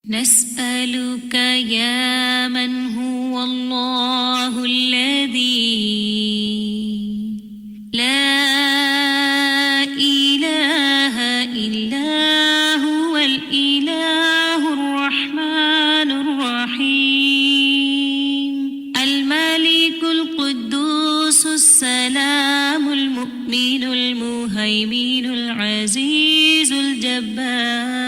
نسألك يا من هو الله الذي لا إله إلا هو الإله الرحمن الرحيم الملك القدوس السلام المؤمن المهيمن العزيز الجبار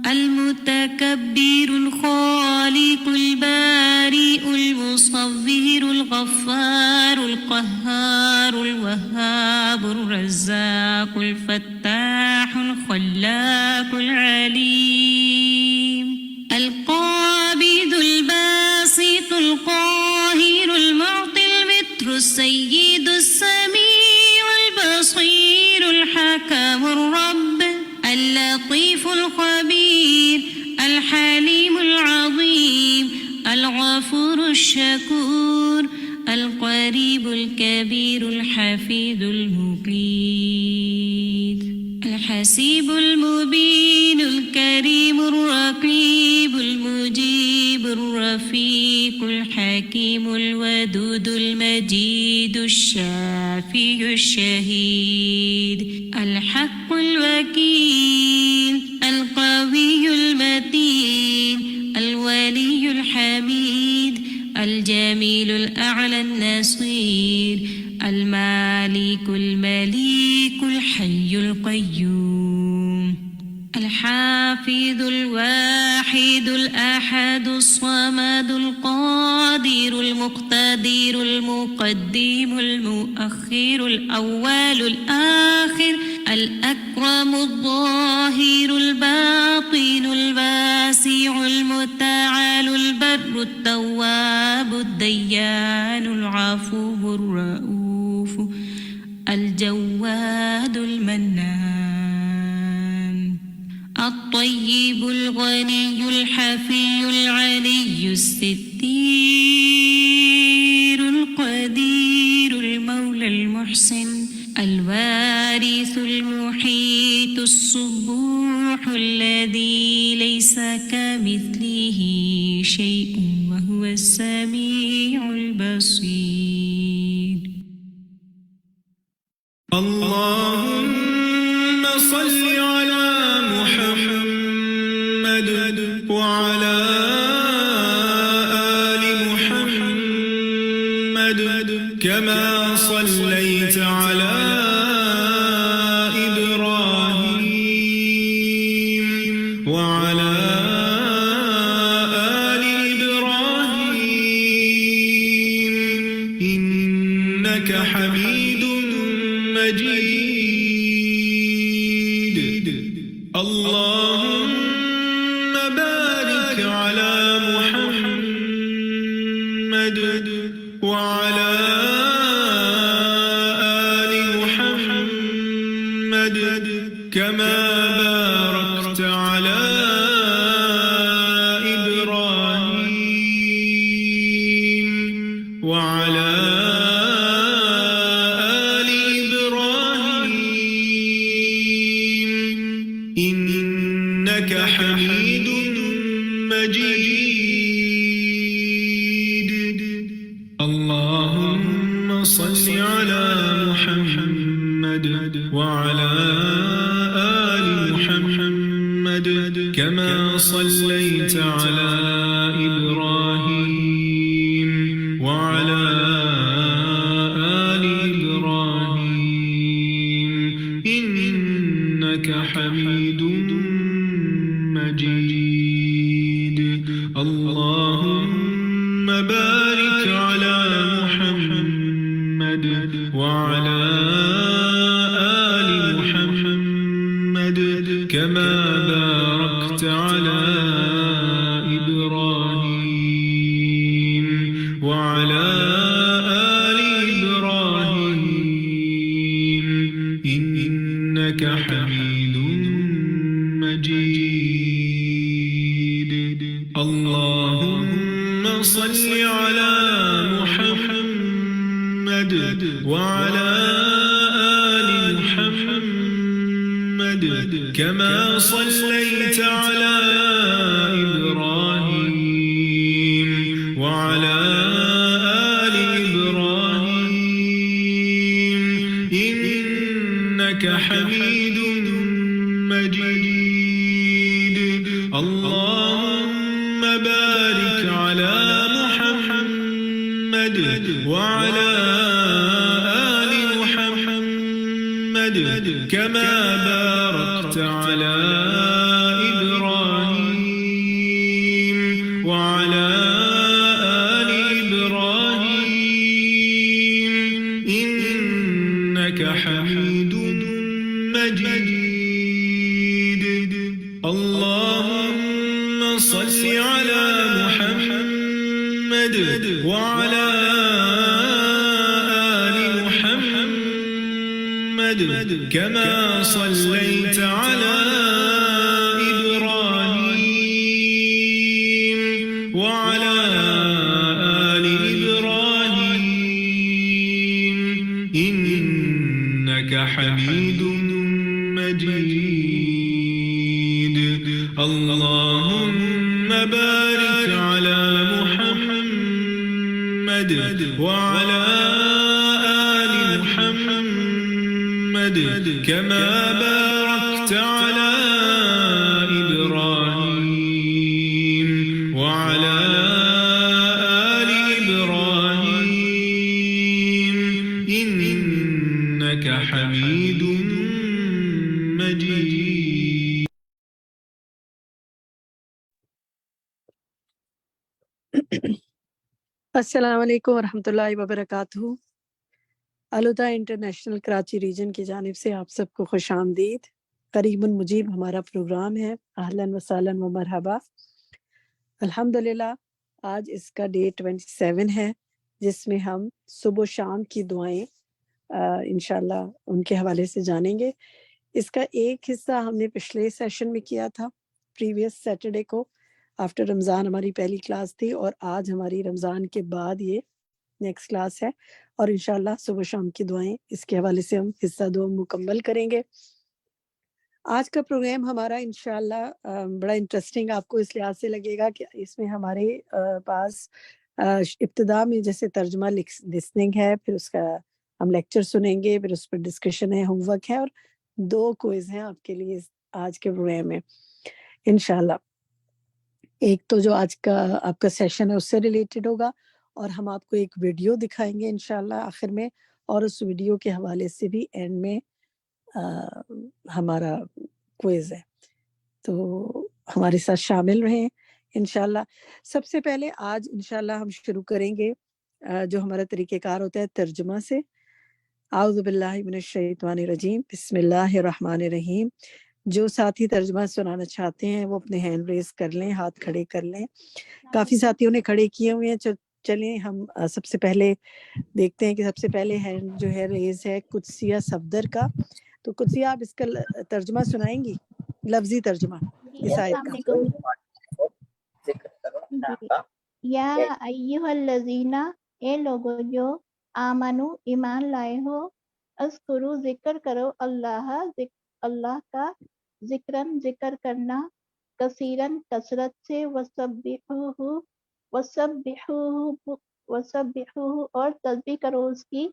المتكبر الخالق البارئ المصور الغفار القهار الوهاب الرزاق الفتاح الخلاق العليم القابض الباسط القاهر المعطي المتر السيد السميع البصير الحكم الرب اللطيف الخبير الحليم العظيم الغفور الشكور القريب الكبير الحفيظ المقيت الحسيب المبين الكريم الرقيب المجيب الرفيق الحكيم الودود المجيد الشافي الشهيد الحق الوكيل القوي المتين الولي الحميد الجميل الأعلى النصير المالك المليك الحي القيوم الحافظ الواحد الأحد الصمد القادر المقتدر المقدم المؤخر الأول الآخر الأكرم الظاهر الباطن الواسع المتعال البر التواب الديان العفو الرؤوف الجواد المنان الطيب الغني الحفي العلي الستير القدير المولى المحسن الوارث المحيط الصبوح الذي ليس كمثله شيء وهو السميع البصير. اللهم صل على محمد وعلى آل محمد كما صليت على إبراهيم وعلى آل إبراهيم إنك حميد مجيد. اللهم بارك على محمد وعلى آل محمد كما باركت على إبراهيم وعلى آل إبراهيم إنك حميد مجيد. اللهم صل على محمد وعلى آل محمد كما صليت على إبراهيم وعلى آل إبراهيم إنك حميد مجيد. اللهم بارك على محمد وعلى آل محمد كما باركت على إبراهيم وعلى آل إبراهيم إنك حميد مجيد. اللهم صل على محمد وعلى آل محمد كما صليت على اللهم بارك على محمد وعلى آل محمد كما باركت على إبراهيم وعلى آل إبراهيم إنك حميد مجيد اللهم صل على محمد وعلى آل محمد كما صليت على إبراهيم وعلى آل إبراهيم إنك حميد مجيد اللهم بارك على محمد وعلى آل محمد كما باركت على إبراهيم وعلى آل إبراهيم إنك حميد مجيد السلام علیکم ورحمۃ اللہ وبرکاتہ۔ الہدا انٹرنیشنل کراچی ریجن کی جانب سے آپ سب کو خوش آمدید۔ قریب مجیب ہمارا پروگرام ہے، اہلاً و سہلاً و مرحبا۔ الحمدللہ آج اس کا ڈیٹ 27 ہے، جس میں ہم صبح و شام کی دعائیں انشاءاللہ ان کے حوالے سے جانیں گے۔ اس کا ایک حصہ ہم نے پچھلے سیشن میں کیا تھا، پریویس سیٹرڈے کو، آفٹر رمضان ہماری پہلی کلاس تھی، اور آج ہماری رمضان کے بعد یہ نیکسٹ کلاس ہے، اور انشاءاللہ صبح شام کی دعائیں اس کے حوالے سے ہم حصہ دو مکمل کریں گے۔ آج کا پروگرام ہمارا انشاءاللہ بڑا انٹرسٹنگ آپ کو اس لحاظ سے لگے گا کہ اس میں ہمارے پاس ابتدا میں جیسے ترجمہ لسننگ ہے، پھر اس کا ہم لیکچر سنیں گے، پھر اس پر ڈسکشن ہے، ہوم ورک ہے، اور 2 کوئز ہیں آپ کے لیے آج کے پروگرام میں انشاءاللہ۔ ایک تو جو آج کا آپ کا سیشن ہے اس سے ریلیٹڈ ہوگا، اور ہم آپ کو ایک ویڈیو دکھائیں گے انشاءاللہ آخر میں، اور اس ویڈیو کے حوالے سے بھی اینڈ میں ہمارا کوئز ہے، تو ہمارے ساتھ شامل رہیں انشاءاللہ۔ سب سے پہلے آج انشاءاللہ ہم شروع کریں گے جو ہمارا طریقہ کار ہوتا ہے ترجمہ سے۔ اعوذ باللہ من الشیطان الرجیم، بسم اللہ الرحمن الرحیم۔ جو ساتھی ترجمہ سنانا چاہتے ہیں وہ اپنے ہینڈ ریز کر لیں، ہاتھ کھڑے کر لیں۔ کافی ساتھیوں نے کھڑے کیے ہوئے ہیں، چلیں ہم سب سے پہلے دیکھتے ہیں کہ سب سے پہلے ہینڈ جو ہے ریز ہے قدسیہ صفدر کا۔ تو قدسیہ آپ اس کا ترجمہ سنائیں گی، لفظی ترجمہ اس آیت کا۔ یا ایہا الذین، اے لوگو جو آمنو ایمان لائے ہو، اذکروا ذکر کرو اللہ کا، ذکرن ذکر کرنا، کثیرن کثرت سے، وسبحوہ اور تسبیح کرو اس کی،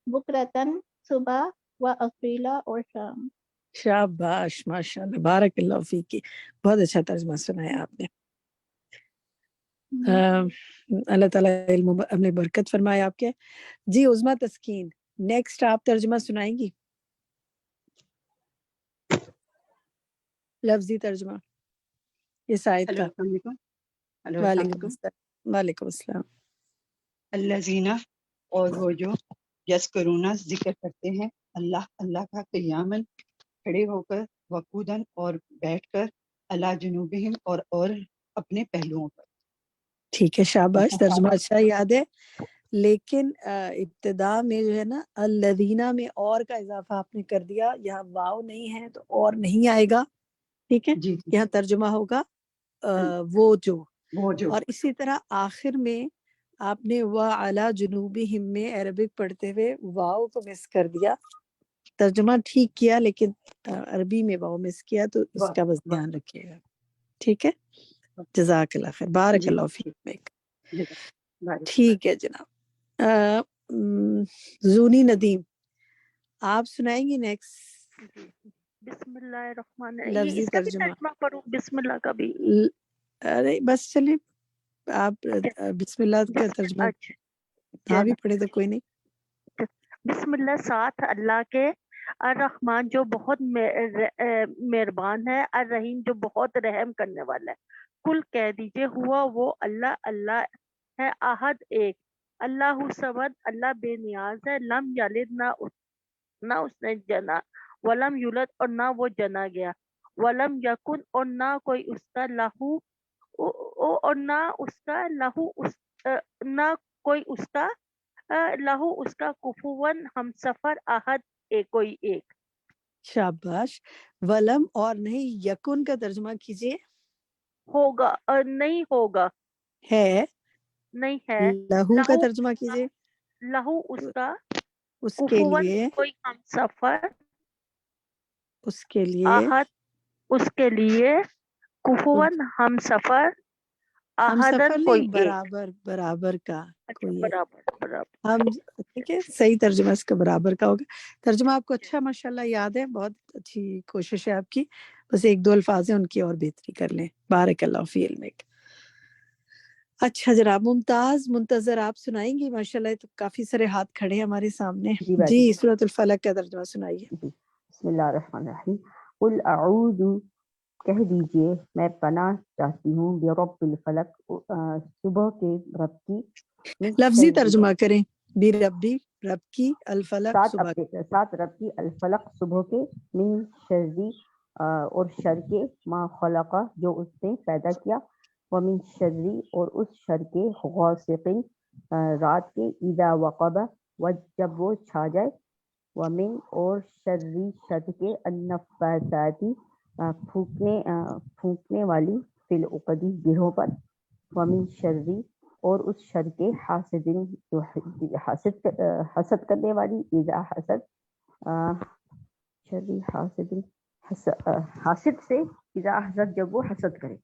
بکرتن صبح، و اصیلا اور شام۔ شاباش، ماشاءاللہ، بارک اللہ فیکی، بہت اچھا ترجمہ سنایا آپ نے۔ اللہ تعالیٰ علم میں برکت فرمائے آپ کے۔ جی عظمیٰ تسکین، نیکسٹ آپ ترجمہ سنائیں گی، لفظی ترجمہ اس آیت کا۔ وعلیکم السلام۔ الذین، اور وہ جو یذکرون ذکر کرتے ہیں اللہ کا، قیاماً کھڑے ہو کر، وقوداً اور بیٹھ کر، علی جنوبہم اور اپنے پہلوؤں پر۔ ٹھیک ہے، شاباش، ترجمہ اچھا یاد ہے، لیکن ابتدا میں جو ہے نا الذین میں اور کا اضافہ آپ نے کر دیا، یہاں واو نہیں ہے تو اور نہیں آئے گا، ٹھیک ہے، یہاں ترجمہ ہوگا وہ جو، اور اسی طرح آخر میں آپ نے وَعَلَى جُنُوبِهِم میں عربک پڑھتے ہوئے واو کو مس کر دیا، ترجمہ ٹھیک کیا لیکن عربی میں واو مس کیا، تو اس کا بس دھیان رکھیے گا، ٹھیک ہے، جزاک اللہ خیر، بارک اللہ فیک۔ ٹھیک ہے جناب، زونی ندیم آپ سنائیں گی نیکسٹ بسم اللہ الرحمن الرحیم، یہ لفظی اس کا بھی ترجمہ. ترجمہ پڑھوں؟ بسم اللہ کا بھی؟ ارے بس چلیے آپ بسم اللہ کا ترجمہ اچھا نہ بھی پڑھے تو کوئی نہیں. بسم اللہ، ساتھ اللہ کے، الرحمن جو بہت مہربان ہے، الرحیم جو بہت رحم کرنے والا ہے. کل کہہ دیجئے ہوا وہ اللہ، اللہ ہے احد ایک، اللہ صمد اللہ بے نیاز ہے، لم یلد نہ اس نے جنا، ولم یولد اور نہ وہ جنا گیا، ولم یکن اور نہ کوئی اس کا لہو اور نہ اس کا لہو نہ کوئی اس کا لہو اس کا کفون ہم سفر احد ایک کوئی ایک. شاباش. ولم اور نہیں، یکن کا ترجمہ کیجئے. ہوگا نہیں ہوگا، ہے. نہیں ہے. لہو کا ترجمہ کیجئے. لہو اس کا اس کے کفون لیے. کوئی ہم سفر اس کے لیے. احد اس کے لیے کفون ہم سفر ہم احدن سفر کوئی نہیں، ایک. برابر برابر کا اچھا کوئی ہے. برابر. ہم ٹھیک ہے، صحیح ترجمہ اس کا برابر کا ہوگا. ترجمہ آپ کو اچھا ماشاءاللہ یاد ہے، بہت اچھی کوشش ہے آپ کی. بس ایک دو الفاظ ہیں، ان کی اور بہتری کر لیں. بارک اللہ فی علمک. اچھا جناب، ممتاز منتظر آپ سنائیں گی؟ ماشاءاللہ تو کافی سارے ہاتھ کھڑے ہیں ہمارے سامنے. جی سورۃ الفلق کا ترجمہ سنائیے. بسم اللہ الرحمن الرحیم. قل اعوذ، کہہ دیجئے میں پناہ چاہتی ہوں، برب الفلق، صبح کے رب کی، لفظی ترجمہ کریں. بی ربی، رب کی، الفلق صبح. ساتھ رب کی، الفلق صبح کے، من شری اور شر کے، ما خلق جو اس نے پیدا کیا، ومن شری اور اس شر کے، غاسق رات کے، اذا وقب و جب وہ چھا جائے، ومن اور شری شر کے، النفاثات پھونکنے والی، فی العقد گرہوں پر، ومن شری اور اس شر کے، حاسدن جو حسد کرنے والی، اذا حسد شری حاسدن حاسد سے، اذا حسد جب وہ حسد کرے.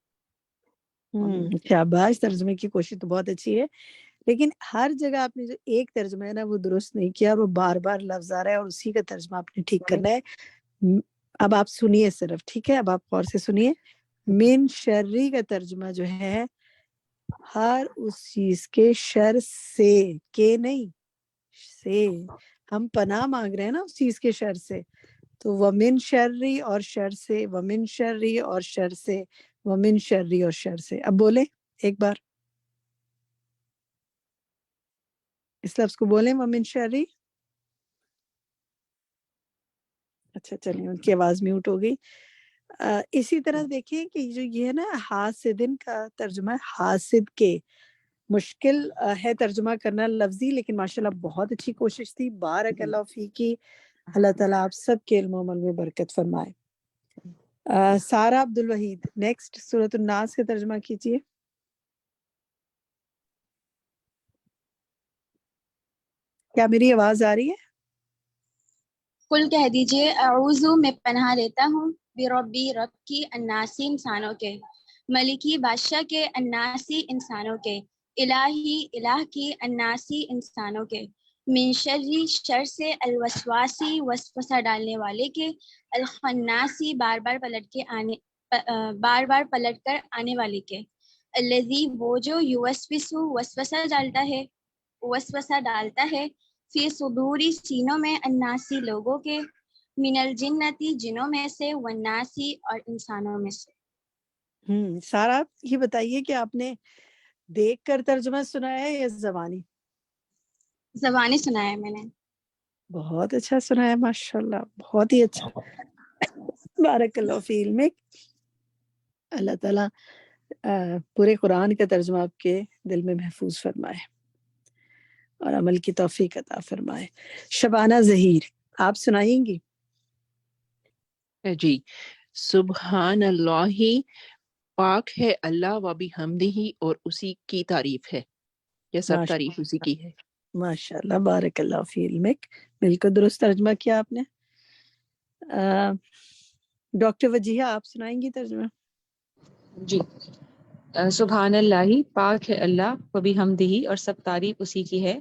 شاباش، ترجمے کی کوشش تو بہت اچھی ہے، لیکن ہر جگہ آپ نے جو ایک ترجمہ ہے نا وہ درست نہیں کیا، وہ بار بار لفظ آ رہا ہے اور اسی کا ترجمہ آپ نے ٹھیک کرنا ہے. اب آپ سنیے صرف، ٹھیک ہے؟ اب آپ غور سے سنیے. من شری کا ترجمہ جو ہے ہر اس چیز کے شر سے، کے نہیں سے، ہم پناہ مانگ رہے ہیں نا اس چیز کے شر سے. تو ومن شری اور شر سے، ومن شری اور شر سے، ومن شری اور شر سے. اب بولے ایک بار اس لفظ کو بولیں، ومن شری. اچھا چلیں، ان کی آواز میوٹ ہو گئی. اسی طرح دیکھیں کہ جو یہ ہے نا حاسدن کا ترجمہ ہے حاسد کے. مشکل ہے ترجمہ کرنا لفظی، لیکن ماشاءاللہ بہت اچھی کوشش تھی. بارک اللہ فی کی. اللہ تعالیٰ آپ سب کے علم و عمل میں برکت فرمائے. سارہ عبد الوحید، نیکسٹ سورۃ الناس کا ترجمہ کیجیے. کیا میری آواز آ رہی ہے؟ کل کہہ دیجئے اعوذ میں پناہ لیتا ہوں، بربی رب کی، الناسی انسانوں کے، ملکی بادشاہ کے، الناسی انسانوں کے، الہی الہ کی، الناسی انسانوں کے، من شری شر سے، الوسواسی وسوسہ ڈالنے والے کے، الخناسی بار بار پلٹ کر آنے والے کے، الذی وہ جو یوسوس وسوسہ ڈالتا ہے، فی صدوری سینوں میں، الناسی لوگوں کے، من الجنتی جنوں میں سے، والناسی اور انسانوں میں سے. سارا یہ بتائیے کہ آپ نے دیکھ کر ترجمہ سنا ہے یا زبانی؟ زبانی سنا ہے میں نے. بہت اچھا سنا ہے ماشاءاللہ، بہت ہی اچھا. بارک اللہ فی علمک. اللہ تعالیٰ پورے قرآن کا ترجمہ آپ کے دل میں محفوظ فرمائے اور عمل کی توفیق عطا فرمائے. شبانہ ظہیر، آپ سنائیں گی؟ جی. سبحان اللہ، پاک ہے اللہ، و بحمدہ اور اسی کی تعریف ہے، یہ سب تعریف اسی کی ہے. ماشاءاللہ، بارک اللہ فی علمک. بالکل درست ترجمہ کیا آپ نے. ڈاکٹر وجیہہ، آپ سنائیں گی ترجمہ؟ جی. سبحان اللہ، پاک ہے اللہ، و بحمدہ اور سب تعریف اسی کی ہے،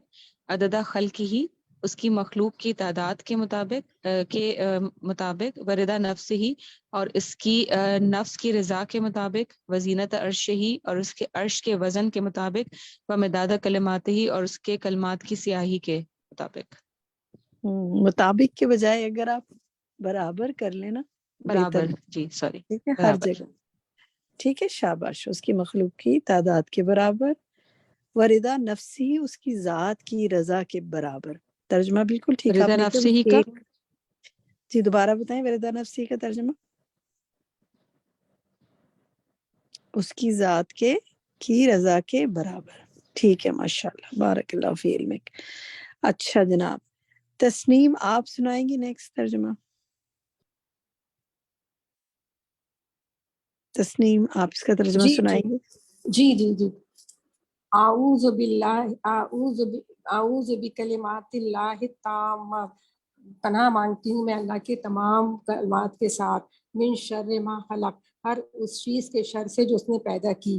عدد خلقہ اس کی مخلوق کی تعداد کے مطابق وردا نفس ہی، اور اس کی نفس کی رضا کے مطابق، وزینت عرش ہی، اور اس کے عرش کے وزن کے مطابق، ومداد کلمات ہی، اور اس کے کلمات کی سیاہی کے مطابق۔ مطابق کے بجائے اگر آپ برابر کر لینا برابر، بہتر، جی سوری، ٹھیک ہے، ہر جگہ، ٹھیک ہے، شاباش، اس کی مخلوق کی تعداد کے برابر، وردا نفسی، اس کی ذات کی رضا کے برابر۔ ترجمہ بالکل ٹھیک آپ رضا نے نفس ہی کا جی دوبارہ بتائیں، وردا نفسی کا ترجمہ؟ اس کی ذات کے کی رضا کے برابر، ٹھیک ہے، ماشاءاللہ، بارک اللہ فی علمک۔ اچھا جناب، تسنیم آپ سنائیں گی نیکسٹ ترجمہ؟ تسنیم آپ اس کا ترجمہ سنائیں گے؟ جی اعوذ بکلمات اللہ التامات، پناہ مانگتی ہوں میں اللہ کے تمام کلمات کے ساتھ، من شر ما خلق، ہر اس چیز کے شر سے جو اس نے پیدا کی۔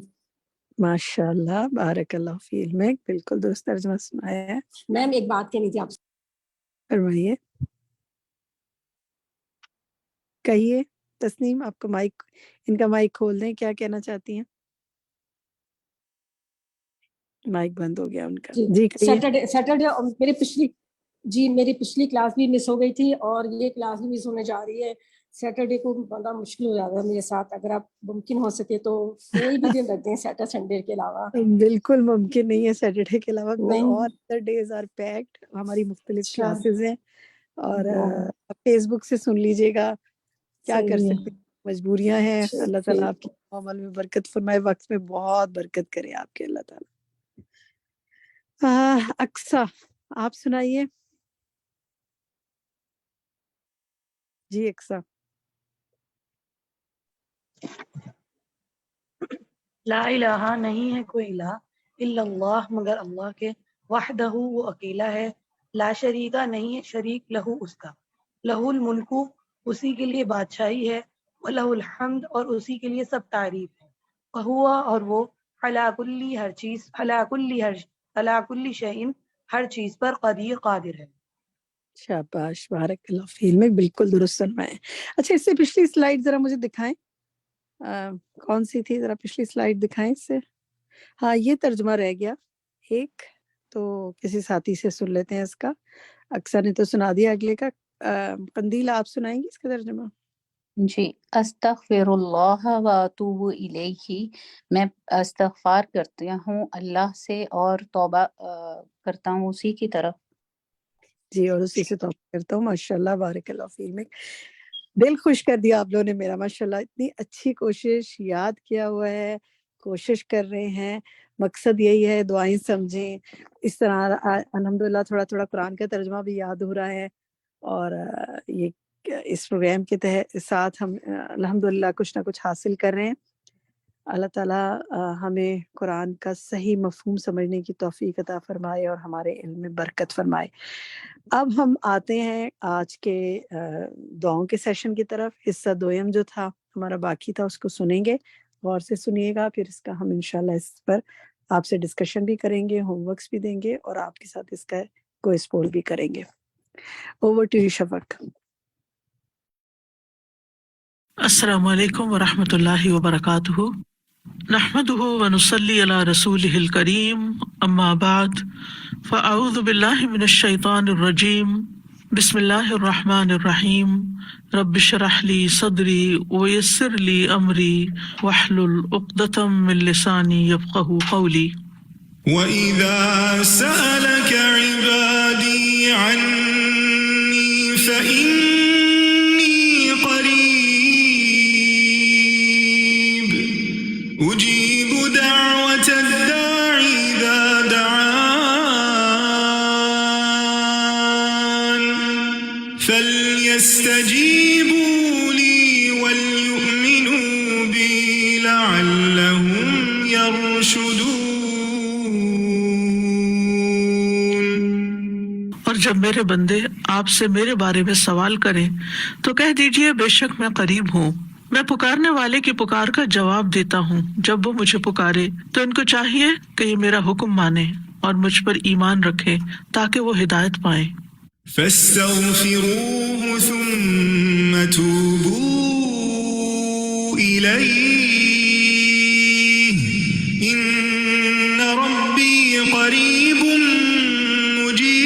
ماشاءاللہ، بارک اللہ فی علمک، بالکل درست ترجمہ سنایا ہے۔ میم ایک بات کہنی تھی آپ سے۔ فرمائیے، کہیے تسنیم، آپ کا مائک، ان کا مائک کھول دیں، کیا کہنا چاہتی ہیں؟ مائک بند ہو گیا ان کا، جی کہیے۔ سیٹرڈے میری پچھلی کلاس بھی مس ہو گئی تھی اور یہ کلاس بھی مس ہونے جا رہی ہے۔ سیٹرڈے کو بڑا مشکل ہو جاتا ہے میرے ساتھ، اگر آپ ممکن ہو سکے تو کوئی بھی دن رکھ دیں سیٹرڈے سنڈے کے علاوہ۔ بالکل ممکن نہیں ہے سیٹرڈے کے علاوہ، اور ادر ڈیز آر پیکڈ، ہماری مختلف کلاسز ہیں، اور فیس بک سے سن لیجیے گا، کیا کر سکتے ہیں، مجبوریاں ہیں۔ اللہ تعالیٰ آپ کے عمل میں برکت فرمائے، وقت میں بہت برکت کرے آپ کے، اللہ تعالیٰ۔ اقصیٰ آپ سنائیے جی۔ اقصیٰ، لا الہ، نہیں ہے کوئی الہ، الا اللہ، مگر اللہ کے، وحدہ، وہ اکیلا ہے، لا شریکہ، نہیں ہے شریک، لہو، اس کا، لہو الملک، اسی کے لیے بادشاہی ہے، وَلَهُ الحمد، اور اسی کے لیے سب تعریف ہے، وَهُوَ، اور وہ، عَلَى كُلِّ، ہر چیز، عَلَى كُلِّ شَيْءٍ، ہر چیز پر، قدیر، قادر ہے۔ شاباش، بارک اللہ فی علمک، بالکل درست فرمائیں۔ اچھا، اس سے پچھلی سلائیڈ ذرا مجھے دکھائیں، کون سی تھی، ذرا پچھلی سلائیڈ دکھائیں اس سے۔ ہاں، یہ ترجمہ رہ گیا ایک، تو کسی ساتھی سے سن لیتے ہیں اس کا۔ اکثر نے تو سنا دیا اگلے کا۔ قندیل آپ سنائیں گی اس کا ترجمہ؟ جی، استغفر اللہ و اتوب الیہ، میں استغفار کرتی ہوں اللہ سے اور توبہ کرتا ہوں اسی کی طرف۔ جی، اور اسی سے توبہ کرتا ہوں، ماشاءاللہ، بارک اللہ فی علمک۔ دل خوش کر دیا آپ لوگوں نے میرا، ماشاءاللہ، اتنی اچھی کوشش، یاد کیا ہوا ہے، کوشش کر رہے ہیں، مقصد یہی ہے، دعائیں سمجھیں اس طرح۔ الحمدللہ تھوڑا تھوڑا قرآن کا ترجمہ بھی یاد ہو رہا ہے، اور یہ اس پروگرام کے ساتھ ہم الحمدللہ کچھ نہ کچھ حاصل کر رہے ہیں۔ اللہ تعالیٰ ہمیں قرآن کا صحیح مفہوم سمجھنے کی توفیق عطا فرمائے اور ہمارے علم میں برکت فرمائے۔ اب ہم آتے ہیں آج کے دعاؤں کے سیشن کی طرف۔ حصہ دویم جو تھا ہمارا باقی تھا، اس کو سنیں گے، غور سے سنیے گا، پھر اس کا ہم انشاءاللہ اس پر آپ سے ڈسکشن بھی کریں گے، ہوم ورکس بھی دیں گے، اور آپ کے ساتھ اس کا کوئز پول بھی کریں گے۔ اوور ٹو یو شفق۔ السلام علیکم ورحمۃ اللہ وبرکاتہ، نحمده ونصلی علی رسولہ الکریم، اما بعد، فاعوذ باللہ من الشیطان الرجیم، بسم اللہ الرحمن الرحیم، رب اشرح لی صدری ویسر لی امری واحلل عقدۃ من لسانی یفقہوا قولی۔ وَإِذَا سَأَلَكَ عِبَادِي عَنِّي فَإِنِّي قَرِيبٌ أُجِيبُ دَعْوَةَ الدَّاعِ إِذَا دَعَانِ فَلْيَسْتَجِيبُوا لِي وَلْيُؤْمِنُوا بِي لَعَلَّهُمْ يَرْشُدُونَ۔ اور جب میرے بندے آپ سے میرے بارے میں سوال کریں تو کہہ دیجئے، بے شک میں قریب ہوں، میں پکارنے والے کی پکار کا جواب دیتا ہوں۔ جب وہ مجھے پکارے تو ان کو چاہیے کہ یہ میرا حکم مانیں اور مجھ پر ایمان رکھیں تاکہ وہ ہدایت پائیں۔ فاستغفروه ثم توبوا إليه إن ربي قريب مجيب.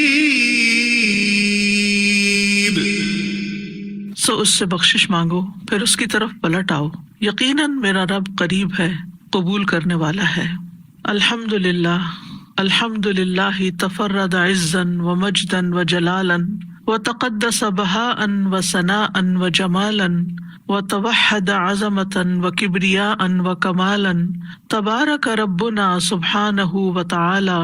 سو اس سے بخشش مانگو، پھر اس کی طرف پلٹ آؤ، یقیناً میرا رب قریب ہے، قبول کرنے والا ہے. الحمدللہ الحمدللہ تفرد عزا ومجدا وجلالا وتقدس بهاء وثناء وجمالا وتوحد عظمة وكبرياء وكمالا تبارک ربنا سبحانہ وتعالی.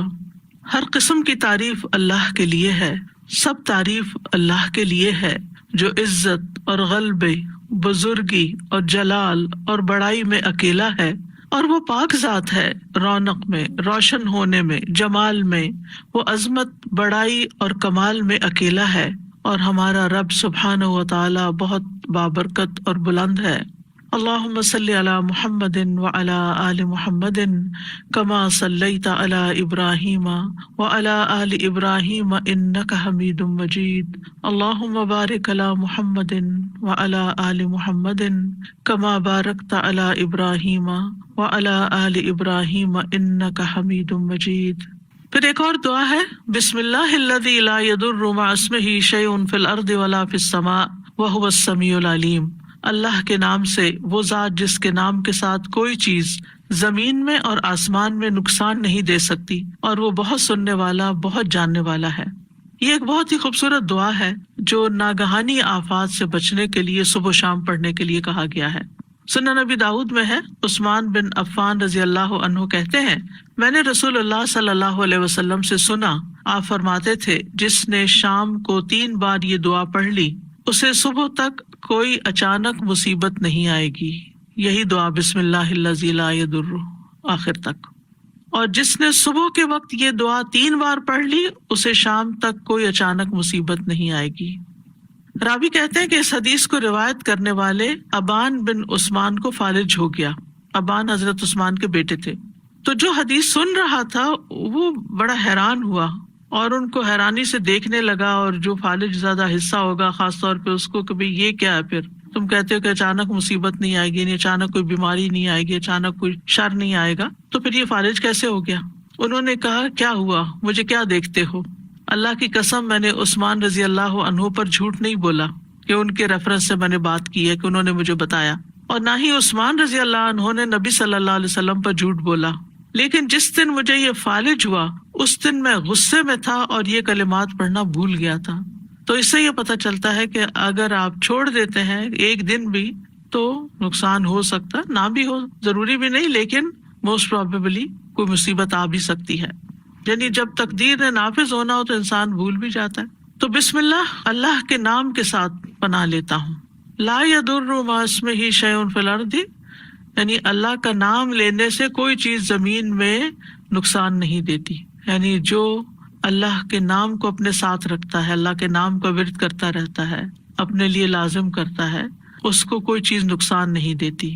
ہر قسم کی تعریف اللہ کے لیے ہے، سب تعریف اللہ کے لیے ہے جو عزت اور غلبے، بزرگی اور جلال اور بڑائی میں اکیلا ہے، اور وہ پاک ذات ہے، رونق میں، روشن ہونے میں، جمال میں، وہ عظمت، بڑائی اور کمال میں اکیلا ہے، اور ہمارا رب سبحانہ و تعالی بہت بابرکت اور بلند ہے. اللہم صلی علی محمد وعلی آل محمد کما صلیت علی ابراہیم وعلی آل ابراہیم انک حمید مجید. اللہم بارک علی محمد وعلی آل محمد کما بارکت علی ابراہیم وعلی آل ابراہیم انک حمید مجید. پھر ایک اور دعا ہے، بسم اللہ الذی لا یضر مع اسمہ شیء فی الارض ولا فی السماء وہو السمیع العلیم. اللہ کے نام سے، وہ ذات جس کے نام کے ساتھ کوئی چیز زمین میں اور آسمان میں نقصان نہیں دے سکتی، اور وہ بہت سننے والا، بہت جاننے والا ہے. یہ ایک بہت ہی خوبصورت دعا ہے جو ناگہانی آفات سے بچنے کے لیے صبح و شام پڑھنے کے لیے کہا گیا ہے. سنن نبی داؤد میں ہے، عثمان بن عفان رضی اللہ عنہ کہتے ہیں، میں نے رسول اللہ صلی اللہ علیہ وسلم سے سنا، آپ فرماتے تھے جس نے شام کو 3 بار یہ دعا پڑھ لی اسے صبح تک کوئی اچانک مصیبت نہیں آئے گی. یہی دعا بسم اللہ الذی لا یضر آخر تک. اور جس نے صبح کے وقت یہ دعا 3 بار پڑھ لی اسے شام تک کوئی اچانک مصیبت نہیں آئے گی. راوی کہتے ہیں کہ اس حدیث کو روایت کرنے والے ابان بن عثمان کو فالج ہو گیا. ابان حضرت عثمان کے بیٹے تھے. تو جو حدیث سن رہا تھا وہ بڑا حیران ہوا اور ان کو حیرانی سے دیکھنے لگا، اور جو فالج زیادہ حصہ ہوگا خاص طور پہ اس کو کہ بھئی یہ کیا ہے، پھر تم کہتے ہو کہ اچانک مصیبت نہیں آئے گی، یعنی اچانک کوئی بیماری نہیں آئے گی، اچانک کوئی شر نہیں آئے گا، تو پھر یہ فالج کیسے ہو گیا؟ انہوں نے کہا کیا ہوا، مجھے کیا دیکھتے ہو؟ اللہ کی قسم میں نے عثمان رضی اللہ عنہ پر جھوٹ نہیں بولا کہ ان کے ریفرنس سے میں نے بات کی ہے کہ انہوں نے مجھے بتایا، اور نہ ہی عثمان رضی اللہ عنہ نے نبی صلی اللہ علیہ وسلم پر جھوٹ بولا. لیکن جس دن مجھے یہ فالج ہوا اس دن میں غصے میں تھا اور یہ کلمات پڑھنا بھول گیا تھا. تو اس سے یہ پتہ چلتا ہے کہ اگر آپ چھوڑ دیتے ہیں ایک دن بھی تو نقصان ہو سکتا، نہ بھی ہو، ضروری بھی نہیں، لیکن موسٹ پروبیبلی کوئی مصیبت آ بھی سکتی ہے. یعنی جب تقدیر نے نافذ ہونا ہو تو انسان بھول بھی جاتا ہے. تو بسم اللہ، اللہ کے نام کے ساتھ پناہ لیتا ہوں. لا یضر مع اسمہ شیء فی الارض، یعنی اللہ کا نام لینے سے کوئی چیز زمین میں نقصان نہیں دیتی. یعنی جو اللہ کے نام کو اپنے ساتھ رکھتا ہے، اللہ کے نام کا ورد کرتا رہتا ہے، اپنے لیے لازم کرتا ہے، اس کو کوئی چیز نقصان نہیں دیتی.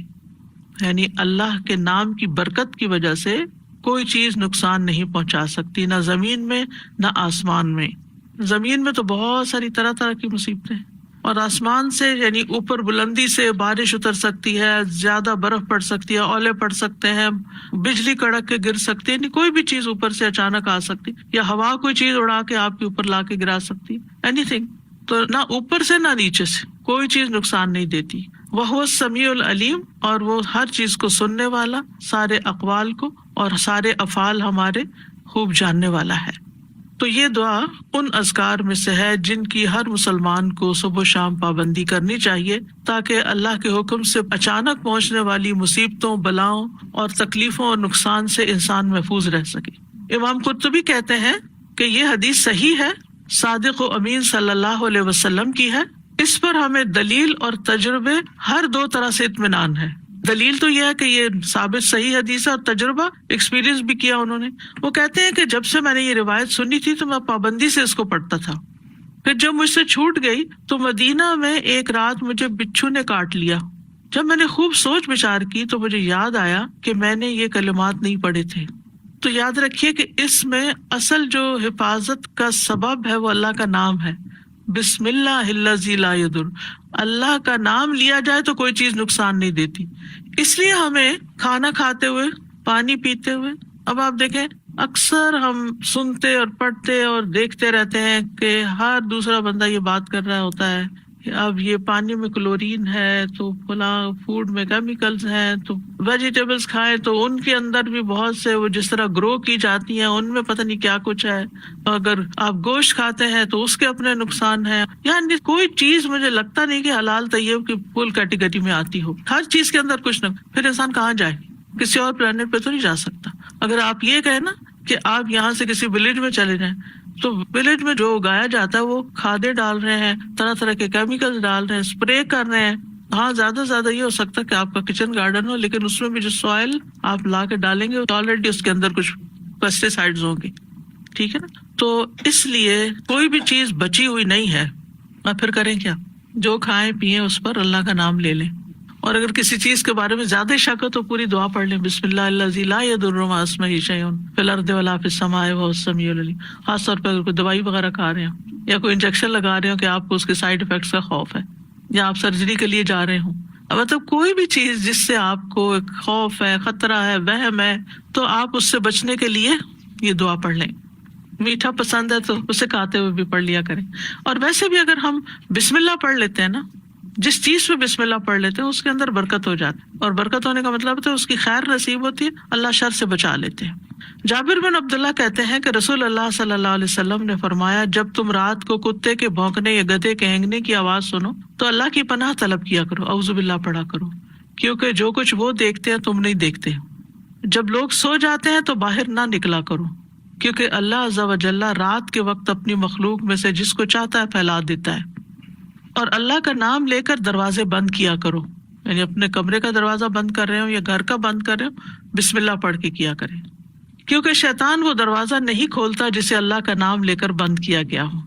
یعنی اللہ کے نام کی برکت کی وجہ سے کوئی چیز نقصان نہیں پہنچا سکتی، نہ زمین میں نہ آسمان میں. زمین میں تو بہت ساری طرح طرح کی مصیبتیں، اور آسمان سے یعنی اوپر بلندی سے بارش اتر سکتی ہے، زیادہ برف پڑ سکتی ہے، اولے پڑ سکتے ہیں، بجلی کڑک کے گر سکتی ہے، یعنی کوئی بھی چیز اوپر سے اچانک آ سکتی، یا ہوا کوئی چیز اڑا کے آپ کے اوپر لا کے گرا سکتی، اینی تھنگ. تو نہ اوپر سے نہ نیچے سے کوئی چیز نقصان نہیں دیتی. وہ السمیع العلیم، اور وہ ہر چیز کو سننے والا، سارے اقوال کو اور سارے افعال ہمارے خوب جاننے والا ہے. تو یہ دعا ان اذکار میں سے ہے جن کی ہر مسلمان کو صبح و شام پابندی کرنی چاہیے، تاکہ اللہ کے حکم سے اچانک پہنچنے والی مصیبتوں، بلاؤں اور تکلیفوں اور نقصان سے انسان محفوظ رہ سکے. امام قرطبی کہتے ہیں کہ یہ حدیث صحیح ہے، صادق و امین صلی اللہ علیہ وسلم کی ہے. اس پر ہمیں دلیل اور تجربے ہر 2 طرح سے اطمینان ہے. دلیل تو یہ ہے کہ یہ ثابت صحیح حدیث ہے، اور تجربہ ایکسپیرینس بھی کیا انہوں نے. وہ کہتے ہیں کہ جب سے میں نے یہ روایت سنی تھی تو میں پابندی سے اس کو پڑھتا تھا. پھر جب مجھ سے چھوٹ گئی تو مدینہ میں ایک رات مجھے بچھو نے کاٹ لیا. جب میں نے خوب سوچ بچار کی تو مجھے یاد آیا کہ میں نے یہ کلمات نہیں پڑھے تھے. تو یاد رکھیے کہ اس میں اصل جو حفاظت کا سبب ہے وہ اللہ کا نام ہے. بسم اللہ الذی لا یضر، اللہ کا نام لیا جائے تو کوئی چیز نقصان نہیں دیتی. اس لیے ہمیں کھانا کھاتے ہوئے، پانی پیتے ہوئے، اب آپ دیکھیں اکثر ہم سنتے اور پڑھتے اور دیکھتے رہتے ہیں کہ ہر دوسرا بندہ یہ بات کر رہا ہوتا ہے کہ اب یہ پانی میں کلورین ہے، تو فلاں فوڈ میں کیمیکلز ہیں، تو ویجیٹیبلز کھائیں تو ان کے اندر بھی بہت سے وہ جس طرح گرو کی جاتی ہیں ان میں پتہ نہیں کیا کچھ ہے. اگر آپ گوشت کھاتے ہیں تو اس کے اپنے نقصان ہیں. یعنی کوئی چیز مجھے لگتا نہیں کہ حلال طیب کی فل کیٹیگری میں آتی ہو. ہر چیز کے اندر کچھ نہ، پھر انسان کہاں جائے؟ کسی اور پلانٹ پہ تو نہیں جا سکتا. اگر آپ یہ کہیں نا کہ آپ یہاں سے کسی ولیج میں چلے جائیں تو ولیج میں جو اگایا جاتا ہے وہ کھادیں ڈال رہے ہیں، طرح طرح کے کیمیکل ڈال رہے ہیں، اسپرے کر رہے ہیں. ہاں زیادہ سے زیادہ یہ ہو سکتا ہے کہ آپ کا کچن گارڈن ہو، لیکن اس میں بھی جو سوائل آپ لا کے ڈالیں گے آلریڈی اس کے اندر کچھ پیسٹی سائڈز ہوں گے. ٹھیک ہے نا؟ تو اس لیے کوئی بھی چیز بچی ہوئی نہیں ہے. اور پھر کریں کیا؟ جو کھائیں پیئیں اس پر اللہ کا نام لے لیں. اور اگر کسی چیز کے بارے میں زیادہ شک ہو تو پوری دعا پڑھ لیں، بسم اللہ الذی لا یضر مع اسمہ شیء فی الارض ولا فی السماء وهو السمیع العلیم. خاص طور پہ اگر کوئی دوائی وغیرہ کھا رہے ہوں یا کوئی انجیکشن لگا رہے ہوں کہ آپ کو اس کے سائیڈ افیکٹس کا خوف ہے، یا آپ سرجری کے لیے جا رہے ہوں، مطلب کوئی بھی چیز جس سے آپ کو ایک خوف ہے، خطرہ ہے، وہم ہے، تو آپ اس سے بچنے کے لیے یہ دعا پڑھ لیں. میٹھا پسند ہے تو اسے کھاتے ہوئے بھی پڑھ لیا کریں. اور ویسے بھی اگر ہم بسم اللہ پڑھ لیتے ہیں نا، جس چیز پہ بسم اللہ پڑھ لیتے ہیں اس کے اندر برکت ہو جاتی ہے. اور برکت ہونے کا مطلب ہے اس کی خیر نصیب ہوتی ہے، اللہ شر سے بچا لیتے ہیں. جابر بن عبداللہ کہتے ہیں کہ رسول اللہ صلی اللہ علیہ وسلم نے فرمایا، جب تم رات کو کتے کے بھونکنے یا گدھے کے ہینگنے کی آواز سنو تو اللہ کی پناہ طلب کیا کرو، اعوذ باللہ پڑھا کرو، کیونکہ جو کچھ وہ دیکھتے ہیں تم نہیں دیکھتے. جب لوگ سو جاتے ہیں تو باہر نہ نکلا کرو، کیونکہ اللہ عز و جل رات کے وقت اپنی مخلوق میں سے جس کو چاہتا ہے پھیلا دیتا ہے. اور اللہ کا نام لے کر دروازے بند کیا کرو، یعنی اپنے کمرے کا دروازہ بند کر رہے ہو یا گھر کا بند کر رہے ہو، بسم اللہ پڑھ کے کیا کریں، کیونکہ شیطان وہ دروازہ نہیں کھولتا جسے اللہ کا نام لے کر بند کیا گیا ہو.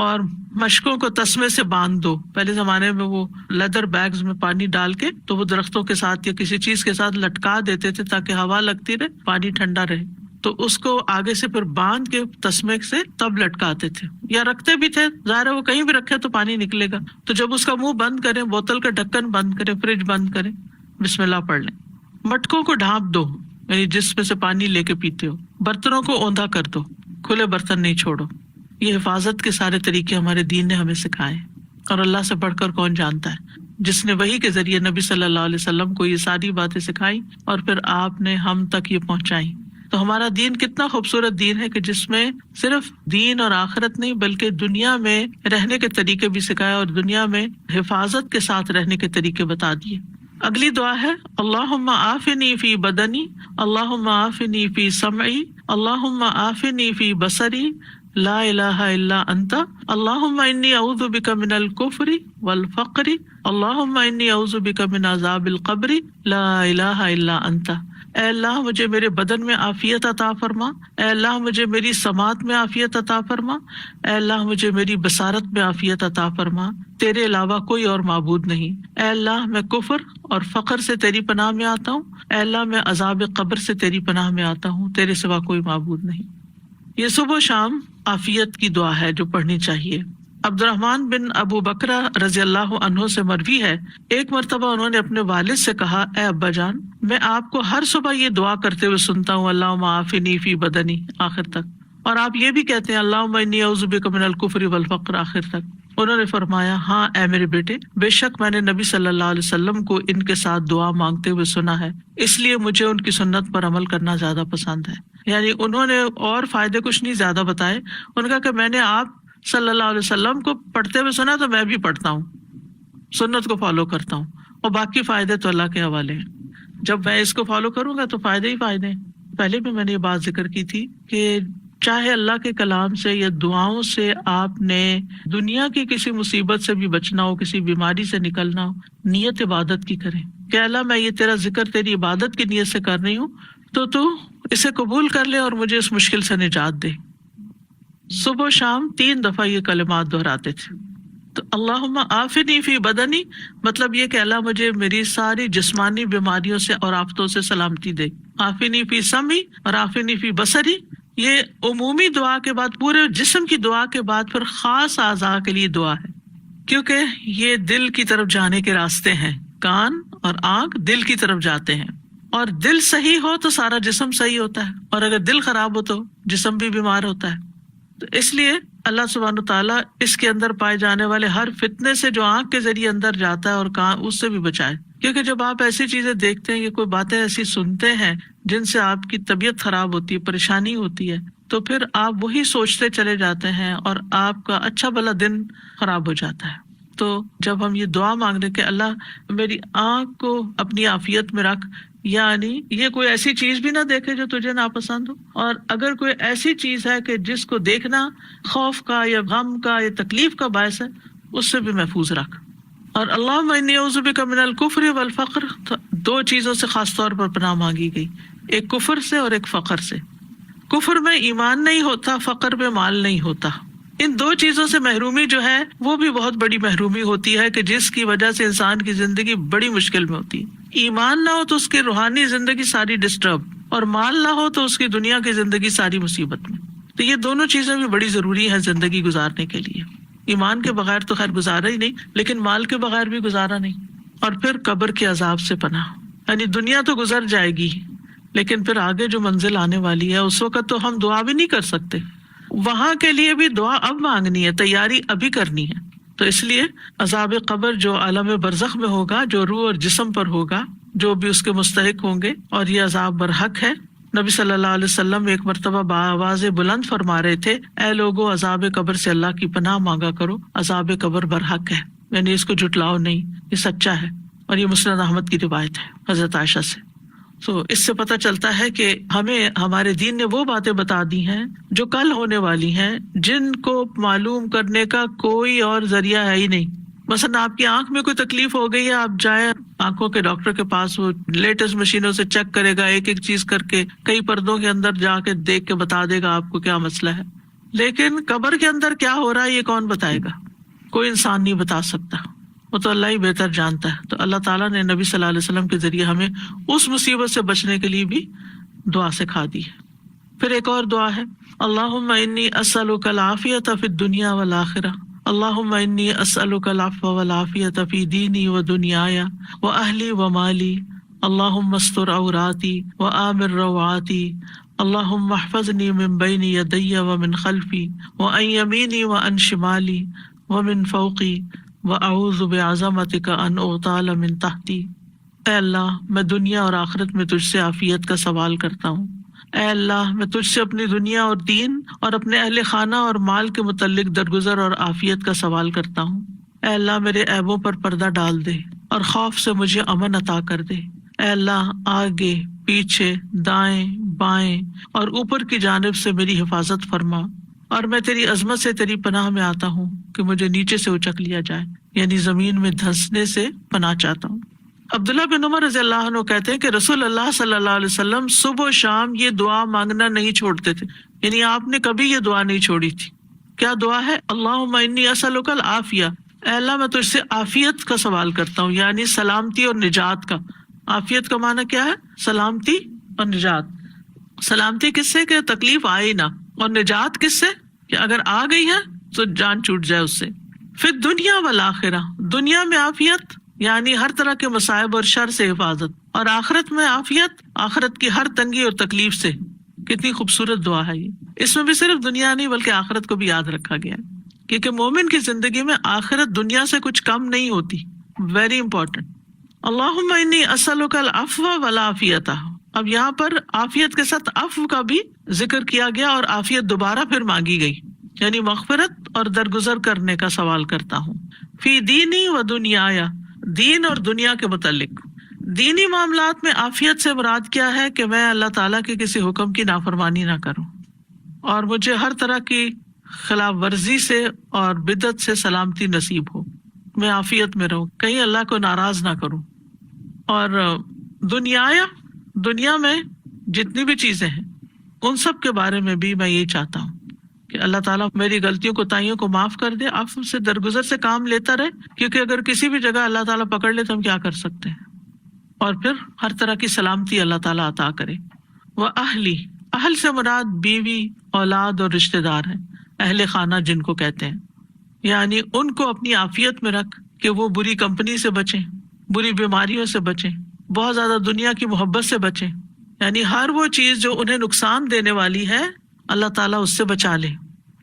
اور مشکوں کو تسمے سے باندھ دو. پہلے زمانے میں وہ لیدر بیگز میں پانی ڈال کے تو وہ درختوں کے ساتھ یا کسی چیز کے ساتھ لٹکا دیتے تھے تاکہ ہوا لگتی رہے، پانی ٹھنڈا رہے. تو اس کو آگے سے پھر باندھ کے تسمے سے تب لٹکاتے تھے یا رکھتے بھی تھے. ظاہر ہے وہ کہیں بھی رکھے تو پانی نکلے گا. تو جب اس کا منہ بند کریں، بوتل کا ڈھکن بند کریں، فریج بند کریں، بسم اللہ پڑھ لیں. مٹکوں کو ڈھانپ دو، یعنی جس میں سے پانی لے کے پیتے ہو. برتنوں کو اوندا کر دو، کھلے برتن نہیں چھوڑو. یہ حفاظت کے سارے طریقے ہمارے دین نے ہمیں سکھائے. اور اللہ سے بڑھ کر کون جانتا ہے، جس نے وحی کے ذریعے نبی صلی اللہ علیہ وسلم کو یہ ساری باتیں سکھائی اور پھر آپ نے ہم تک یہ پہنچائی. تو ہمارا دین کتنا خوبصورت دین ہے کہ جس میں صرف دین اور آخرت نہیں بلکہ دنیا میں رہنے کے طریقے بھی سکھائے اور دنیا میں حفاظت کے ساتھ رہنے کے طریقے بتا دیے. اگلی دعا ہے اللہم عافنی فی بدنی، اللہم عافنی فی سمعی، اللہم عافنی فی بصری، لا الہ الا انت، اللہم انی اعوذ بک من الکفر والفقر، اللہم انی اعوذ بک من عذاب القبر، لا الہ الا انت. اے اللہ مجھے میرے بدن میں عافیت عطا فرما، اے اللہ مجھے میری سماعت میں عافیت عطا فرما، اے اللہ مجھے میری بصارت میں عافیت عطا فرما، تیرے علاوہ کوئی اور معبود نہیں. اے اللہ میں کفر اور فقر سے تیری پناہ میں آتا ہوں، اے اللہ میں عذاب قبر سے تیری پناہ میں آتا ہوں، تیرے سوا کوئی معبود نہیں. یہ صبح و شام عافیت کی دعا ہے جو پڑھنی چاہیے. عبد الرحمن بن ابو بکرہ رضی اللہ عنہ سے مروی ہے، ایک مرتبہ انہوں نے اپنے والد سے کہا، اے ابا جان، میں آپ کو ہر صبح یہ دعا کرتے ہوئے سنتا ہوں، اللہم عافنی فی بدنی آخر تک، اور آپ یہ بھی کہتے ہیں اللہم انی اعوذ بک من الکفر والفقر آخر تک. انہوں نے فرمایا، ہاں اے میرے بیٹے، بے شک میں نے نبی صلی اللہ علیہ وسلم کو ان کے ساتھ دعا مانگتے ہوئے سنا ہے، اس لیے مجھے ان کی سنت پر عمل کرنا زیادہ پسند ہے. یعنی انہوں نے اور فائدے کچھ نہیں زیادہ بتائے، انہوں نے کہا کہ میں نے آپ صلی اللہ علیہ وسلم کو پڑھتے ہوئے سنا تو میں بھی پڑھتا ہوں، سنت کو فالو کرتا ہوں، اور باقی فائدے تو اللہ کے حوالے ہیں. جب میں اس کو فالو کروں گا تو فائدے ہی فائدے ہیں. پہلے بھی میں نے یہ بات ذکر کی تھی کہ چاہے اللہ کے کلام سے یا دعاؤں سے آپ نے دنیا کی کسی مصیبت سے بھی بچنا ہو، کسی بیماری سے نکلنا ہو، نیت عبادت کی کریں کہ اللہ میں یہ تیرا ذکر تیری عبادت کی نیت سے کر رہی ہوں، تو اسے قبول کر لے اور مجھے اس مشکل سے نجات دے. صبح و شام 3 دفعہ یہ کلمات دہراتے تھے. تو اللہم عافنی فی بدنی مطلب یہ کہ اللہ مجھے میری ساری جسمانی بیماریوں سے اور آفتوں سے سلامتی دے. عافنی فی سمعی اور عافنی فی بصری، یہ عمومی دعا کے بعد پورے جسم کی دعا کے بعد پھر خاص اعضاء کے لیے دعا ہے، کیونکہ یہ دل کی طرف جانے کے راستے ہیں. کان اور آنکھ دل کی طرف جاتے ہیں، اور دل صحیح ہو تو سارا جسم صحیح ہوتا ہے، اور اگر دل خراب ہو تو جسم بھی بیمار ہوتا ہے. تو اس لیے اللہ سبحانہ تعالیٰ اس کے اندر پائے جانے والے ہر فتنے سے جو آنکھ کے ذریعے اندر جاتا ہے اور کان، اس سے بھی بچائے. کیونکہ جب آپ ایسی چیزیں دیکھتے ہیں یا کوئی باتیں ایسی سنتے ہیں جن سے آپ کی طبیعت خراب ہوتی ہے، پریشانی ہوتی ہے، تو پھر آپ وہی سوچتے چلے جاتے ہیں اور آپ کا اچھا بھلا دن خراب ہو جاتا ہے. تو جب ہم یہ دعا مانگ رہے کہ اللہ میری آنکھ کو اپنی عافیت میں رکھ، یعنی یہ کوئی ایسی چیز بھی نہ دیکھے جو تجھے ناپسند ہو، اور اگر کوئی ایسی چیز ہے کہ جس کو دیکھنا خوف کا یا غم کا یا تکلیف کا باعث ہے، اس سے بھی محفوظ رکھ. اور اللہم انی اعوذ بک من الکفر والفقر، دو چیزوں سے خاص طور پر پناہ مانگی گئی، ایک کفر سے اور ایک فقر سے. کفر میں ایمان نہیں ہوتا، فقر میں مال نہیں ہوتا. ان دو چیزوں سے محرومی جو ہے وہ بھی بہت بڑی محرومی ہوتی ہے کہ جس کی وجہ سے انسان کی زندگی بڑی مشکل میں ہوتی ہے. ایمان نہ ہو تو اس کی روحانی زندگی ساری ڈسٹرب، اور مال نہ ہو تو اس کی دنیا کی زندگی ساری مصیبت میں. تو یہ دونوں چیزیں بھی بڑی ضروری ہیں زندگی گزارنے کے لیے. ایمان کے بغیر تو خیر گزارا ہی نہیں، لیکن مال کے بغیر بھی گزارا نہیں. اور پھر قبر کے عذاب سے پناہ، یعنی دنیا تو گزر جائے گی لیکن پھر آگے جو منزل آنے والی ہے اس وقت تو ہم دعا بھی نہیں کر سکتے. وہاں کے لیے بھی دعا اب مانگنی ہے، تیاری ابھی کرنی ہے. تو اس لیے عذاب قبر جو عالم برزخ میں ہوگا، جو روح اور جسم پر ہوگا، جو بھی اس کے مستحق ہوں گے، اور یہ عذاب برحق ہے. نبی صلی اللہ علیہ وسلم ایک مرتبہ بآواز بلند فرما رہے تھے، اے لوگو عذاب قبر سے اللہ کی پناہ مانگا کرو، عذاب قبر برحق ہے، یعنی اس کو جھٹلاؤ نہیں، یہ سچا ہے. اور یہ مسند احمد کی روایت ہے حضرت عائشہ سے. تو اس سے پتہ چلتا ہے کہ ہمیں ہمارے دین نے وہ باتیں بتا دی ہیں جو کل ہونے والی ہیں، جن کو معلوم کرنے کا کوئی اور ذریعہ ہے ہی نہیں. مثلا آپ کی آنکھ میں کوئی تکلیف ہو گئی ہے، آپ جائیں آنکھوں کے ڈاکٹر کے پاس، وہ لیٹسٹ مشینوں سے چیک کرے گا، ایک ایک چیز کر کے کئی پردوں کے اندر جا کے دیکھ کے بتا دے گا آپ کو کیا مسئلہ ہے. لیکن قبر کے اندر کیا ہو رہا ہے یہ کون بتائے گا؟ کوئی انسان نہیں بتا سکتا، وہ تو اللہ ہی بہتر جانتا ہے. تو اللہ تعالیٰ نے نبی صلی اللہ علیہ وسلم کے ذریعے ہمیں اس مصیبت سے بچنے کے لیے بھی دعا سکھا دی ہے. پھر ایک اور دعا ہے، اللہم انی اسألک العافیۃ فی الدنیا والآخرہ، اللہم انی اسألک العفو والعافیۃ فی دینی و دنیای و اہلی و مالی، اللہم استر عوراتی و آمن روعاتی، اللہم احفظنی من بین یدی و من خلفی و عن یمینی و عن شمالی و من فوقی وَأَعُوذُ بِعَظَمَتِكَ أَنْ أُغْتَالَ مِنْ تَحْتِي. اے اللہ میں دنیا اور آخرت میں تجھ سے عافیت کا سوال کرتا ہوں. اے اللہ میں تجھ سے اپنی دنیا اور دین اور اپنے اہل خانہ اور مال کے متعلق درگزر اور عافیت کا سوال کرتا ہوں. اے اللہ میرے عیبوں پر پردہ ڈال دے اور خوف سے مجھے امن عطا کر دے. اے اللہ آگے پیچھے دائیں بائیں اور اوپر کی جانب سے میری حفاظت فرما، اور میں تیری عظمت سے تیری پناہ میں آتا ہوں کہ مجھے نیچے سے اچک لیا جائے، یعنی زمین میں دھنسنے سے پناہ چاہتا ہوں. عبداللہ بن عمر رضی اللہ عنہ کہتے ہیں کہ رسول اللہ صلی اللہ علیہ وسلم صبح و شام یہ دعا مانگنا نہیں چھوڑتے تھے، یعنی آپ نے کبھی یہ دعا نہیں چھوڑی تھی. کیا دعا ہے؟ اللہم انی اسألک العافیہ، اے اللہ میں تجھ سے عافیت کا سوال کرتا ہوں، یعنی سلامتی اور نجات کا. عافیت کا معنی کیا ہے؟ سلامتی اور نجات. سلامتی کس سے کہ تکلیف آئے نہ، اور نجات کس سے کہ اگر آ گئی ہے تو جان چھوٹ جائے اس سے. پھر دنیا والآخرہ، دنیا میں عافیت یعنی ہر طرح کے مصائب اور شر سے حفاظت، اور آخرت میں عافیت آخرت کی ہر تنگی اور تکلیف سے. کتنی خوبصورت دعا ہے یہ. اس میں بھی صرف دنیا نہیں بلکہ آخرت کو بھی یاد رکھا گیا ہے، کیونکہ مومن کی زندگی میں آخرت دنیا سے کچھ کم نہیں ہوتی. Very important. اللہم انی اسألک العفو والعافیۃ. اب یہاں پر عافیت کے ساتھ عفو کا بھی ذکر کیا گیا اور عافیت دوبارہ پھر مانگی گئی، یعنی مغفرت اور درگزر کرنے کا سوال کرتا ہوں. فی دینی و دنیایا، دین اور دنیا کے متعلق. دینی معاملات میں عافیت سے مراد کیا ہے کہ میں اللہ تعالیٰ کے کسی حکم کی نافرمانی نہ کروں، اور مجھے ہر طرح کی خلاف ورزی سے اور بدعت سے سلامتی نصیب ہو. میں عافیت میں رہوں، کہیں اللہ کو ناراض نہ کروں. اور دنیا میں جتنی بھی چیزیں ہیں ان سب کے بارے میں بھی میں یہ چاہتا ہوں کہ اللہ تعالیٰ میری غلطیوں کوتاہیوں کو معاف کر دے، عفو سے درگزر سے کام لیتا رہے، کیونکہ اگر کسی بھی جگہ اللہ تعالیٰ پکڑ لے تو ہم کیا کر سکتے ہیں، اور پھر ہر طرح کی سلامتی اللہ تعالیٰ عطا کرے۔ وَأَهْلِي، اہل سے مراد بیوی، اولاد اور رشتہ دار ہیں، اہل خانہ جن کو کہتے ہیں، یعنی ان کو اپنی عافیت میں رکھ کہ وہ بری کمپنی سے بچیں، بری بیماریوں سے بچیں، بہت زیادہ دنیا کی محبت سے بچیں، یعنی ہر وہ چیز جو انہیں نقصان دینے والی ہے اللہ تعالیٰ اس سے بچا لے۔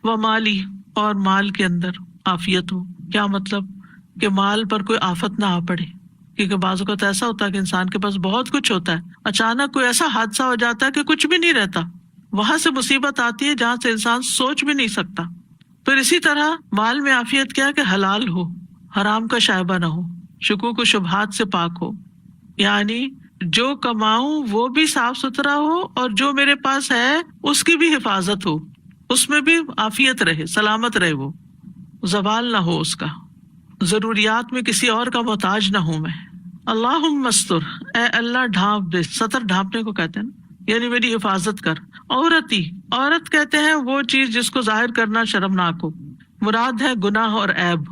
وہ مالی، اور مال کے اندر عافیت ہو، کیا مطلب کہ مال پر کوئی آفت نہ آ پڑے، کیونکہ بعض اوقات ایسا ہوتا ہے کہ انسان کے پاس بہت کچھ ہوتا ہے، اچانک کوئی ایسا حادثہ ہو جاتا ہے کہ کچھ بھی نہیں رہتا، وہاں سے مصیبت آتی ہے جہاں سے انسان سوچ بھی نہیں سکتا۔ پھر اسی طرح مال میں عافیت کیا کہ حلال ہو، حرام کا شائبہ نہ ہو، شکوک و شبہات سے پاک ہو، یعنی جو کماؤں وہ بھی صاف ستھرا ہو اور جو میرے پاس ہے اس کی بھی حفاظت ہو، اس میں بھی عافیت رہے، سلامت رہے، وہ زوال نہ ہو اس کا، ضروریات میں کسی اور کا محتاج نہ ہوں میں۔ اللہم استر، اے اللہ ڈھانپ دے، سطر ڈھانپنے کو کہتے ہیں نا، یعنی میری حفاظت کر۔ عورتی، عورت کہتے ہیں وہ چیز جس کو ظاہر کرنا شرمناک ہو، مراد ہے گناہ اور عیب،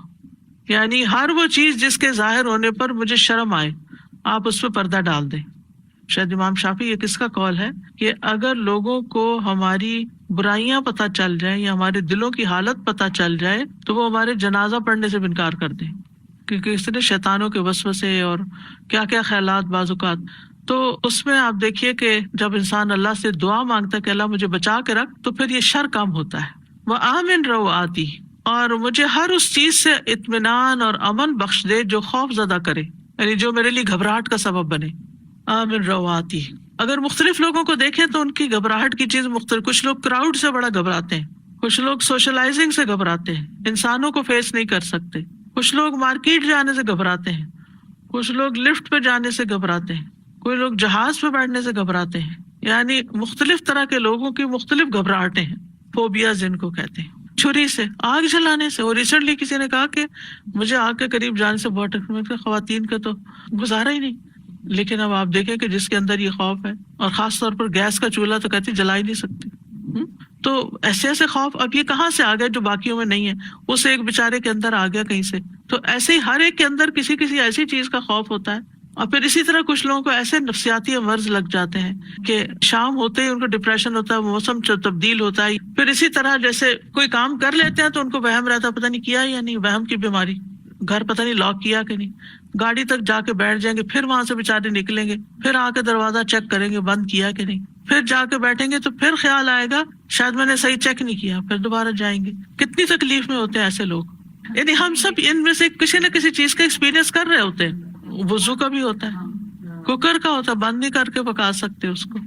یعنی ہر وہ چیز جس کے ظاہر ہونے پر مجھے شرم آئے آپ اس پہ پردہ ڈال دیں۔ شاید امام شافعی یہ کس کا قول ہے کہ اگر لوگوں کو ہماری برائیاں پتہ چل جائیں یا ہمارے دلوں کی حالت پتہ چل جائے تو وہ ہمارے جنازہ پڑھنے سے انکار کر دیں، کیونکہ اس نے شیطانوں کے وسوسے اور کیا کیا خیالات بعض اوقات، تو اس میں آپ دیکھیے کہ جب انسان اللہ سے دعا مانگتا ہے کہ اللہ مجھے بچا کے رکھ، تو پھر یہ شر کم ہوتا ہے۔ وَآمِن رَوْعَاتِي، اور مجھے ہر اس چیز سے اطمینان اور امن بخش دے جو خوف زدہ کرے، یعنی جو میرے لیے گھبراہٹ کا سبب بنے۔ آمن رواتی، اگر مختلف لوگوں کو دیکھیں تو ان کی گھبراہٹ کی چیز مختلف، کچھ لوگ کراؤڈ سے بڑا گھبراتے ہیں، کچھ لوگ سوشلائزنگ سے گھبراتے ہیں، انسانوں کو فیس نہیں کر سکتے، کچھ لوگ مارکیٹ جانے سے گھبراتے ہیں، کچھ لوگ لفٹ پہ جانے سے گھبراتے ہیں، کوئی لوگ جہاز پہ بیٹھنے سے گھبراتے ہیں، یعنی مختلف طرح کے لوگوں کی مختلف گھبراہٹیں ہیں، فوبیا جن کو کہتے ہیں۔ چھری سے، آگ جلانے سے، اور ریسنٹلی کسی نے کہا کہ مجھے آگ کے قریب جانے سے بہت خواتین کا تو گزارا ہی نہیں، لیکن اب آپ دیکھیں کہ جس کے اندر یہ خوف ہے، اور خاص طور پر گیس کا چولہا تو کہتی جلا ہی نہیں سکتی، تو ایسے ایسے خوف اب یہ کہاں سے آ گئے جو باقیوں میں نہیں ہے، اس ایک بیچارے کے اندر آ گیا کہیں سے، تو ایسے ہی ہر ایک کے اندر کسی کسی ایسی چیز کا خوف ہوتا ہے۔ اور پھر اسی طرح کچھ لوگوں کو ایسے نفسیاتی امراض لگ جاتے ہیں کہ شام ہوتے ہی ان کو ڈپریشن ہوتا ہے، موسم تبدیل ہوتا ہے، پھر اسی طرح جیسے کوئی کام کر لیتے ہیں تو ان کو وہم رہتا ہے پتہ نہیں کیا یا نہیں، وہم کی بیماری، گھر پتہ نہیں لاک کیا کہ نہیں، گاڑی تک جا کے بیٹھ جائیں گے، پھر وہاں سے بےچارے نکلیں گے، پھر آ کے دروازہ چیک کریں گے بند کیا کہ نہیں، پھر جا کے بیٹھیں گے تو پھر خیال آئے گا شاید میں نے صحیح چیک نہیں کیا، پھر دوبارہ جائیں گے۔ کتنی تکلیف میں ہوتے ہیں ایسے لوگ، یعنی ہم سب ان میں سے کسی نہ کسی چیز کا ایکسپیرینس کر رہے ہوتے ہیں۔ وضو کا بھی ہوتا ہے، کوکر کا ہوتا ہے، بند نہیں کر کے پکا سکتے اس کو۔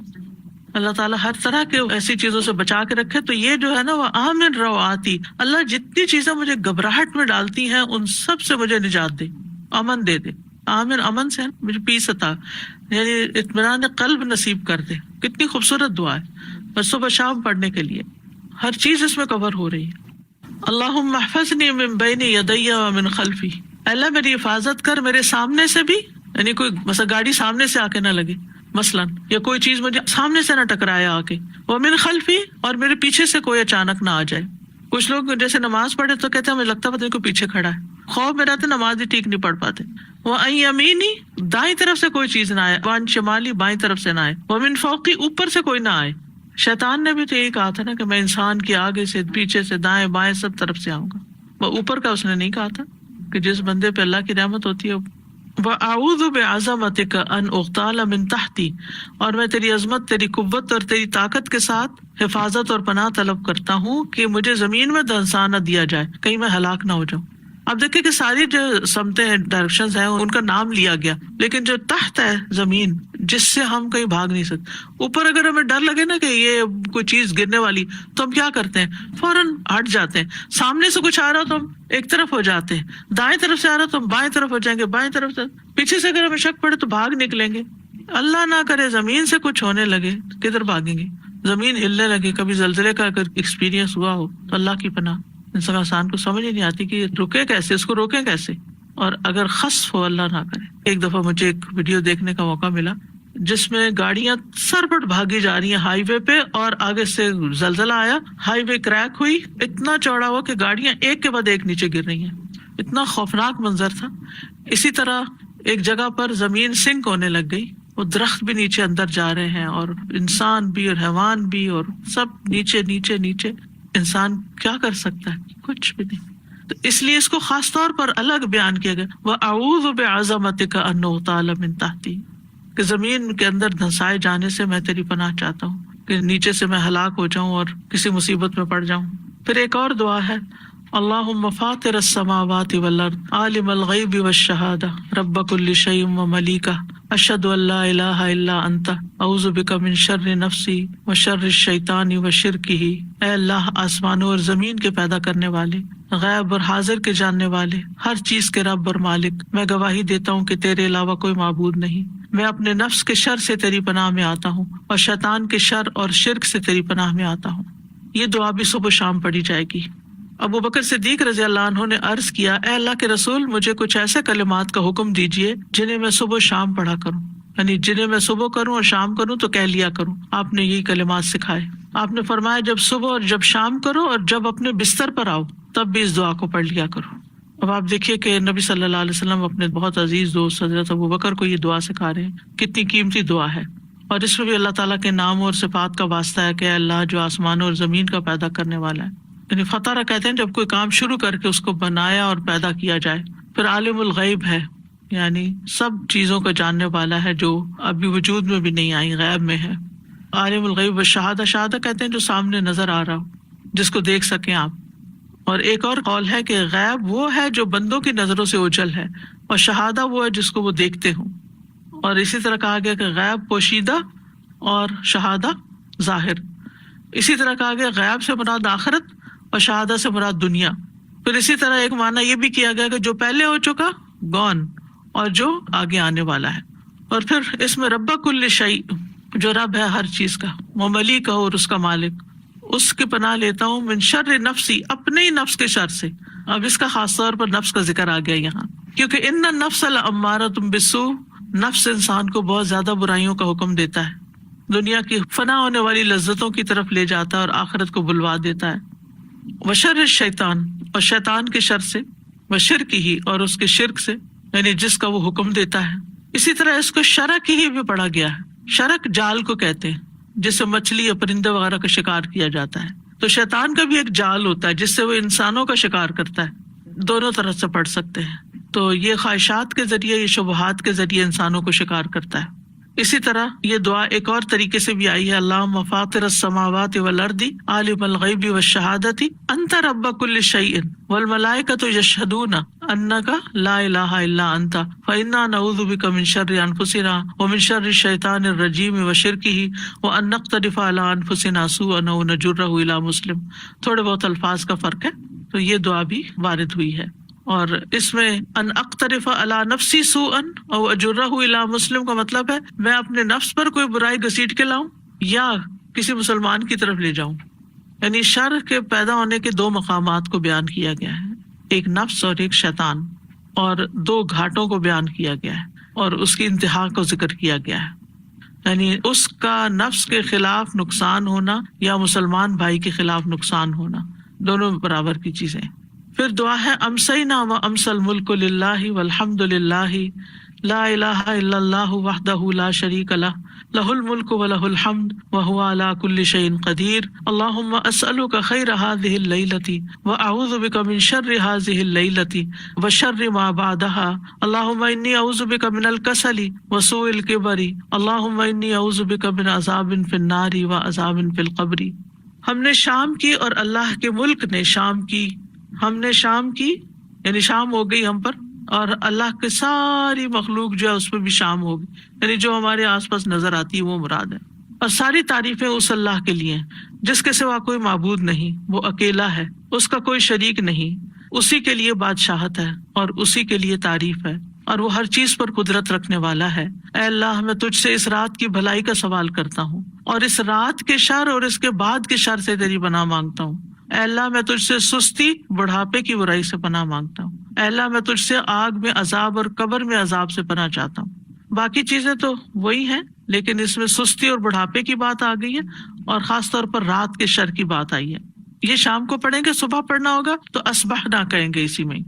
اللہ تعالیٰ ہر طرح کے ایسی چیزوں سے بچا کے رکھے۔ تو یہ جو ہے نا وہ آمن رواتی، اللہ جتنی چیزیں مجھے گھبراہٹ میں ڈالتی ہیں ان سب سے مجھے نجات دے، امن دے دے۔ آمن امن سے مجھے پیس عطا، یعنی اطمینان قلب نصیب کر دے۔ کتنی خوبصورت دعا ہے، بس صبح شام پڑھنے کے لیے ہر چیز اس میں کور ہو رہی ہے۔ اللہم احفظنی من بین یدی ومن خلفی، اللہ میری حفاظت کر میرے سامنے سے بھی، یعنی کوئی مثلا گاڑی سامنے سے آ کے نہ لگے مثلاً، یا کوئی چیز مجھے سامنے سے نہ ٹکرائے آ کے، ومن خلفی، اور میرے پیچھے سے کوئی اچانک نہ آ جائے۔ کچھ لوگ جیسے نماز پڑھے تو کہتے ہیں مجھے لگتا پتہ نہیں کوئی پیچھے کھڑا ہے، خوف میں رہتے نماز ہی ٹھیک نہیں پڑھ پاتے۔ وَأَن یمینی، دائیں طرف سے کوئی چیز نہ آئے، وَأَن شمالی، بائیں طرف سے نہ آئے، وَمن فوقی، اوپر سے کوئی نہ آئے۔ شیطان نے بھی تو یہی کہا تھا نا کہ میں انسان کے آگے سے، پیچھے سے، دائیں بائیں سب طرف سے آؤں گا، وہ اوپر کا اس نے نہیں کہا تھا کہ جس بندے پہ اللہ کی رحمت ہوتی ہے۔ وَأَعُوذُ بِعَظَمَتِكَ أَنْ أُغْتَالَ مِنْ تَحْتِي، اور میں تیری عظمت، تیری قوت اور تیری طاقت کے ساتھ حفاظت اور پناہ طلب کرتا ہوں کہ مجھے زمین میں دھنسا نہ دیا جائے، کہیں میں ہلاک نہ ہو جاؤں۔ اب دیکھیں کہ ساری جو سمتیں ہیں، ڈائریکشنز ہیں، ان کا نام لیا گیا، لیکن جو تحت ہے زمین جس سے ہم کہیں بھاگ نہیں سکتے، اوپر اگر ہمیں ڈر لگے نا کہ یہ کوئی چیز گرنے والی تو ہم کیا کرتے ہیں، فوراً ہٹ جاتے ہیں۔ سامنے سے کچھ آ رہا تو ہم ایک طرف ہو جاتے ہیں، دائیں طرف سے آ رہا تو ہم بائیں طرف ہو جائیں گے، بائیں طرف سے، پیچھے سے اگر ہمیں شک پڑے تو بھاگ نکلیں گے۔ اللہ نہ کرے زمین سے کچھ ہونے لگے تو کدھر بھاگیں گے، زمین ہلنے لگے، کبھی زلزلے کا اگر ایکسپیرینس ہوا ہو تو اللہ کی پناہ، انسان کو سمجھ ہی نہیں آتی کہ یہ رکے کیسے، اس کو روکیں کیسے، اور اگر خسف ہو اللہ نہ کرے۔ ایک دفعہ مجھے ایک ویڈیو دیکھنے کا موقع ملا جس میں گاڑیاں سرپٹ بھاگی جا رہی ہیں ہائی وے پہ، اور آگے سے زلزلہ آیا، ہائی وے کریک ہوئی، اتنا چوڑا ہوا کہ گاڑیاں ایک کے بعد ایک نیچے گر رہی ہیں. اتنا خوفناک منظر تھا. اسی طرح ایک جگہ پر زمین سنک ہونے لگ گئی، وہ درخت بھی نیچے اندر جا رہے ہیں، اور انسان بھی اور حیوان بھی، اور سب نیچے نیچے نیچے. انسان کیا کر سکتا ہے؟ کچھ بھی نہیں. تو اس لیے اس کو خاص طور پر الگ بیان کیا گیا، وَأَعُوذُ بِعَظَمَتِكَ أَنْ أُغْتَالَ مِنْ تَحْتِي، کہ زمین کے اندر دھنسائے جانے سے میں تیری پناہ چاہتا ہوں، کہ نیچے سے میں ہلاک ہو جاؤں اور کسی مصیبت میں پڑ جاؤں. پھر ایک اور دعا ہے، اللہم فاطر السماوات والارض عالم الغیب والشہادہ رب کل شیء وملیکہ اشہد ان لا الہ الا انت اعوذ بک من شر نفسی وشر الشیطان وشرکہ. اے اللہ، آسمانوں اور زمین کے پیدا کرنے والے، غیب اور حاضر کے جاننے والے، ہر چیز کے رب اور مالک، میں گواہی دیتا ہوں کہ تیرے علاوہ کوئی معبود نہیں. میں اپنے نفس کے شر سے تیری پناہ میں آتا ہوں، اور شیطان کے شر اور شرک سے تیری پناہ میں آتا ہوں. یہ دعا بھی صبح و شام پڑھی جائے گی. ابو بکر صدیق رضی اللہ عنہ نے عرض کیا، اے اللہ کے رسول، مجھے کچھ ایسے کلمات کا حکم دیجئے جنہیں میں صبح و شام پڑھا کروں، یعنی جنہیں میں صبح کروں اور شام کروں تو کہہ لیا کروں. آپ نے یہی کلمات سکھائے. آپ نے فرمایا جب صبح اور جب شام کرو، اور جب اپنے بستر پر آؤ تب بھی اس دعا کو پڑھ لیا کرو. اب آپ دیکھیے کہ نبی صلی اللہ علیہ وسلم اپنے بہت عزیز دوست حضرت ابو بکر کو یہ دعا سکھا رہے ہیں. کتنی قیمتی دعا ہے، اور اس میں بھی اللہ تعالیٰ کے نام اور صفات کا واسطہ ہے کہ اللہ جو آسمانوں اور زمین کا پیدا کرنے والا ہے. یعنی فطرہ کہتے ہیں جب کوئی کام شروع کر کے اس کو بنایا اور پیدا کیا جائے. پھر عالم الغیب ہے، یعنی سب چیزوں کا جاننے والا ہے جو ابھی وجود میں بھی نہیں آئی، غیب میں ہے. عالم الغیب والشہادہ، شہادہ کہتے ہیں جو سامنے نظر آ رہا ہو، جس کو دیکھ سکیں آپ. اور ایک اور قول ہے کہ غیب وہ ہے جو بندوں کی نظروں سے اوجھل ہے، اور شہادہ وہ ہے جس کو وہ دیکھتے ہوں. اور اسی طرح کہا گیا کہ غیب پوشیدہ اور شہادہ ظاہر. اسی طرح کہا گیا غیب سے مراد آخرت اور شہادہ سے مراد دنیا. پھر اسی طرح ایک معنی یہ بھی کیا گیا کہ جو پہلے ہو چکا گون، اور جو آگے آنے والا ہے. اور پھر اس میں رب کل شیء، جو رب ہے ہر چیز کا، وہ ملیک ہے اور اس کا مالک، اس کی پناہ لیتا ہوں من شر نفسی، اپنے ہی نفس کے شر سے. اب اس کا خاص طور پر نفس کا ذکر آ گیا یہاں، کیونکہ ان النفس لامارۃ بالسوء، نفس انسان کو بہت زیادہ برائیوں کا حکم دیتا ہے، دنیا کی فنا ہونے والی لذتوں کی طرف لے جاتا ہے اور آخرت کو بلوا دیتا ہے. وشر الشیطان، اور شیطان کے شر سے، وشرک ہی، اور اس کے شرک سے، یعنی جس کا وہ حکم دیتا ہے. اسی طرح اس کو شرک ہی بھی پڑھا گیا ہے. شرک جال کو کہتے ہیں جس سے مچھلی یا پرندے وغیرہ کا شکار کیا جاتا ہے. تو شیطان کا بھی ایک جال ہوتا ہے جس سے وہ انسانوں کا شکار کرتا ہے. دونوں طرح سے پڑھ سکتے ہیں. تو یہ خواہشات کے ذریعے، یہ شبہات کے ذریعے انسانوں کو شکار کرتا ہے. اسی طرح یہ دعا ایک اور طریقے سے بھی آئی ہے، اللہم فاطر السماوات والارض عالم الغیب والشہادۃ انت رب کل شیء والملائکۃ یشہدون انک لا الہ الا انت فانا نعوذ بک من شر انفسنا ومن شر الشیطان الرجیم وشرکہ وان نقترف علی انفسنا سوءا او نجرہ الی مسلم. تھوڑے بہت الفاظ کا فرق ہے. تو یہ دعا بھی وارد ہوئی ہے. اور اس میں ان اقترف علی نفسی سوءا او اجرہ الی مسلم کا مطلب ہے میں اپنے نفس پر کوئی برائی گھسیٹ کے لاؤں یا کسی مسلمان کی طرف لے جاؤں. یعنی شر کے پیدا ہونے کے دو مقامات کو بیان کیا گیا ہے، ایک نفس اور ایک شیطان، اور دو گھاٹوں کو بیان کیا گیا ہے اور اس کی انتہا کو ذکر کیا گیا ہے. یعنی اس کا نفس کے خلاف نقصان ہونا یا مسلمان بھائی کے خلاف نقصان ہونا، دونوں برابر کی چیزیں. پھر دعا ہے امسینا و امس الملک للہ والحمد للہ لا الہ الا اللہ وحدہ لا شریک لہ لہ الملک و لہ الحمد وہو علی کل شیء قدیر. اللہم اسألک خیر ہذہ اللیلۃ واعوذ بک من شر ہذہ اللیلۃ وشر ما بعدہا. اللہم انی اعوذ بک من الکسل وسوء الکبر. اللہم انی اعوذ بک من عذاب فی النار وعذاب فی القبر. ہم نے شام کی اور اللہ کے ملک نے شام کی، ہم نے شام کی یعنی شام ہو گئی ہم پر، اور اللہ کے ساری مخلوق جو ہے اس پہ بھی شام ہوگی، یعنی جو ہمارے آس پاس نظر آتی ہے وہ مراد ہے. اور ساری تعریفیں اس اللہ کے لیے ہیں جس کے سوا کوئی معبود نہیں، وہ اکیلا ہے، اس کا کوئی شریک نہیں، اسی کے لیے بادشاہت ہے اور اسی کے لیے تعریف ہے، اور وہ ہر چیز پر قدرت رکھنے والا ہے. اے اللہ، میں تجھ سے اس رات کی بھلائی کا سوال کرتا ہوں اور اس رات کے شر اور اس کے بعد کے شر سے تیری پناہ مانگتا ہوں. اے اللہ، میں تجھ سے سستی، بڑھاپے کی برائی سے پناہ مانگتا ہوں. اے اللہ، میں تجھ سے آگ میں عذاب اور قبر میں عذاب سے پناہ چاہتا ہوں. باقی چیزیں تو وہی ہیں، لیکن اس میں سستی اور بڑھاپے کی بات آ گئی ہے، اور خاص طور پر رات کے شر کی بات آئی ہے. یہ شام کو پڑھیں گے، صبح پڑھنا ہوگا تو اصبحنا کہیں گے اسی میں.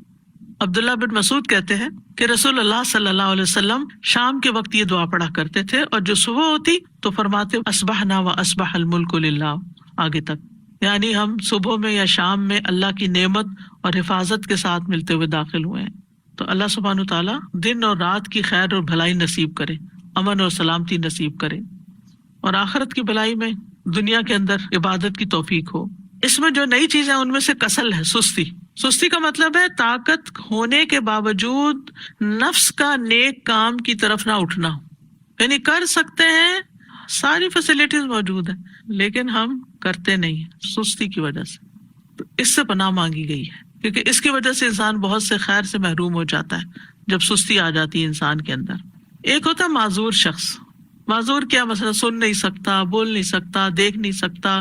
عبداللہ بن مسعود کہتے ہیں کہ رسول اللہ صلی اللہ علیہ وسلم شام کے وقت یہ دعا پڑھا کرتے تھے، اور جو صبح ہوتی تو فرماتے اصبحنا و اصبح الملک للہ آگے تک. یعنی ہم صبح میں یا شام میں اللہ کی نعمت اور حفاظت کے ساتھ ملتے ہوئے داخل ہوئے ہیں. تو اللہ سبحانہ تعالیٰ دن اور رات کی خیر اور بھلائی نصیب کرے، امن اور سلامتی نصیب کرے، اور آخرت کی بھلائی میں دنیا کے اندر عبادت کی توفیق ہو. اس میں جو نئی چیزیں ان میں سے کسل ہے، سستی. سستی کا مطلب ہے طاقت ہونے کے باوجود نفس کا نیک کام کی طرف نہ اٹھنا. یعنی کر سکتے ہیں، ساری فیسلٹیز موجود ہیں، لیکن ہم کرتے نہیں ہیں سستی کی وجہ سے. تو اس سے پناہ مانگی گئی ہے، کیونکہ اس کی وجہ سے انسان بہت سے خیر سے محروم ہو جاتا ہے جب سستی آ جاتی ہے انسان کے اندر. ایک ہوتا ہے معذور شخص. معذور کیا مثلا سن نہیں سکتا، بول نہیں سکتا، دیکھ نہیں سکتا،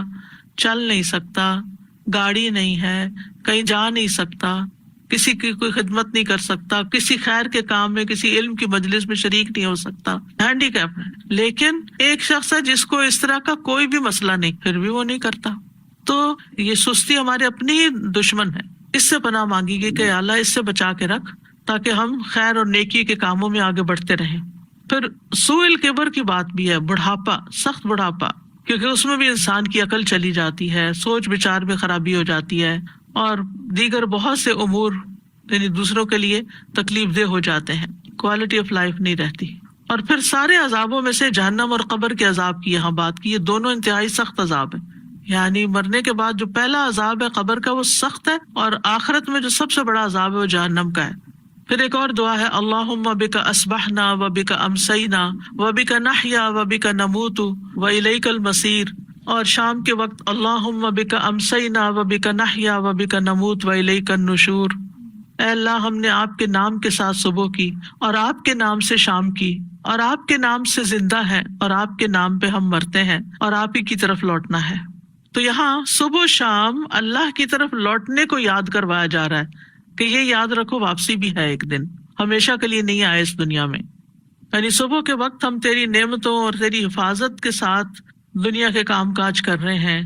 چل نہیں سکتا، گاڑی نہیں ہے، کہیں جا نہیں سکتا، کسی کی کوئی خدمت نہیں کر سکتا، کسی خیر کے کام میں، کسی علم کی مجلس میں شریک نہیں ہو سکتا، ہینڈی کیپ ہے. لیکن ایک شخص ہے جس کو اس طرح کا کوئی بھی مسئلہ نہیں، پھر بھی وہ نہیں کرتا. تو یہ سستی ہمارے اپنی دشمن ہے. اس سے پناہ مانگی گئی کہ اللہ اس سے بچا کے رکھ تاکہ ہم خیر اور نیکی کے کاموں میں آگے بڑھتے رہیں. پھر سوء الکبر کی بات بھی ہے، بڑھاپا، سخت بڑھاپا، کیونکہ اس میں بھی انسان کی عقل چلی جاتی ہے، سوچ بچار میں خرابی ہو جاتی ہے، اور دیگر بہت سے امور یعنی دوسروں کے لیے تکلیف دہ ہو جاتے ہیں، کوالٹی آف لائف نہیں رہتی. اور پھر سارے عذابوں میں سے جہنم اور قبر کے عذاب کی یہاں بات کی، یہ دونوں انتہائی سخت عذاب ہیں. یعنی مرنے کے بعد جو پہلا عذاب ہے قبر کا وہ سخت ہے، اور آخرت میں جو سب سے بڑا عذاب ہے وہ جہنم کا ہے. پھر ایک اور دعا ہے اللہم بک اصبحنا و بک امسینا و بک نحیا و بک نموت و الیک المصیر. اور شام کے وقت اللہم بک امسینا و بک نحیا و بک نموت و الیک النشور. اے اللہ، ہم نے آپ کے نام کے ساتھ صبح کی، اور آپ کے نام سے شام کی، اور آپ کے نام سے زندہ ہے، اور آپ کے نام پہ ہم مرتے ہیں، اور آپ ہی کی طرف لوٹنا ہے. تو یہاں صبح و شام اللہ کی طرف لوٹنے کو یاد کروایا جا رہا ہے کہ یہ یاد رکھو واپسی بھی ہے ایک دن، ہمیشہ کے لیے نہیں آئے اس دنیا میں. یعنی صبح کے وقت ہم تیری نعمتوں اور تیری حفاظت کے ساتھ دنیا کے کام کاج کر رہے ہیں،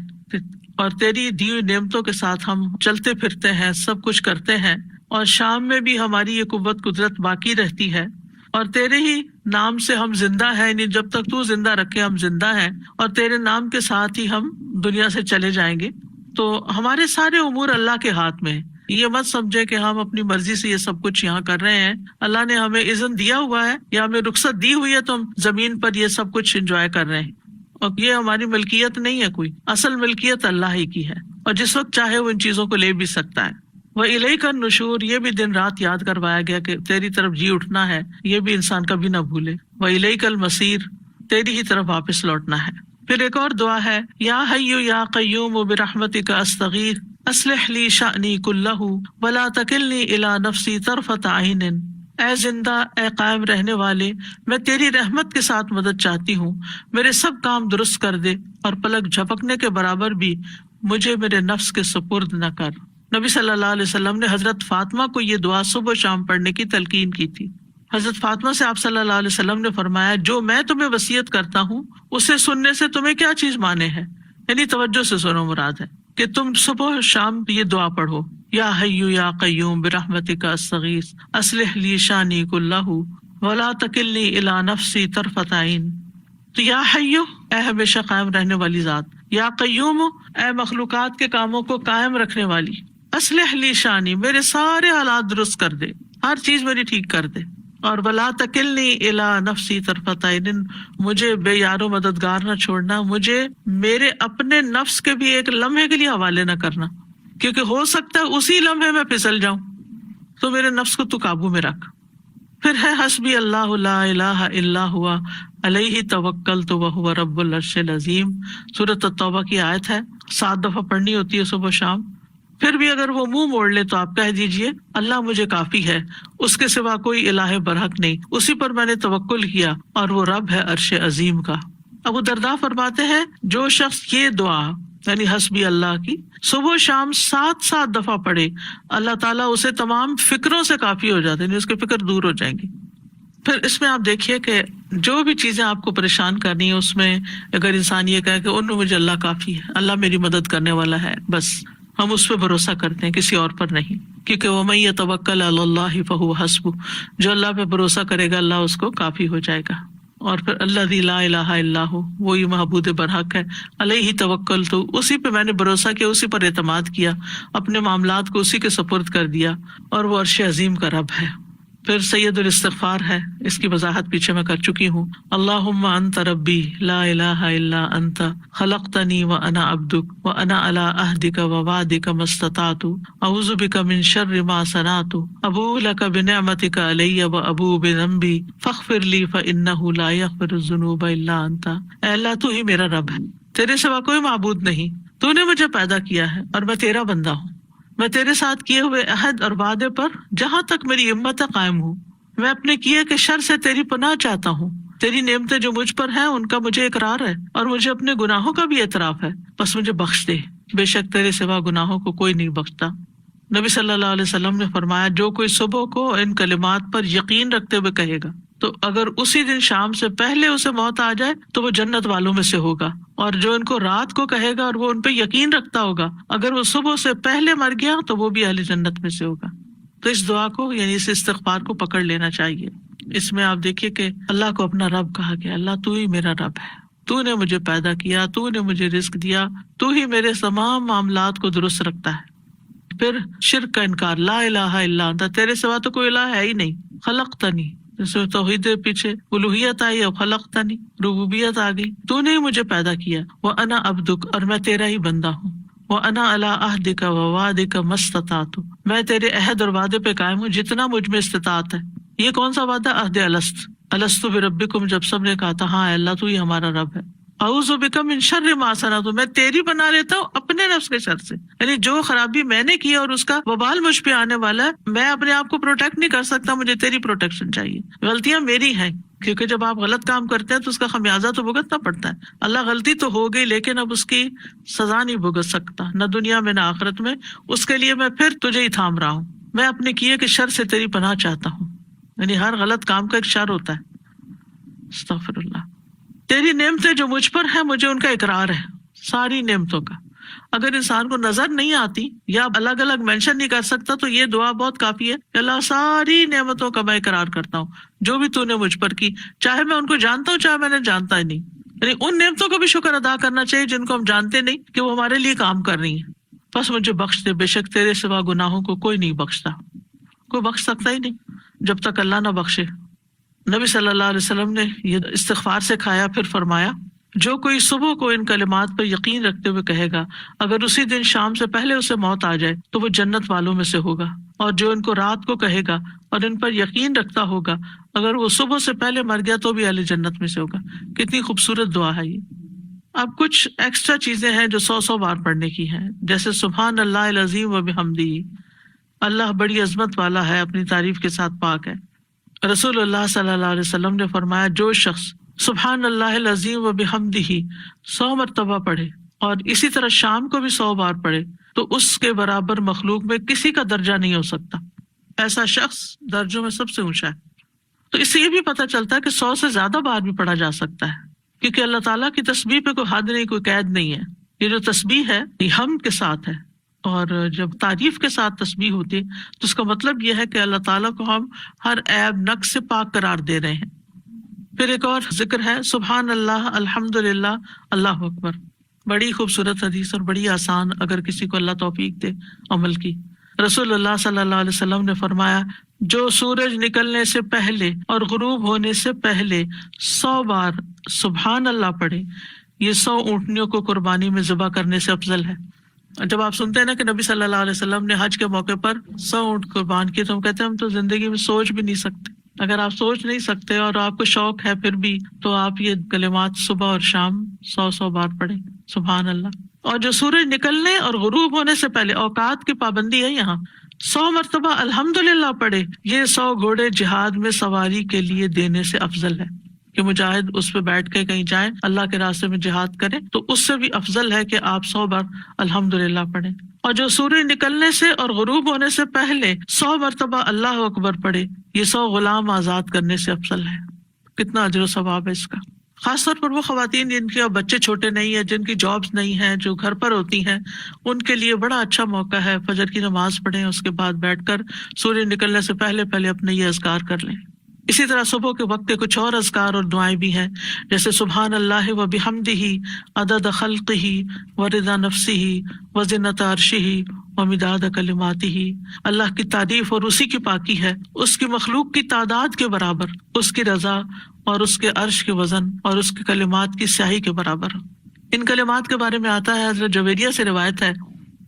اور تیری دی ہوئی نعمتوں کے ساتھ ہم چلتے پھرتے ہیں، سب کچھ کرتے ہیں. اور شام میں بھی ہماری یہ قوت قدرت باقی رہتی ہے، اور تیرے ہی نام سے ہم زندہ ہیں، یعنی جب تک تو زندہ رکھے ہم زندہ ہیں، اور تیرے نام کے ساتھ ہی ہم دنیا سے چلے جائیں گے. تو ہمارے سارے امور اللہ کے ہاتھ میں ہیں. یہ مت سمجھے کہ ہم اپنی مرضی سے یہ سب کچھ یہاں کر رہے ہیں. اللہ نے ہمیں اذن دیا ہوا ہے یا ہمیں رخصت دی ہوئی ہے تو ہم زمین پر یہ سب کچھ انجوائے کر رہے ہیں، اور یہ ہماری ملکیت نہیں ہے. کوئی اصل ملکیت اللہ ہی کی ہے، اور جس وقت چاہے وہ ان چیزوں کو لے بھی سکتا ہے. وَإِلَيْكَ النُّشُورُ، یہ بھی دن رات یاد کروایا گیا کہ تیری طرف جی اٹھنا ہے، یہ بھی انسان کبھی نہ بھولے. وَإِلَيْكَ الْمَصِيرُ، تیری ہی طرف واپس لوٹنا ہے. پھر ایک اور دعا ہے یا حی یا قیوم برحمتک استغیث اصلح لی شأنی کلہ ولا تکلنی الی نفسی طرفۃ عین. اے زندہ، اے قائم رہنے والے، میں تیری رحمت کے ساتھ مدد چاہتی ہوں، میرے سب کام درست کر دے، اور پلک جھپکنے کے برابر بھی مجھے میرے نفس کے سپرد نہ کر. نبی صلی اللہ علیہ وسلم نے حضرت فاطمہ کو یہ دعا صبح و شام پڑھنے کی تلقین کی تھی. حضرت فاطمہ سے آپ صلی اللہ علیہ وسلم نے فرمایا جو میں تمہیں وصیت کرتا ہوں اسے سننے سے تمہیں کیا چیز مانے ہے، یعنی توجہ سے سنو، مراد ہے کہ تم صبح شام یہ دعا پڑھو یا حی یا قیوم برحمتک استغیث اصلح لی شانی کلہ ولا تکلنی الی نفسی طرفۃ عین. تو یا حیو، اے ہمیشہ قائم رہنے والی ذات، یا قیوم، اے مخلوقات کے کاموں کو قائم رکھنے والی، اصلح لی شانی، میرے سارے حالات درست کر دے، ہر چیز میری ٹھیک کر دے، اور ولا تکلنی الی نفسی طرفۃ عین، مجھے بے یار و مددگار نہ چھوڑنا، مجھے میرے اپنے نفس کے بھی ایک لمحے کے لیے حوالے نہ کرنا، کیونکہ ہو سکتا ہے اسی لمحے میں پھسل جاؤں، تو میرے نفس کو تو قابو میں رکھ. پھر ہے حسبی اللہ لا الہ الا ہوا علیہ توکلت وہو رب العرش العظیم. سورۃ التوبہ کی آیت ہے، 7 دفعہ پڑھنی ہوتی ہے صبح شام. پھر بھی اگر وہ منہ موڑ لے تو آپ کہہ دیجئے اللہ مجھے کافی ہے، اس کے سوا کوئی الہ برحق نہیں، اسی پر میں نے توکل کیا، اور وہ رب ہے عرش عظیم کا. ابو درداء فرماتے ہیں جو شخص یہ دعا یعنی حسبی اللہ کی صبح و شام 7 دفعہ پڑھے، اللہ تعالیٰ اسے تمام فکروں سے کافی ہو جاتے ہیں، اس کے فکر دور ہو جائیں گے. پھر اس میں آپ دیکھیے کہ جو بھی چیزیں آپ کو پریشان کرنی ہیں اس میں اگر انسان یہ کہے کہ ان میں مجھے اللہ کافی ہے، اللہ میری مدد کرنے والا ہے، بس ہم اس پہ بھروسہ کرتے ہیں، کسی اور پر نہیں، کیونکہ وَمَن يَتَوَكَّلْ عَلَى اللَّهِ فَهُوَ حَسْبُهُ، جو اللہ پہ بھروسہ کرے گا اللہ اس کو کافی ہو جائے گا۔ اور پھر الذی لا الہ الا ھو، وہی معبود برحق ہے، علیہ توکلت، اسی پہ میں نے بھروسہ کیا، اسی پر اعتماد کیا، اپنے معاملات کو اسی کے سپرد کر دیا، اور وہ عرش عظیم کا رب ہے۔ پھر سید الاستغفار ہے، اس کی وضاحت پیچھے میں کر چکی ہوں۔ اللہم انت ربی لا الہ الا انت خلقتنی وانا عبدک وانا علی عہدک ووعدک ما استطعت اعوذ بک من شر ما صنعت ابوء لک بنعمتک علی وابوء بذنبی فاغفر لی فانہ لا یغفر الذنوب الا انت۔ اے اللہ تو ہی میرا رب ہے، تیرے سوا کوئی معبود نہیں، تو نے مجھے پیدا کیا ہے اور میں تیرا بندہ ہوں، میں تیرے ساتھ کیے ہوئے عہد اور وعدے پر جہاں تک میری ہمت ہے قائم ہوں، میں اپنے کیے کے شر سے تیری پناہ چاہتا ہوں، تیری نعمتیں جو مجھ پر ہیں ان کا مجھے اقرار ہے اور مجھے اپنے گناہوں کا بھی اعتراف ہے، بس مجھے بخش دے، بے شک تیرے سوا گناہوں کو کوئی نہیں بخشتا۔ نبی صلی اللہ علیہ وسلم نے فرمایا جو کوئی صبح کو ان کلمات پر یقین رکھتے ہوئے کہے گا تو اگر اسی دن شام سے پہلے اسے موت آ جائے تو وہ جنت والوں میں سے ہوگا، اور جو ان کو رات کو کہے گا اور وہ ان پہ یقین رکھتا ہوگا اگر وہ صبح سے پہلے مر گیا تو وہ بھی اہل جنت میں سے ہوگا۔ تو اس دعا کو یعنی اس استغفار کو پکڑ لینا چاہیے۔ اس میں آپ دیکھیے کہ اللہ کو اپنا رب کہا گیا، اللہ تو ہی میرا رب ہے، تو نے مجھے پیدا کیا، تو نے مجھے رزق دیا، تو ہی میرے تمام معاملات کو درست رکھتا ہے۔ پھر شرک کا انکار، لا الہ الا انت، تیرے سوا تو کوئی الہ ہے ہی نہیں، خلقتنی، جس میں توحید پیچھے الوہیت آئی اور خلقتنی ربوبیت آ گئی، تو نے مجھے پیدا کیا، وانا عبدک، اور میں تیرا ہی بندہ ہوں، وانا علی عہدک ووعدک ما استطعت، میں تیرے عہد اور وعدے پہ قائم ہوں جتنا مجھ میں استطاعت ہے۔ یہ کون سا وعدہ؟ عہد الست بربکم، جب سب نے کہا تھا ہاں اللہ تو ہی ہمارا رب ہے۔ اعوذ بک من شر ما صنعت، میں تیری بنا لیتا ہوں اپنے نفس کے شر سے، یعنی جو خرابی میں نے کی اور اس کا وبال مجھ پہ آنے والا ہے، میں اپنے آپ کو پروٹیکٹ نہیں کر سکتا، مجھے تیری پروٹیکشن چاہیے۔ غلطیاں میری ہیں، کیونکہ جب آپ غلط کام کرتے ہیں تو اس کا خمیازہ تو بھگتنا پڑتا ہے۔ اللہ غلطی تو ہو گئی لیکن اب اس کی سزا نہیں بھگت سکتا، نہ دنیا میں نہ آخرت میں، اس کے لیے میں پھر تجھے ہی تھام رہا ہوں، میں اپنے کیے کے شر سے تیری پناہ چاہتا ہوں، یعنی ہر غلط کام کا ایک شر ہوتا ہے۔ استغفر اللہ۔ تیری نعمتیں جو مجھ پر ہیں مجھے ان کا اقرار ہے، ساری نعمتوں کا۔ اگر انسان کو نظر نہیں آتی یا الگ الگ مینشن نہیں کر سکتا تو یہ دعا بہت کافی ہے کہ اللہ ساری نعمتوں کا میں اقرار کرتا ہوں جو بھی تو نے مجھ پر کی، چاہے میں ان کو جانتا ہوں چاہے میں نے جانتا ہی نہیں، یعنی ان نعمتوں کا بھی شکر ادا کرنا چاہیے جن کو ہم جانتے نہیں کہ وہ ہمارے لیے کام کر رہی ہیں۔ بس مجھے بخش دے، بے شک تیرے سوا گناہوں کو کوئی نہیں بخشتا، کوئی بخش سکتا ہی نہیں جب تک اللہ نہ بخشے۔ نبی صلی اللہ علیہ وسلم نے یہ استغفار سکھایا، پھر فرمایا جو کوئی صبح کو ان کلمات پر یقین رکھتے ہوئے کہے گا اگر اسی دن شام سے پہلے اسے موت آ جائے تو وہ جنت والوں میں سے ہوگا، اور جو ان کو رات کو کہے گا اور ان پر یقین رکھتا ہوگا اگر وہ صبح سے پہلے مر گیا تو بھی اہل جنت میں سے ہوگا۔ کتنی خوبصورت دعا ہے یہ۔ اب کچھ ایکسٹرا چیزیں ہیں جو 100 بار پڑھنے کی ہیں، جیسے سبحان اللہ العظیم و بحمدہ، اللہ بڑی عظمت والا ہے، اپنی تعریف کے ساتھ پاک ہے۔ رسول اللہ صلی اللہ علیہ وسلم نے فرمایا جو شخص سبحان اللہ العظیم و بحمدہ 100 مرتبہ پڑھے اور اسی طرح شام کو بھی 100 بار پڑھے تو اس کے برابر مخلوق میں کسی کا درجہ نہیں ہو سکتا، ایسا شخص درجوں میں سب سے اونچا ہے۔ تو اس سے یہ بھی پتہ چلتا ہے کہ 100 سے زیادہ بار بھی پڑھا جا سکتا ہے، کیونکہ اللہ تعالیٰ کی تسبیح پہ کوئی حد نہیں، کوئی قید نہیں ہے۔ یہ جو تسبیح ہے یہ حمد کے ساتھ ہے، اور جب تعریف کے ساتھ تسبیح ہوتی ہے تو اس کا مطلب یہ ہے کہ اللہ تعالیٰ کو ہم ہر عیب نقص سے پاک قرار دے رہے ہیں۔ پھر ایک اور ذکر ہے سبحان اللہ الحمدللہ اللہ اکبر، بڑی خوبصورت حدیث اور بڑی آسان اگر کسی کو اللہ توفیق دے عمل کی۔ رسول اللہ صلی اللہ علیہ وسلم نے فرمایا جو سورج نکلنے سے پہلے اور غروب ہونے سے پہلے 100 بار سبحان اللہ پڑھے یہ 100 اونٹنیوں کو قربانی میں ذبح کرنے سے افضل ہے۔ جب آپ سنتے ہیں نا کہ نبی صلی اللہ علیہ وسلم نے حج کے موقع پر 100 اونٹ قربان کیے تو ہم کہتے ہیں ہم تو زندگی میں سوچ بھی نہیں سکتے۔ اگر آپ سوچ نہیں سکتے اور آپ کو شوق ہے پھر بھی تو آپ یہ کلمات صبح اور شام 100 بار پڑھیں سبحان اللہ۔ اور جو سورج نکلنے اور غروب ہونے سے پہلے، اوقات کی پابندی ہے یہاں، 100 مرتبہ الحمدللہ پڑھے، یہ 100 گھوڑے جہاد میں سواری کے لیے دینے سے افضل ہے۔ کہ مجاہد اس پہ بیٹھ کے کہیں جائیں اللہ کے راستے میں جہاد کریں، تو اس سے بھی افضل ہے کہ آپ 100 بار الحمدللہ پڑھیں۔ اور جو سورج نکلنے سے اور غروب ہونے سے پہلے 100 مرتبہ اللہ اکبر پڑھے، یہ 100 غلام آزاد کرنے سے افضل ہے۔ کتنا اجر و ثواب ہے اس کا۔ خاص طور پر وہ خواتین جن کے بچے چھوٹے نہیں ہیں، جن کی جابز نہیں ہیں، جو گھر پر ہوتی ہیں، ان کے لیے بڑا اچھا موقع ہے۔ فجر کی نماز پڑھیں، اس کے بعد بیٹھ کر سورج نکلنے سے پہلے اپنے یہ اذکار کر لیں۔ اسی طرح صبح کے وقت کے کچھ اور اذکار اور دعائیں بھی ہیں، جیسے سبحان اللہ و بحمدہ عدد خلقہ و رضا نفسہ و زنۃ عرشہ و مداد کلماتہ۔ اللہ کی تعریف اور اسی کی پاکی ہے، اس کی مخلوق کی تعداد کے برابر، اس کی رضا اور اس کے عرش کے وزن اور اس کے کلمات کی سیاہی کے برابر۔ ان کلمات کے بارے میں آتا ہے، حضرت جویریہ سے روایت ہے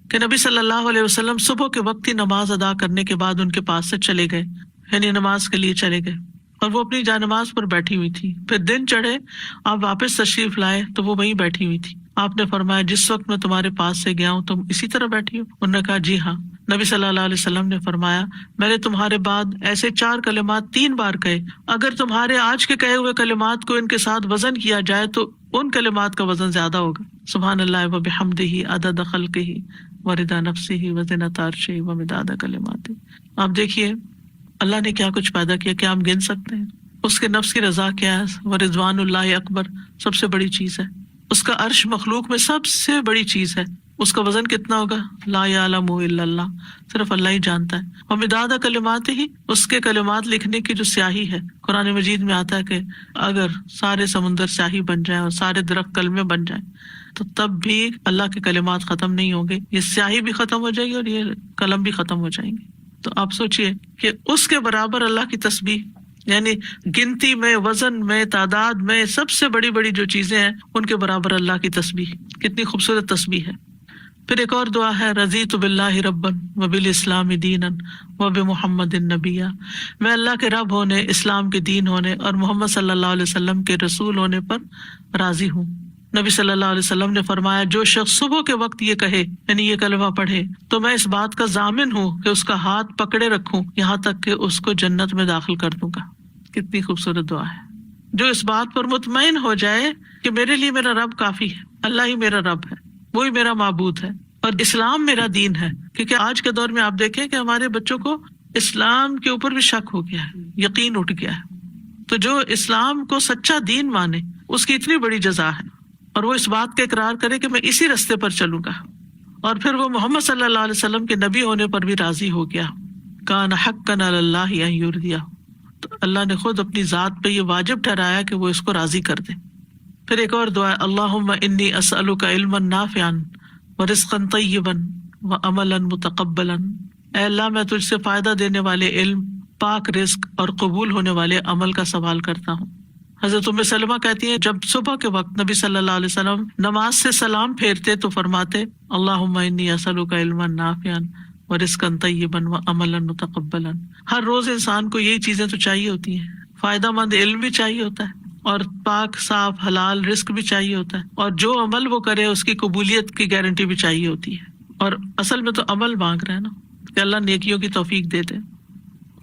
کہ نبی صلی اللہ علیہ وسلم صبح کے وقت ہی نماز ادا کرنے کے بعد ان کے پاس سے چلے گئے، یعنی نماز کے لیے چلے گئے، اور وہ اپنی جانماز پر بیٹھی ہوئی تھی۔ پھر دن چڑھے، آپ واپس تشریف لائے تو وہ وہیں بیٹھی ہوئی تھی۔ آپ نے فرمایا جس وقت میں تمہارے پاس سے گیا ہوں تم اسی طرح بیٹھی ہو؟ انہوں نے کہا جی ہاں۔ نبی صلی اللہ علیہ وسلم نے فرمایا میں نے تمہارے بعد ایسے 4 کلمات 3 بار کہے، اگر تمہارے آج کے کہے ہوئے کلمات کو ان کے ساتھ وزن کیا جائے تو ان کلمات کا وزن زیادہ ہوگا۔ سبحان اللہ و بحمدہ عدد خلقہ و رضا نفسہ و زنۃ عرشہ و مداد کلماتہ۔ آپ دیکھیے اللہ نے کیا کچھ پیدا کیا، کیا ہم گن سکتے ہیں؟ اس کے نفس کی رضا کیا ہے؟ وہ رضوان اللہ اکبر سب سے بڑی چیز ہے۔ اس کا عرش مخلوق میں سب سے بڑی چیز ہے۔ اس کا وزن کتنا ہوگا؟ لا یعلم الا اللہ، صرف اللہ ہی جانتا ہے۔ اور مداد کلمات ہی، اس کے کلمات لکھنے کی جو سیاہی ہے، قرآن مجید میں آتا ہے کہ اگر سارے سمندر سیاہی بن جائیں اور سارے درخت کلمے بن جائیں تو تب بھی اللہ کے کلمات ختم نہیں ہوں گے، یہ سیاہی بھی ختم ہو جائے گی اور یہ قلم بھی ختم ہو جائیں گے۔ تو آپ سوچئے کہ اس کے برابر اللہ کی تسبیح، یعنی گنتی میں، وزن میں، تعداد میں سب سے بڑی بڑی جو چیزیں ہیں ان کے برابر اللہ کی تسبیح، کتنی خوبصورت تسبیح ہے۔ پھر ایک اور دعا ہے رضیت باللہ ربا وبالاسلام دینا وبمحمد نبیا، میں اللہ کے رب ہونے، اسلام کے دین ہونے اور محمد صلی اللہ علیہ وسلم کے رسول ہونے پر راضی ہوں۔ نبی صلی اللہ علیہ وسلم نے فرمایا جو شخص صبح کے وقت یہ کہے، یعنی یہ کلمہ پڑھے، تو میں اس بات کا ضامن ہوں کہ اس کا ہاتھ پکڑے رکھوں یہاں تک کہ اس کو جنت میں داخل کر دوں گا۔ کتنی خوبصورت دعا ہے۔ جو اس بات پر مطمئن ہو جائے کہ میرے لیے میرا رب کافی ہے، اللہ ہی میرا رب ہے، وہی میرا معبود ہے اور اسلام میرا دین ہے۔ کیونکہ آج کے دور میں آپ دیکھیں کہ ہمارے بچوں کو اسلام کے اوپر بھی شک ہو گیا ہے، یقین اٹھ گیا ہے۔ تو جو اسلام کو سچا دین مانے اس کی اتنی بڑی جزا ہے، اور وہ اس بات کا اقرار کرے کہ میں اسی راستے پر چلوں گا، اور پھر وہ محمد صلی اللہ علیہ وسلم کے نبی ہونے پر بھی راضی ہو گیا۔ کان حقا علی اللہ ان یرضیہ، تو اللہ نے خود اپنی ذات پہ یہ واجب ٹھہرایا کہ وہ اس کو راضی کر دے۔ پھر ایک اور دعا ہے اللہم انی اسألک علما نافعا ورزقا طیبا وعملا متقبلا، اے اللہ میں تجھ سے فائدہ دینے والے علم، پاک رزق اور قبول ہونے والے عمل کا سوال کرتا ہوں۔ حضرت ام سلمہ کہتی ہیں جب صبح کے وقت نبی صلی اللہ علیہ وسلم نماز سے سلام پھیرتے تو فرماتے اللہم انی اسألک علما نافعا ورزقا طیبا وعملا متقبلا۔ ہر روز انسان کو یہی چیزیں تو چاہیے ہوتی ہیں، فائدہ مند علم بھی چاہیے ہوتا ہے، اور پاک صاف حلال رزق بھی چاہیے ہوتا ہے، اور جو عمل وہ کرے اس کی قبولیت کی گارنٹی بھی چاہیے ہوتی ہے۔ اور اصل میں تو عمل مانگ رہے ہیں نا کہ اللہ نیکیوں کی توفیق دے دے۔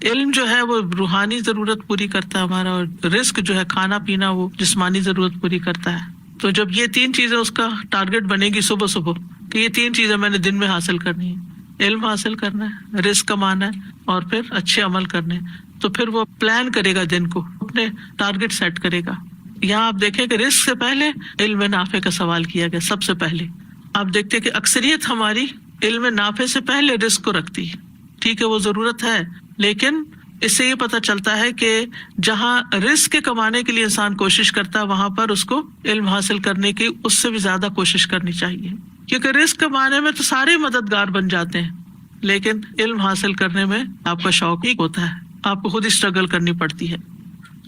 علم جو ہے وہ روحانی ضرورت پوری کرتا ہے ہمارا، اور رزق جو ہے کھانا پینا وہ جسمانی ضرورت پوری کرتا ہے۔ تو جب یہ 3 چیزیں اس کا ٹارگٹ بنے گی صبح صبح کہ یہ 3 چیزیں میں نے دن میں حاصل کرنی ہے، علم حاصل کرنا ہے، رزق کمانا ہے، اور پھر اچھے عمل کرنے، تو پھر وہ پلان کرے گا دن کو، اپنے ٹارگٹ سیٹ کرے گا۔ یہاں آپ دیکھیں کہ رزق سے پہلے علم نافع کا سوال کیا گیا سب سے پہلے۔ آپ دیکھتے کہ اکثریت ہماری علم نافع سے پہلے رزق کو رکھتی ہے۔ ٹھیک ہے وہ ضرورت ہے، لیکن اس سے یہ پتہ چلتا ہے کہ جہاں رزق کے کمانے کے لیے انسان کوشش کرتا ہے وہاں پر اس کو علم حاصل کرنے کی اس سے بھی زیادہ کوشش کرنی چاہیے، کیونکہ رزق کمانے میں تو سارے مددگار بن جاتے ہیں، لیکن علم حاصل کرنے میں آپ کا شوق ہی ہوتا ہے، آپ کو خود ہی اسٹرگل کرنی پڑتی ہے۔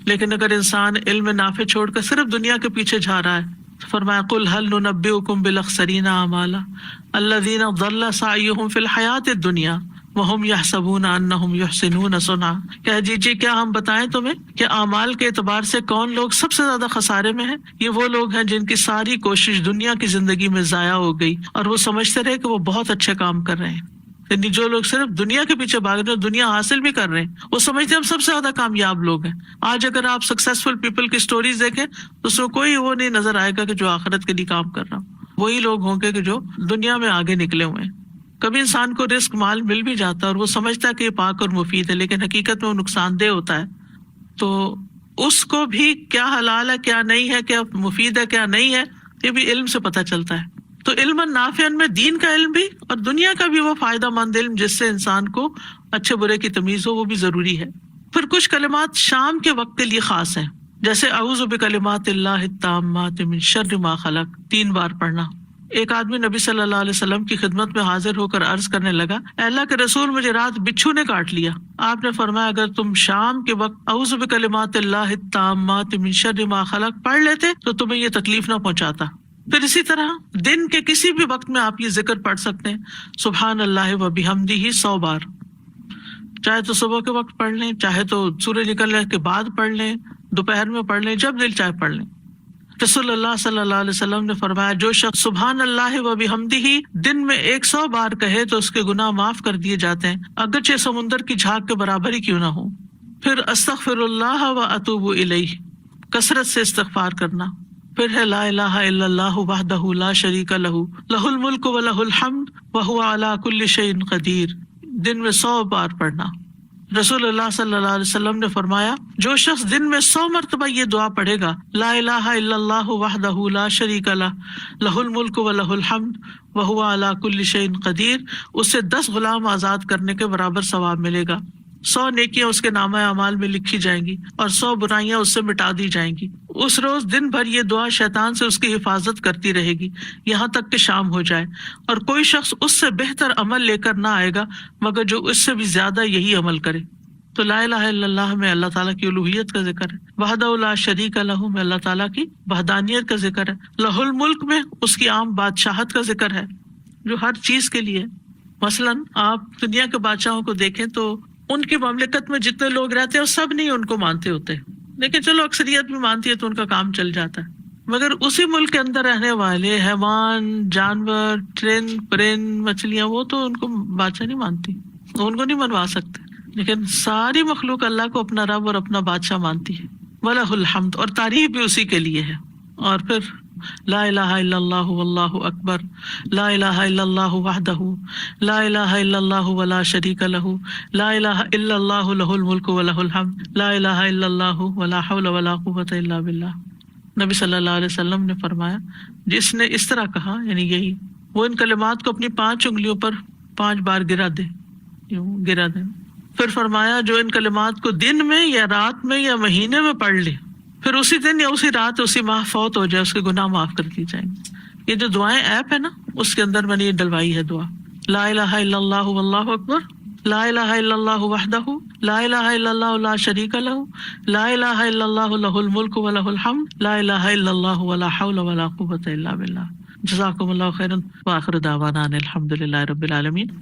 لیکن اگر انسان علم نافع چھوڑ کر صرف دنیا کے پیچھے جا رہا ہے، فرمایا قل هل ننبئكم بالاخسرین اعمالا الذین ضل سعیهم فی الحیاۃ الدنیا وهم یحسبون انهم یحسنون صنعا، کہہ دیجیے کیا ہم بتائیں تمہیں کہ اعمال کے اعتبار سے کون لوگ سب سے زیادہ خسارے میں ہیں؟ یہ وہ لوگ ہیں جن کی ساری کوشش دنیا کی زندگی میں ضائع ہو گئی اور وہ سمجھتے رہے کہ وہ بہت اچھے کام کر رہے ہیں۔ یعنی جو لوگ صرف دنیا کے پیچھے بھاگ رہے ہیں، دنیا حاصل بھی کر رہے ہیں، وہ سمجھتے ہیں ہم سب سے زیادہ کامیاب لوگ ہیں. آج اگر آپ سکسیسفل پیپل کی سٹوریز دیکھیں تو اس میں کوئی وہ نہیں نظر آئے گا کہ جو آخرت کے لیے کام کر رہا ہوں. وہی لوگ ہوں گے کہ جو دنیا میں آگے نکلے ہوئے ہیں. کبھی انسان کو رزق مال مل بھی جاتا ہے اور وہ سمجھتا ہے کہ یہ پاک اور مفید ہے، لیکن حقیقت میں وہ نقصان دہ ہوتا ہے. تو اس کو بھی کیا حلال ہے کیا نہیں ہے، کیا مفید ہے کیا نہیں ہے، یہ بھی علم سے پتہ چلتا ہے. تو علم نافع میں دین کا علم بھی اور دنیا کا بھی وہ فائدہ مند علم جس سے انسان کو اچھے برے کی تمیز ہو، وہ بھی ضروری ہے. پھر کچھ کلمات شام کے وقت کے لیے خاص ہیں، جیسے اعوذ بکلمات اللہ التامات من شر ما خلق 3 بار پڑھنا. ایک آدمی نبی صلی اللہ علیہ وسلم کی خدمت میں حاضر ہو کر عرض کرنے لگا، اے اللہ کے رسول، مجھے رات بچھو نے کاٹ لیا. آپ نے فرمایا اگر تم شام کے وقت اعوذ بکلمات اللہ التامات من شر ما خلق پڑھ لیتے تو تمہیں یہ تکلیف نہ پہنچاتا. پھر اسی طرح دن کے کسی بھی وقت میں آپ یہ ذکر پڑھ سکتے ہیں، سبحان اللہ و بحمدہ 100 بار. چاہے تو صبح کے وقت پڑھ لیں، چاہے تو سورج نکلنے کے بعد پڑھ لیں، دوپہر میں پڑھ لیں، جب دل چاہے پڑھ لیں. رسول اللہ صلی اللہ علیہ وسلم نے فرمایا جو شخص سبحان اللہ و بحمدہ دن میں 100 بار کہے تو اس کے گناہ معاف کر دیے جاتے ہیں، اگرچہ سمندر کی جھاگ کے برابر ہی کیوں نہ ہو. پھر استغفر اللہ و اتوب الیہ، کثرت سے استغفار کرنا. پھر ہے لا الہ الا اللہ وحدہ لا شریک لہ لہ الملک و لہ الحمد وہو علی کل شیء قدیر، دن میں 100 بار پڑھنا. رسول اللہ صلی اللہ علیہ وسلم نے فرمایا جو شخص دن میں 100 مرتبہ یہ دعا پڑھے گا، لا الہ الا اللہ وحدہ لا شریک لہ لہ الملک و لہ الحمد وہو علی کل شیء قدیر، اسے 10 غلام آزاد کرنے کے برابر ثواب ملے گا. 100 نیکیاں اس کے نامہ اعمال میں لکھی جائیں گی اور 100 برائیاں اس سے مٹا دی جائیں گی. اس روز دن بھر یہ دعا شیطان سے اس کی حفاظت کرتی رہے گی یہاں تک کہ شام ہو جائے، اور کوئی شخص اس سے بہتر عمل لے کر نہ آئے گا مگر جو اس سے بھی زیادہ یہی عمل کرے. تو لا الہ الا اللہ میں اللہ تعالیٰ کی الوہیت کا ذکر ہے، وحدہ لا شریک لہ میں اللہ تعالیٰ کی وحدانیت کا ذکر ہے، لہ الملک میں اس کی عام بادشاہت کا ذکر ہے جو ہر چیز کے لیے. مثلاً آپ دنیا کے بادشاہوں کو دیکھیں تو ان کی مملکت میں جتنے لوگ رہتے ہیں وہ سب نہیں ان کو مانتے ہوتے، لیکن چلو اکثریت بھی مانتی ہے تو ان کا کام چل جاتا ہے. مگر اسی ملک کے اندر رہنے والے حیوان، جانور، پرند، مچھلیاں، وہ تو ان کو بادشاہ نہیں مانتی، ان کو نہیں منوا سکتے. لیکن ساری مخلوق اللہ کو اپنا رب اور اپنا بادشاہ مانتی ہے. وَلَهُ الْحَمْدُ، اور تعریف بھی اسی کے لیے ہے. اور پھر لا الہ الا اللہ واللہ اکبر، لا الہ الا اللہ وحدہ لا الہ الا اللہ ولا شریک لہ، لا الہ الا اللہ لہ الملک ولہ الحمد، لا الہ الا اللہ ولا حول ولا قوۃ الا باللہ. نبی صلی اللہ علیہ وسلم نے فرمایا جس نے اس طرح کہا، یعنی یہی، وہ ان کلمات کو اپنی 5 انگلیوں پر 5 بار گرا دے، گرا دے. پھر فرمایا جو ان کلمات کو دن میں یا رات میں یا مہینے میں پڑھ لے، پھر اسی دن یا اسی رات اسی ماہ فوت ہو جائے، اس کے گناہ معاف کر دی جائیں گے. یہ جو دعائیں ایپ ہے نا، اس کے اندر میں نے یہ ڈلوائی ہے دعا، لا الہ الا اللہ واللہ اکبر، لا الہ الا اللہ وحدہ لا الہ الا اللہ لا شریک لہ، لا الہ الا اللہ لہ الملک ولہ الحمد، لا الہ الا اللہ ولا حول ولا قوۃ الا باللہ. جزاکم اللہ خیرا وآخر دعوانا ان الحمد للہ رب العالمین.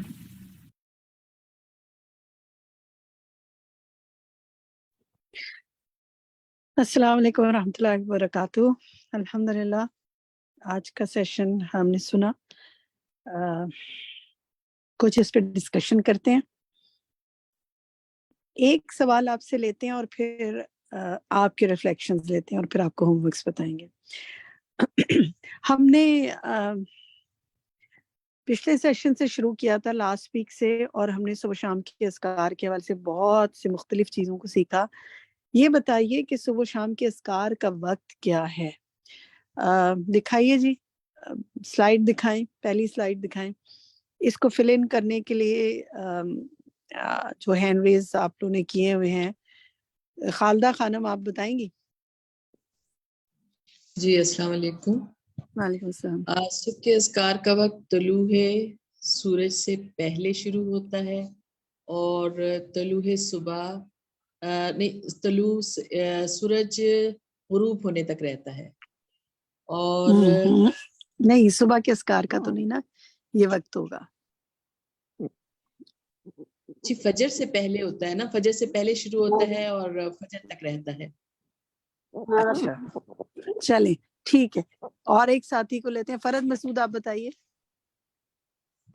السلام علیکم ورحمۃ اللہ وبرکاتہ. الحمدللہ آج کا سیشن ہم نے سنا، کچھ اس پہ ڈسکشن کرتے ہیں. ایک سوال آپ سے لیتے ہیں اور پھر آپ کے ریفلیکشنز لیتے ہیں اور پھر آپ کو ہوم ورکس بتائیں گے. ہم نے پچھلے سیشن سے شروع کیا تھا لاسٹ ویک سے، اور ہم نے صبح شام کے اذکار کے حوالے سے بہت سے مختلف چیزوں کو سیکھا. یہ بتائیے کہ صبح شام کے اذکار کا وقت کیا ہے؟ دکھائیے جی، سلائیڈ دکھائیں، پہلی سلائیڈ دکھائیں. اس کو فل ان کرنے کے لیے جو ہینڈ ریز آپ لوگوں نے کیے ہوئے ہیں، خالدہ خانم آپ بتائیں گی؟ جی السلام علیکم. وعلیکم السلام. صبح کے اذکار کا وقت طلوع سورج سے پہلے شروع ہوتا ہے اور طلوع صبح نہیں، طلوع سورج غروب ہونے تک رہتا ہے. اور نہیں، صبح کے اذکار کا تو نہیں نا یہ وقت ہوگا. جی فجر سے پہلے ہوتا ہے نا، فجر سے پہلے شروع ہوتا ہے اور فجر تک رہتا ہے. اچھا چلیں ٹھیک ہے. اور ایک ساتھی کو لیتے ہیں، فرد مسعود آپ بتائیے.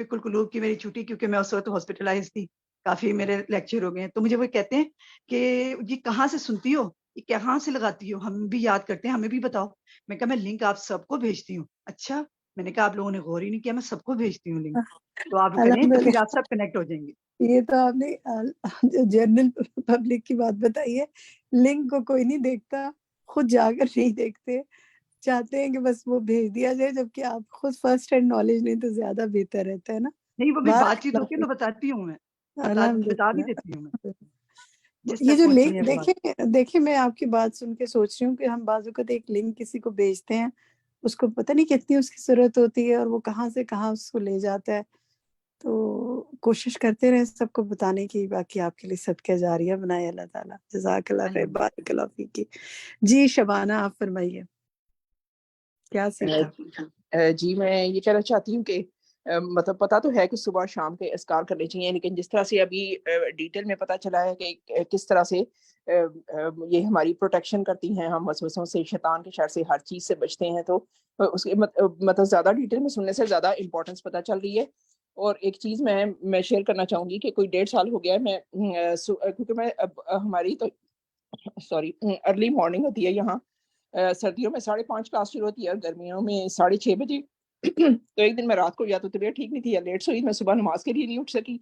فقہ القلوب کی میری چھٹی، کیونکہ میں اس وقت ہاسپٹلائز تھی، کافی میرے لیکچر ہو گئے ہیں، تو مجھے وہ کہتے ہیں کہ یہ کہاں سے سنتی ہو، یہ کہاں سے لگاتی ہو، ہم بھی یاد کرتے ہیں، ہمیں بھی بتاؤ۔ میں کہا میں لنک آپ سب کو بھیجتی ہوں۔ اچھا، میں نے کہا آپ لوگوں نے غور ہی نہیں کیا، میں سب کو بھیجتی ہوں لنک، تو آپ کریں تو پھر الحمدللہ، آپ سب کنیکٹ ہو جائیں گے۔ یہ تو آپ نے جنرل پبلک کی بات بتائی ہے۔ لنک کو کوئی نہیں دیکھتا، خود جا کر نہیں دیکھتے، چاہتے ہیں کہ بس وہ بھیج دیا جائے، جبکہ آپ خود فرسٹ ہینڈ نالج لیں تو زیادہ بہتر رہتا ہے نا۔ نہیں، وہ بھی بات بارک چیت اللہ ہوتی ہے فیک۔ تو بتاتی ہوں میں، بتا بھی الحمدللہ، دیتی ہوں میں جس یہ تک جو پہنچنی لنک ہے بات۔ دیکھیں میں آپ کی بات سن کے سوچ رہی ہوں کہ ہم بعض اوقات ایک لنک کسی کو بھیجتے ہیں، اس کو پتہ نہیں کتنی اس کی ضرورت ہوتی ہے، اور وہ کہاں سے کہاں اس کو لے جاتا ہے۔ تو کوشش کرتے رہیں سب کو بتانے کی، باقی آپ کے لیے صدقہ جاریہ بنائے اللہ تعالیٰ۔ جزاک اللہ خیر، بارک اللہ فیکی۔ جی شبانہ، آپ فرمائیے کیا سیکھا؟ جی میں یہ کہنا چاہتی ہوں کہ مطلب پتہ تو ہے کہ صبح شام کے اذکار کرنے چاہیے، لیکن جس طرح سے ابھی ڈیٹیل میں پتہ چلا ہے کہ کس طرح سے یہ ہماری پروٹیکشن کرتی ہیں، ہم وسوسوں سے، شیطان کے شر سے، ہر چیز سے بچتے ہیں، تو اس کے مطلب زیادہ ڈیٹیل میں سننے سے زیادہ امپورٹنس پتہ چل رہی ہے۔ اور ایک چیز میں شیئر کرنا چاہوں گی کہ کوئی 1.5 سال ہو گیا ہے، میں کیونکہ میں ہماری تو سوری ارلی مارننگ ہوتی ہے یہاں، سردیوں میں 5:30 کلاس شروع ہوتی ہے اور گرمیوں میں 6:30 بجے۔ تو ایک دن میں رات کو یا تو طبیعت ٹھیک نہیں تھی یا لیٹ سوئی، میں صبح نماز کے لیے نہیں اٹھ سکی،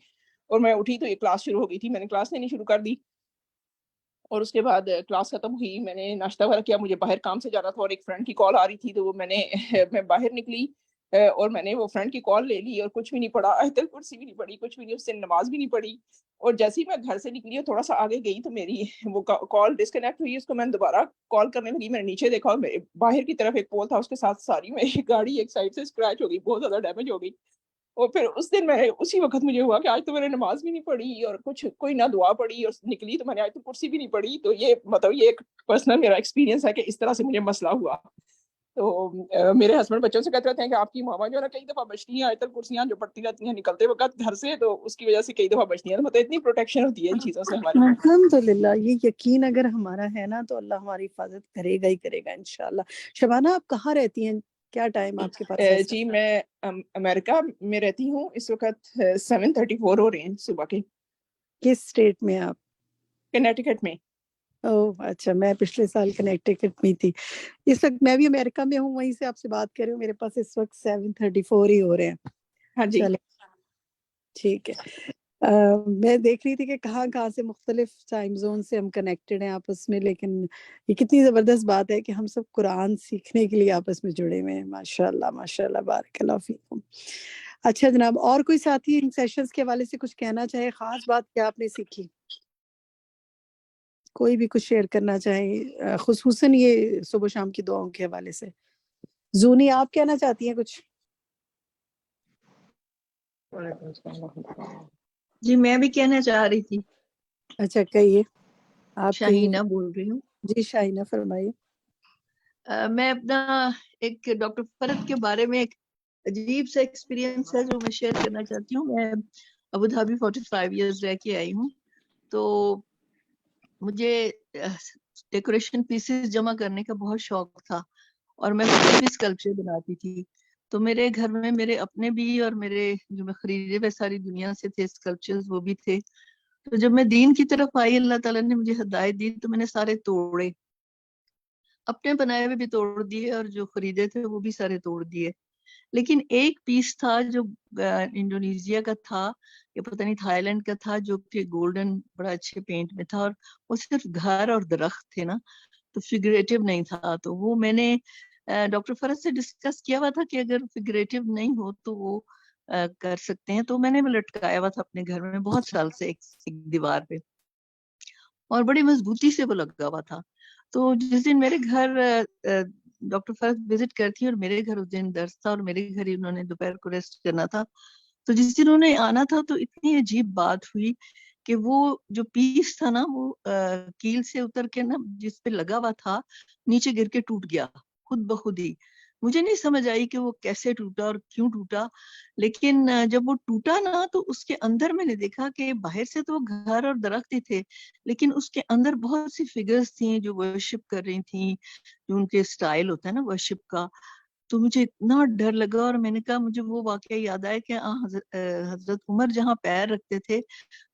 اور میں اٹھی تو یہ کلاس شروع ہو گئی تھی، میں نے کلاس لینی شروع کر دی، اور اس کے بعد کلاس ختم ہوئی، میں نے ناشتہ وغیرہ کیا، مجھے باہر کام سے جانا تھا اور ایک فرینڈ کی کال آ رہی تھی، تو میں باہر نکلی اور میں نے وہ فرینڈ کی کال لے لی اور کچھ بھی نہیں پڑھا، آیت الکرسی بھی نہیں پڑھی، کچھ بھی نہیں، اس سے نماز بھی نہیں پڑھی، اور جیسے ہی میں گھر سے نکلی اور تھوڑا سا آگے گئی تو میری وہ کال ڈسکنیکٹ ہوئی، اس کو میں نے دوبارہ کال کرنے لگی، میں نے نیچے دیکھا اور باہر کی طرف ایک پول تھا، اس کے ساتھ ساری میری گاڑی ایک سائڈ سے اسکریچ ہو گئی، بہت زیادہ ڈیمیج ہو گئی۔ اور پھر اس دن میں اسی وقت مجھے ہوا کہ آج تو میں نے نماز بھی نہیں پڑھی اور کچھ کوئی نہ دعا پڑھی، اور نکلی تو میں نے آیت الکرسی بھی نہیں پڑھی، تو یہ مطلب یہ ایک پرسنل میرا ایکسپیرینس ہے کہ اس طرح سے مجھے مسئلہ ہوا۔ تو میرے ہسبینڈ بچوں سے کہتے رہتے ہیں کہ آپ کی ماما جو ہے نا کئی دفعہ بچتی ہیں آیت الکرسیاں جو پڑھتی رہتی ہیں نکلتے وقت گھر سے، تو اس کی وجہ سے کئی دفعہ بچتی ہیں، مطلب اتنی پروٹیکشن ہوتی ہے ان چیزوں سے ہماری۔ الحمدللہ، یہ یقین اگر ہمارا ہے نا تو اللہ ہماری حفاظت کرے گا ہی کرے گا انشاءاللہ۔ شبانہ، آپ کہاں رہتی ہیں؟ کیا ٹائم آپ کے پاس ہے؟ جی میں امریکہ میں رہتی ہوں، اس وقت 7:34 ہو رہے ہیں صبح کے۔ کس اسٹیٹ میں آپ؟ کنیکٹیکٹ میں۔ اچھا، میں پچھلے سال کنیکٹیکٹ میں تھی، اس وقت میں بھی امریکہ میں ہوں، وہیں سے آپ سے بات کر رہی ہوں، میرے پاس اس وقت 7:34 ہی ہو رہے ہیں۔ ہاں جی چلے ٹھیک ہے۔ میں دیکھ رہی تھی کہ کہاں کہاں سے مختلف ٹائم زون سے ہم کنیکٹڈ ہیں آپس میں، لیکن یہ کتنی زبردست بات ہے کہ ہم سب قرآن سیکھنے کے لیے آپس میں جڑے ہوئے ہیں۔ ماشاءاللہ ماشاءاللہ، بارک اللہ فیکم۔ اچھا جناب، اور کوئی ساتھی ان سیشنز کے حوالے سے کچھ کہنا چاہے؟ خاص بات کیا آپ نے سیکھی؟ کوئی بھی کچھ شیئر کرنا چاہے، خصوصاً یہ صبح و شام کی دعاؤں کے حوالے سے؟ زونی، آپ کہنا چاہتی ہیں کچھ؟ جی میں بھی کہنا چاہ رہی تھی، اچھا کہیے، آپ کہیے۔ شاہینہ بول رہی ہوں۔ جی شاہینہ، فرمائیے۔ میں اپنا ایک ڈاکٹر فرد کے بارے میں ایک عجیب سا ایکسپیرینس ہے جو میں شیئر کرنا چاہتی ہوں۔ میں ابوظہبی 45 ایئرز رہ کے آئی ہوں، تو مجھے ڈیکوریشن پیسز جمع کرنے کا بہت شوق تھا، اور میں خود بھی اسکلپچر بناتی تھی، تو میرے گھر میں میرے اپنے بھی اور میرے جو میں خریدے ہوئے ساری دنیا سے تھے اسکلپچرز وہ بھی تھے۔ تو جب میں دین کی طرف آئی، اللہ تعالیٰ نے مجھے ہدایت دی، تو میں نے سارے توڑے، اپنے بنائے ہوئے بھی توڑ دیے اور جو خریدے تھے وہ بھی سارے توڑ دیے۔ لیکن ایک پیس تھا جو انڈونیزیا کا تھا یا پتہ نہیں تھائی لینڈ کا تھا، جو کہ گولڈن بڑا اچھے پینٹ میں تھا، اور وہ صرف گھر اور درخت تھے نا، تو فگریٹو نہیں تھا۔ تو وہ میں نے ڈاکٹر فرد سے ڈسکس کیا ہوا تھا کہ اگر فگریٹو نہیں ہو تو وہ کر سکتے ہیں، تو میں نے لٹکایا ہوا تھا اپنے گھر میں بہت سال سے ایک دیوار پہ، اور بڑی مضبوطی سے وہ لگا ہوا تھا۔ تو جس دن میرے گھر ڈاکٹر فرد وزٹ کرتی اور میرے گھر اس دن درس تھا اور میرے گھر ہی انہوں نے دوپہر کو ریسٹ کرنا تھا، تو جس دن انہوں نے آنا تھا تو اتنی عجیب بات ہوئی کہ وہ جو پیس تھا نا وہ کیل سے اتر کے نا جس پہ لگا ہوا تھا نیچے گر کے ٹوٹ گیا خود بخود ہی۔ مجھے نہیں سمجھ آئی کہ وہ کیسے ٹوٹا اور کیوں ٹوٹا، لیکن جب وہ ٹوٹا نا تو اس کے اندر میں نے دیکھا کہ باہر سے تو وہ گھر اور درخت ہی تھے، لیکن اس کے اندر بہت سی فگرز تھیں جو ورشپ کر رہی تھیں، جو ان کے سٹائل ہوتا ہے نا ورشپ کا، تو مجھے اتنا ڈر لگا، اور میں نے کہا مجھے وہ واقعہ یاد آیا کہ حضرت عمر جہاں پیر رکھتے تھے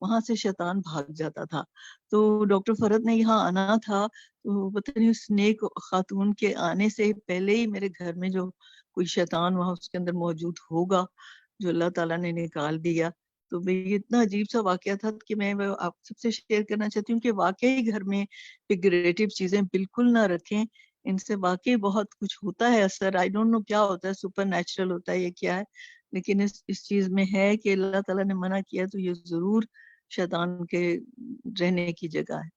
وہاں سے شیطان بھاگ جاتا تھا. تو ڈاکٹر فرد نے یہاں آنا تھا، تو پتہ نہیں اس نیک خاتون کے آنے سے پہلے ہی میرے گھر میں جو کوئی شیطان وہاں اس کے اندر موجود ہوگا جو اللہ تعالیٰ نے نکال دیا. تو یہ اتنا عجیب سا واقعہ تھا کہ میں آپ سب سے شیئر کرنا چاہتی ہوں کہ واقعی گھر میں فگریٹو چیزیں بالکل نہ رکھیں. ان سے واقعی بہت کچھ ہوتا ہے اثر. آئی ڈونٹ نو کیا ہوتا ہے، سپر نیچرل ہوتا ہے یہ کیا ہے، لیکن اس چیز میں ہے کہ اللہ تعالیٰ نے منع کیا تو یہ ضرور شیطان کے رہنے کی جگہ ہے.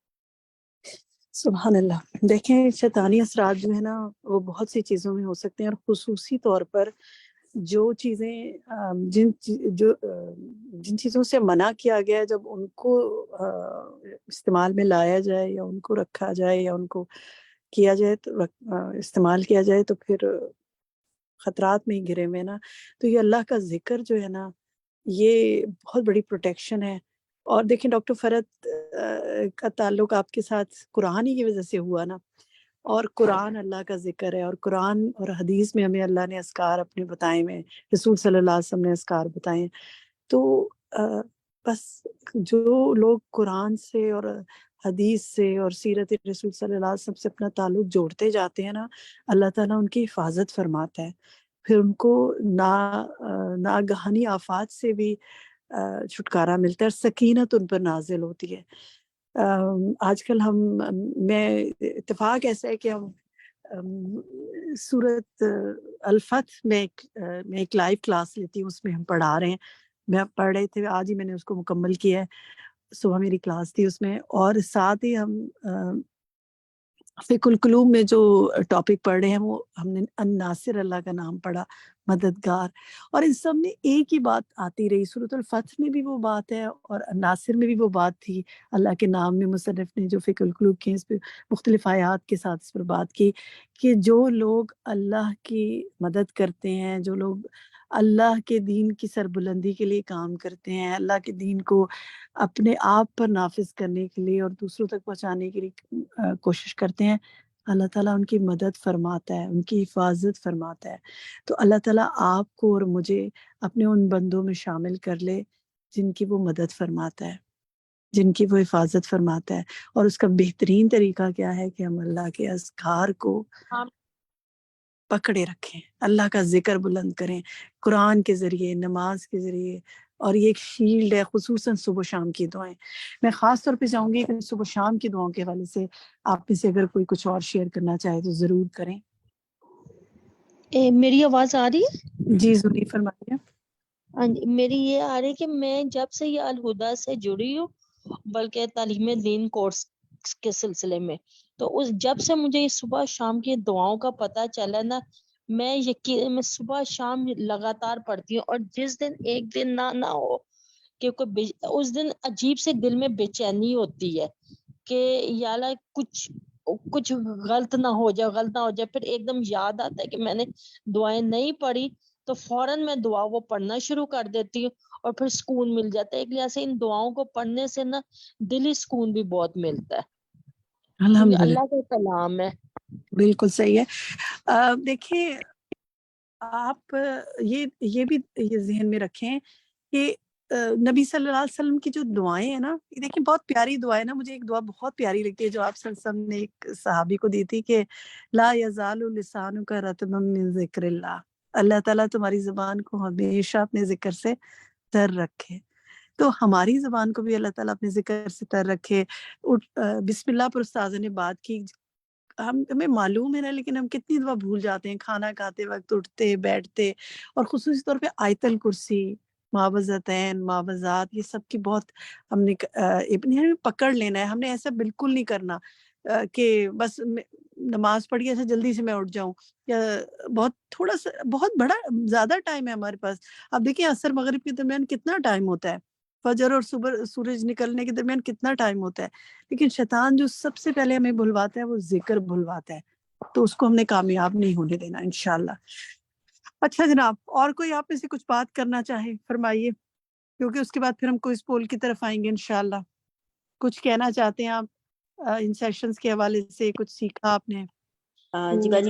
سبحان اللہ. دیکھیں شیطانی اثرات جو ہے نا وہ بہت سی چیزوں میں ہو سکتے ہیں، اور خصوصی طور پر جو چیزیں جن چیزوں سے منع کیا گیا ہے جب ان کو استعمال میں لایا جائے یا ان کو رکھا جائے یا ان کو کیا جائے تو استعمال کیا جائے تو پھر خطرات میں ہی گرے ہوئے نا. تو یہ اللہ کا ذکر جو ہے نا یہ بہت بڑی پروٹیکشن ہے. اور دیکھیں ڈاکٹر فرد کا تعلق آپ کے ساتھ قرآن ہی کی وجہ سے ہوا نا، اور قرآن اللہ کا ذکر ہے، اور قرآن اور حدیث میں ہمیں اللہ نے اذکار اپنے بتائے ہیں، رسول صلی اللہ علیہ وسلم نے اذکار بتائے ہیں. تو بس جو لوگ قرآن سے اور حدیث سے اور سیرت رسول صلی اللہ علیہ وسلم سے اپنا تعلق جوڑتے جاتے ہیں نا، اللہ تعالیٰ ان کی حفاظت فرماتا ہے. پھر ان کو ناگہانی آفات سے بھی چھٹکارا ملتا ہے، سکینت ان پر نازل ہوتی ہے. آج کل میں اتفاق ایسا ہے کہ ہم سورت الفتح میں ایک لائیو کلاس لیتی ہوں، اس میں ہم پڑھا رہے ہیں. میں پڑھ رہے تھے آج ہی میں نے اس کو مکمل کیا ہے، صبح میری کلاس تھی اس میں. اور ساتھ ہی ہم فقہ القلوب میں جو ٹاپک پڑھ رہے ہیں وہ ہم نے الناصر اللہ کا نام پڑھا، مددگار. اور ان سب میں ایک ہی بات آتی رہی. سورۃ الفتح میں بھی وہ بات ہے اور الناصر میں بھی وہ بات تھی. اللہ کے نام میں مصنف نے جو فقہ القلوب کے اس پہ مختلف آیات کے ساتھ اس پر بات کی کہ جو لوگ اللہ کی مدد کرتے ہیں، جو لوگ اللہ کے دین کی سربلندی کے لیے کام کرتے ہیں، اللہ کے دین کو اپنے آپ پر نافذ کرنے کے لیے اور دوسروں تک پہنچانے کے لیے کوشش کرتے ہیں، اللہ تعالیٰ ان کی مدد فرماتا ہے، ان کی حفاظت فرماتا ہے. تو اللہ تعالیٰ آپ کو اور مجھے اپنے ان بندوں میں شامل کر لے جن کی وہ مدد فرماتا ہے، جن کی وہ حفاظت فرماتا ہے. اور اس کا بہترین طریقہ کیا ہے کہ ہم اللہ کے اذکار کو پکڑے رکھیں، اللہ کا ذکر بلند کریں قرآن کے ذریعے، نماز کے ذریعے. اور یہ ایک شیلڈ ہے، خصوصاً صبح و شام کی دعائیں. میں خاص طور پہ چاہوں گی کہ صبح و شام کی دعاؤں کے حوالے سے آپ میں سے اگر کوئی کچھ اور شیئر کرنا چاہے تو ضرور کریں. میری آواز آ رہی ہے؟ جی ضروری فرمائیے. ہاں جی، میری یہ آ رہی ہے کہ میں جب سے یہ الہدا سے جڑی ہوں، بلکہ تعلیم دین کورس کے سلسلے میں، تو جب سے مجھے یہ صبح شام کی دعاؤں کا پتہ چلا نا، میں صبح شام لگاتار پڑھتی ہوں. اور جس دن ایک دن نہ ہو کہ اس دن عجیب سے دل میں بے چینی ہوتی ہے کہ یا اللہ کچھ غلط نہ ہو جائے. پھر ایک دم یاد آتا ہے کہ میں نے دعائیں نہیں پڑھی، تو فوراً میں دعا وہ پڑھنا شروع کر دیتی ہوں اور پھر سکون مل جاتا ہے. ایک لحاظ سے ان دعاؤں کو پڑھنے سے نا دلی سکون بھی بہت ملتا ہے، کیونکہ اللہ کا کلام ہے. بالکل صحیح ہے. دیکھیں آپ یہ بھی یہ ذہن میں رکھیں کہ نبی صلی اللہ علیہ وسلم کی جو دعائیں ہیں نا، دیکھیں بہت پیاری دعا ہے نا. مجھے ایک دعا بہت پیاری لگتی ہے جو آپ صلی اللہ علیہ وسلم نے ایک صحابی کو دی تھی کہ لا یزال لسانک رطبا من ذکر اللہ، اللہ تعالیٰ تمہاری زبان کو ہمیشہ اپنے ذکر سے تر رکھے. تو ہماری زبان کو بھی اللہ تعالیٰ اپنے ذکر سے تر رکھے. بسم اللہ پر استاذ نے بات کی، ہمیں معلوم ہے نا، لیکن ہم کتنی دفعہ بھول جاتے ہیں کھانا کھاتے وقت، اٹھتے بیٹھتے. اور خصوصی طور پہ آیت الکرسی، معوذتین، معوذات، یہ سب کی بہت ہم نے پکڑ لینا ہے. ہم نے ایسا بالکل نہیں کرنا کہ بس نماز پڑھی ایسے جلدی سے میں اٹھ جاؤں، یا بہت بڑا زیادہ ٹائم ہے ہمارے پاس. اب دیکھیں عصر مغرب کے درمیان کتنا ٹائم ہوتا ہے، فجر اور صبح سورج نکلنے کے درمیان کتنا ٹائم ہوتا ہے. لیکن شیطان جو سب سے پہلے ہمیں بھلواتا ہے وہ ذکر بھلواتا ہے، تو اس کو ہم نے کامیاب نہیں ہونے دینا انشاءاللہ. اچھا جناب، اور کوئی آپ میں سے کچھ بات کرنا چاہے فرمائیے، کیونکہ اس کے بعد پھر ہم کوئی پول کی طرف آئیں گے انشاءاللہ. کچھ کہنا چاہتے ہیں آپ ان سیشنز کے حوالے سے؟ کچھ سیکھا آپ نے؟ جی باجی،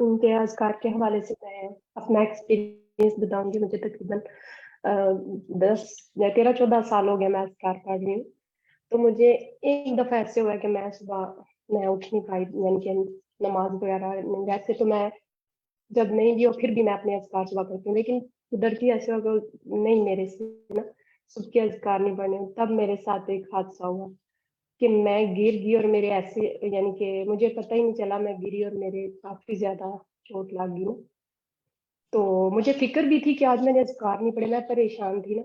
ان کے اذکار کے حوالے سے میں اپنا ایکسپیرینس بتاؤں گی. مجھے تقریباً 10 یا 13-14 سال ہو گئے میں اذکار پڑھ رہی ہوں. تو مجھے ایک دفعہ ایسے ہوا کہ میں صبح میں اٹھ نہیں پائی، یعنی کہ نماز وغیرہ. ویسے تو میں جب نہیں بھی ہو پھر بھی میں اپنے اذکار صبح کرتی ہوں، لیکن قدرتی ایسے ہوا کہ نہیں میرے سے نا صبح کے اذکار نہیں پڑھنے. تب میرے ساتھ ایک حادثہ ہوا کہ میں گر گئی اور میرے ایسے یعنی کہ مجھے پتہ ہی نہیں چلا میں گری اور میرے کافی زیادہ چوٹ لگ گئی نا. تو مجھے فکر بھی تھی کہ آج میں نے اذکار نہیں پڑھے، میں پریشان تھی نا.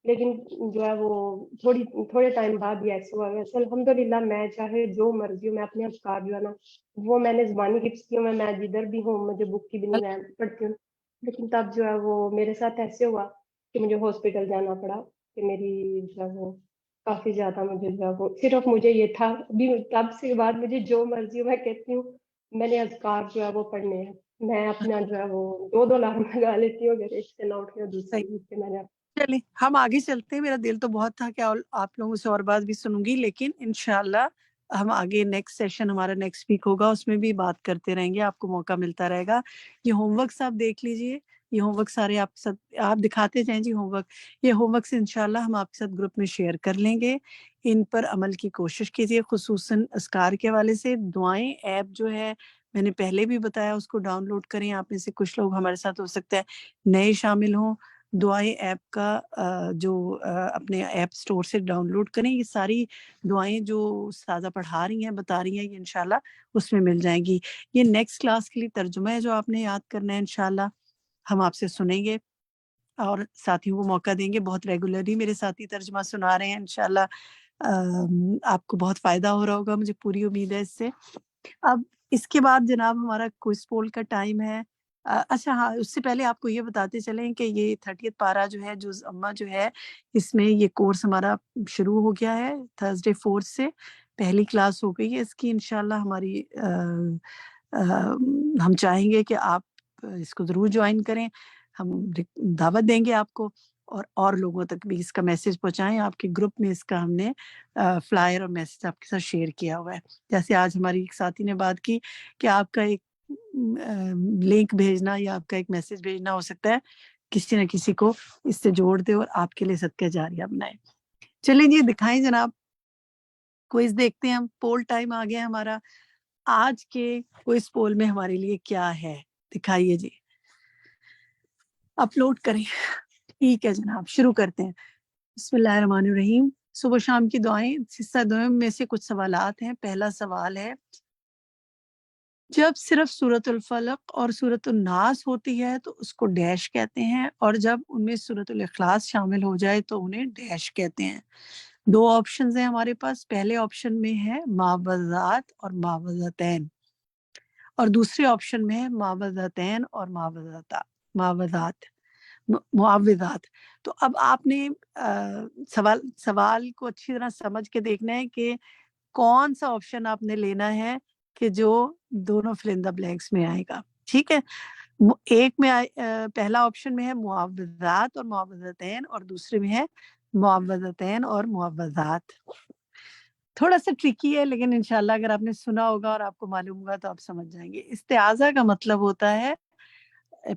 لیکن جو ہے وہ تھوڑے ٹائم بعد یہ ایسے ہوا. ویسے الحمدللہ میں چاہے جو مرضی ہوں میں اپنے اذکار جو ہے نا وہ میں نے زبانی حفظ کی ہوں. میں جدھر بھی ہوں مجھے بک کی بھی نہیں میں پڑھتی ہوں. لیکن تب جو ہے وہ میرے ساتھ ایسے ہوا کہ مجھے ہاسپٹل جانا پڑا کہ میری جو ہے وہ کافی زیادہ مجھے جو ہے وہ صرف مجھے یہ تھا ابھی تب سے بعد مجھے جو مرضی ہو میں کہتی ہوں میں نے اذکار جو ہے وہ پڑھنے ہیں. میں اپنا جو ہے وہ 2 الارم لگا لیتی ہوں، اگر ایک سے نہ اٹھ کے دوسرے اٹھ کے میں نے. چلیے ہم آگے چلتے ہیں. میرا دل تو بہت تھا کہ آپ لوگوں سے اور بات بھی سنوں گی، لیکن انشاءاللہ ہم آگے نیکسٹ سیشن ہمارا نیکسٹ ویک ہوگا، اس میں بھی بات کرتے رہیں گے، آپ کو موقع ملتا رہے گا. یہ ہوم ورکس آپ دیکھ لیجئے، یہ ہوم ورک سارے آپ ساتھ آپ دکھاتے جائیں جی ہوم ورک. یہ ہوم ورکس انشاءاللہ ہم آپ کے ساتھ گروپ میں شیئر کر لیں گے. ان پر عمل کی کوشش کیجیے، خصوصاً اذکار کے حوالے سے. دعائیں ایپ جو ہے میں نے پہلے بھی بتایا اس کو ڈاؤن لوڈ کریں. آپ میں سے کچھ لوگ ہمارے ساتھ ہو سکتا ہے نئے شامل ہوں. دعائیں ایپ کا جو اپنے ایپ سٹور سے ڈاؤن لوڈ کریں. یہ ساری دعائیں جو استاذہ پڑھا رہی ہیں بتا رہی ہیں یہ انشاءاللہ اس میں مل جائیں گی. یہ نیکسٹ کلاس کے لیے ترجمہ ہے جو آپ نے یاد کرنا ہے. انشاءاللہ ہم آپ سے سنیں گے اور ساتھیوں کو موقع دیں گے. بہت ریگولرلی میرے ساتھی ترجمہ سنا رہے ہیں. انشاءاللہ آپ کو بہت فائدہ ہو رہا ہوگا، مجھے پوری امید ہے اس سے. اب اس کے بعد جناب ہمارا کوئز پول کا ٹائم ہے. اچھا ہاں، اس سے پہلے آپ کو یہ بتاتے چلیں کہ یہ 30 پارہ جو ہے جز اما جو ہے اس میں یہ کورس ہمارا شروع ہو گیا ہے. تھرسڈے 4 سے پہلی کلاس ہو گئی ہے اس کی. انشاءاللہ ہماری ہم چاہیں گے کہ آپ اس کو ضرور جوائن کریں. ہم دعوت دیں گے آپ کو اور لوگوں تک بھی اس کا میسج پہنچائیں. آپ کے گروپ میں اس کا ہم نے فلائر اور میسج آپ کے ساتھ شیئر کیا ہوا ہے. جیسے آج ہماری ایک ساتھی نے بات کی کہ آپ کا ایک لنک بھیجنا یا آپ کا ایک میسج بھیجنا ہو سکتا ہے کسی نہ کسی کو اس سے جوڑ دے اور آپ کے لیے صدقہ جاریہ بنائے. چلیں جی دکھائیں جناب، کوئز دیکھتے ہیں ہم. پول ٹائم آ گیا ہمارا. آج کے کوئز پول میں ہمارے لیے کیا ہے دکھائیے جی، اپلوڈ کریں. ٹھیک ہے جناب، شروع کرتے ہیں. بسم اللہ الرحمن الرحیم. صبح شام کی دعائیں حصہ دوم میں سے کچھ سوالات ہیں. پہلا سوال ہے جب صرف سورۃ الفلق اور سورۃ الناس ہوتی ہے تو اس کو ڈیش کہتے ہیں، اور جب ان میں سورۃ الاخلاص شامل ہو جائے تو انہیں ڈیش کہتے ہیں. 2 آپشنز ہیں ہمارے پاس. پہلے آپشن میں ہے معوذات اور معوذتین، اور دوسرے آپشن میں ہے معوذتین اور معوذات. تو اب آپ نے سوال کو اچھی طرح سمجھ کے دیکھنا ہے کہ کون سا آپشن آپ نے لینا ہے کہ جو دونوں فلندہ بلینکس میں آئے گا. ٹھیک ہے، ایک میں پہلا آپشن میں ہے معوذات اور معوذتین، اور دوسرے میں ہے معوذتین اور معوذات. تھوڑا سا ٹرکی ہے لیکن انشاءاللہ اگر آپ نے سنا ہوگا اور آپ کو معلوم ہوگا تو آپ سمجھ جائیں گے. استعاذہ کا مطلب ہوتا ہے،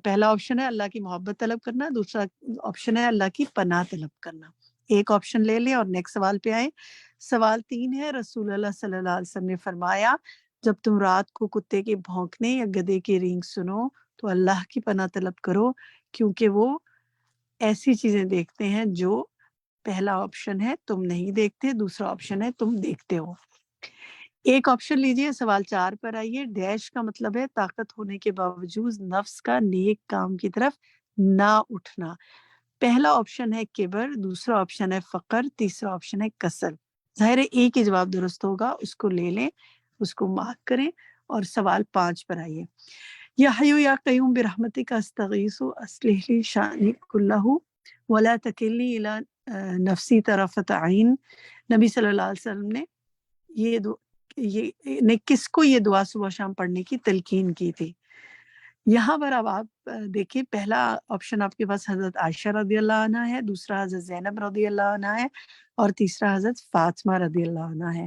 پہلا آپشن ہے اللہ کی محبت طلب کرنا، دوسرا آپشن ہے اللہ کی پناہ طلب کرنا. ایک آپشن لے لیں اور نیکسٹ سوال پہ آئیں. سوال 3 ہے. رسول اللہ صلی اللہ علیہ وسلم نے فرمایا جب تم رات کو کتے کے بھونکنے یا گدھے کی رینگ سنو تو اللہ کی پناہ طلب کرو، کیونکہ وہ ایسی چیزیں دیکھتے ہیں جو پہلا آپشن ہے تم نہیں دیکھتے، دوسرا آپشن ہے تم دیکھتے ہو. ایک آپشن لیجئے. سوال 4 پر آئیے. ڈیش کا مطلب ہے طاقت ہونے کے باوجود نفس کا نیک کام کی طرف نہ اٹھنا. پہلا آپشن ہے کبر، دوسرا آپشن ہے فقر، تیسرا آپشن ہے کسل. ظاہر ہے ایک ہی جواب درست ہوگا، اس کو لے لیں، اس کو مارک کریں. اور سوال 5 پر آئیے. یا حیو یا قیوم برحمتک استغیث اصلح لی شأنی کلہ ولا تکلنی الی نفسی طرفۃ عین. نبی صلی اللہ علیہ وسلم نے یہ کس کو یہ دعا صبح شام پڑھنے کی تلقین کی تھی. یہاں پر اب آپ دیکھیں، پہلا آپشن آپ کے پاس حضرت عائشہ رضی اللہ عنہ ہے، دوسرا حضرت زینب رضی اللہ عنہ ہے، اور تیسرا حضرت فاطمہ رضی اللہ عنہ ہے.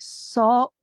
100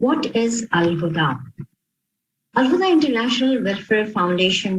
What is Al-Huda? Al-Huda International Welfare Foundation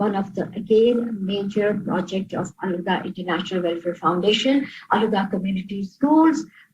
one of the again major project of Al-Huda International Welfare Foundation, Al-Huda Community Schools,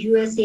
USA,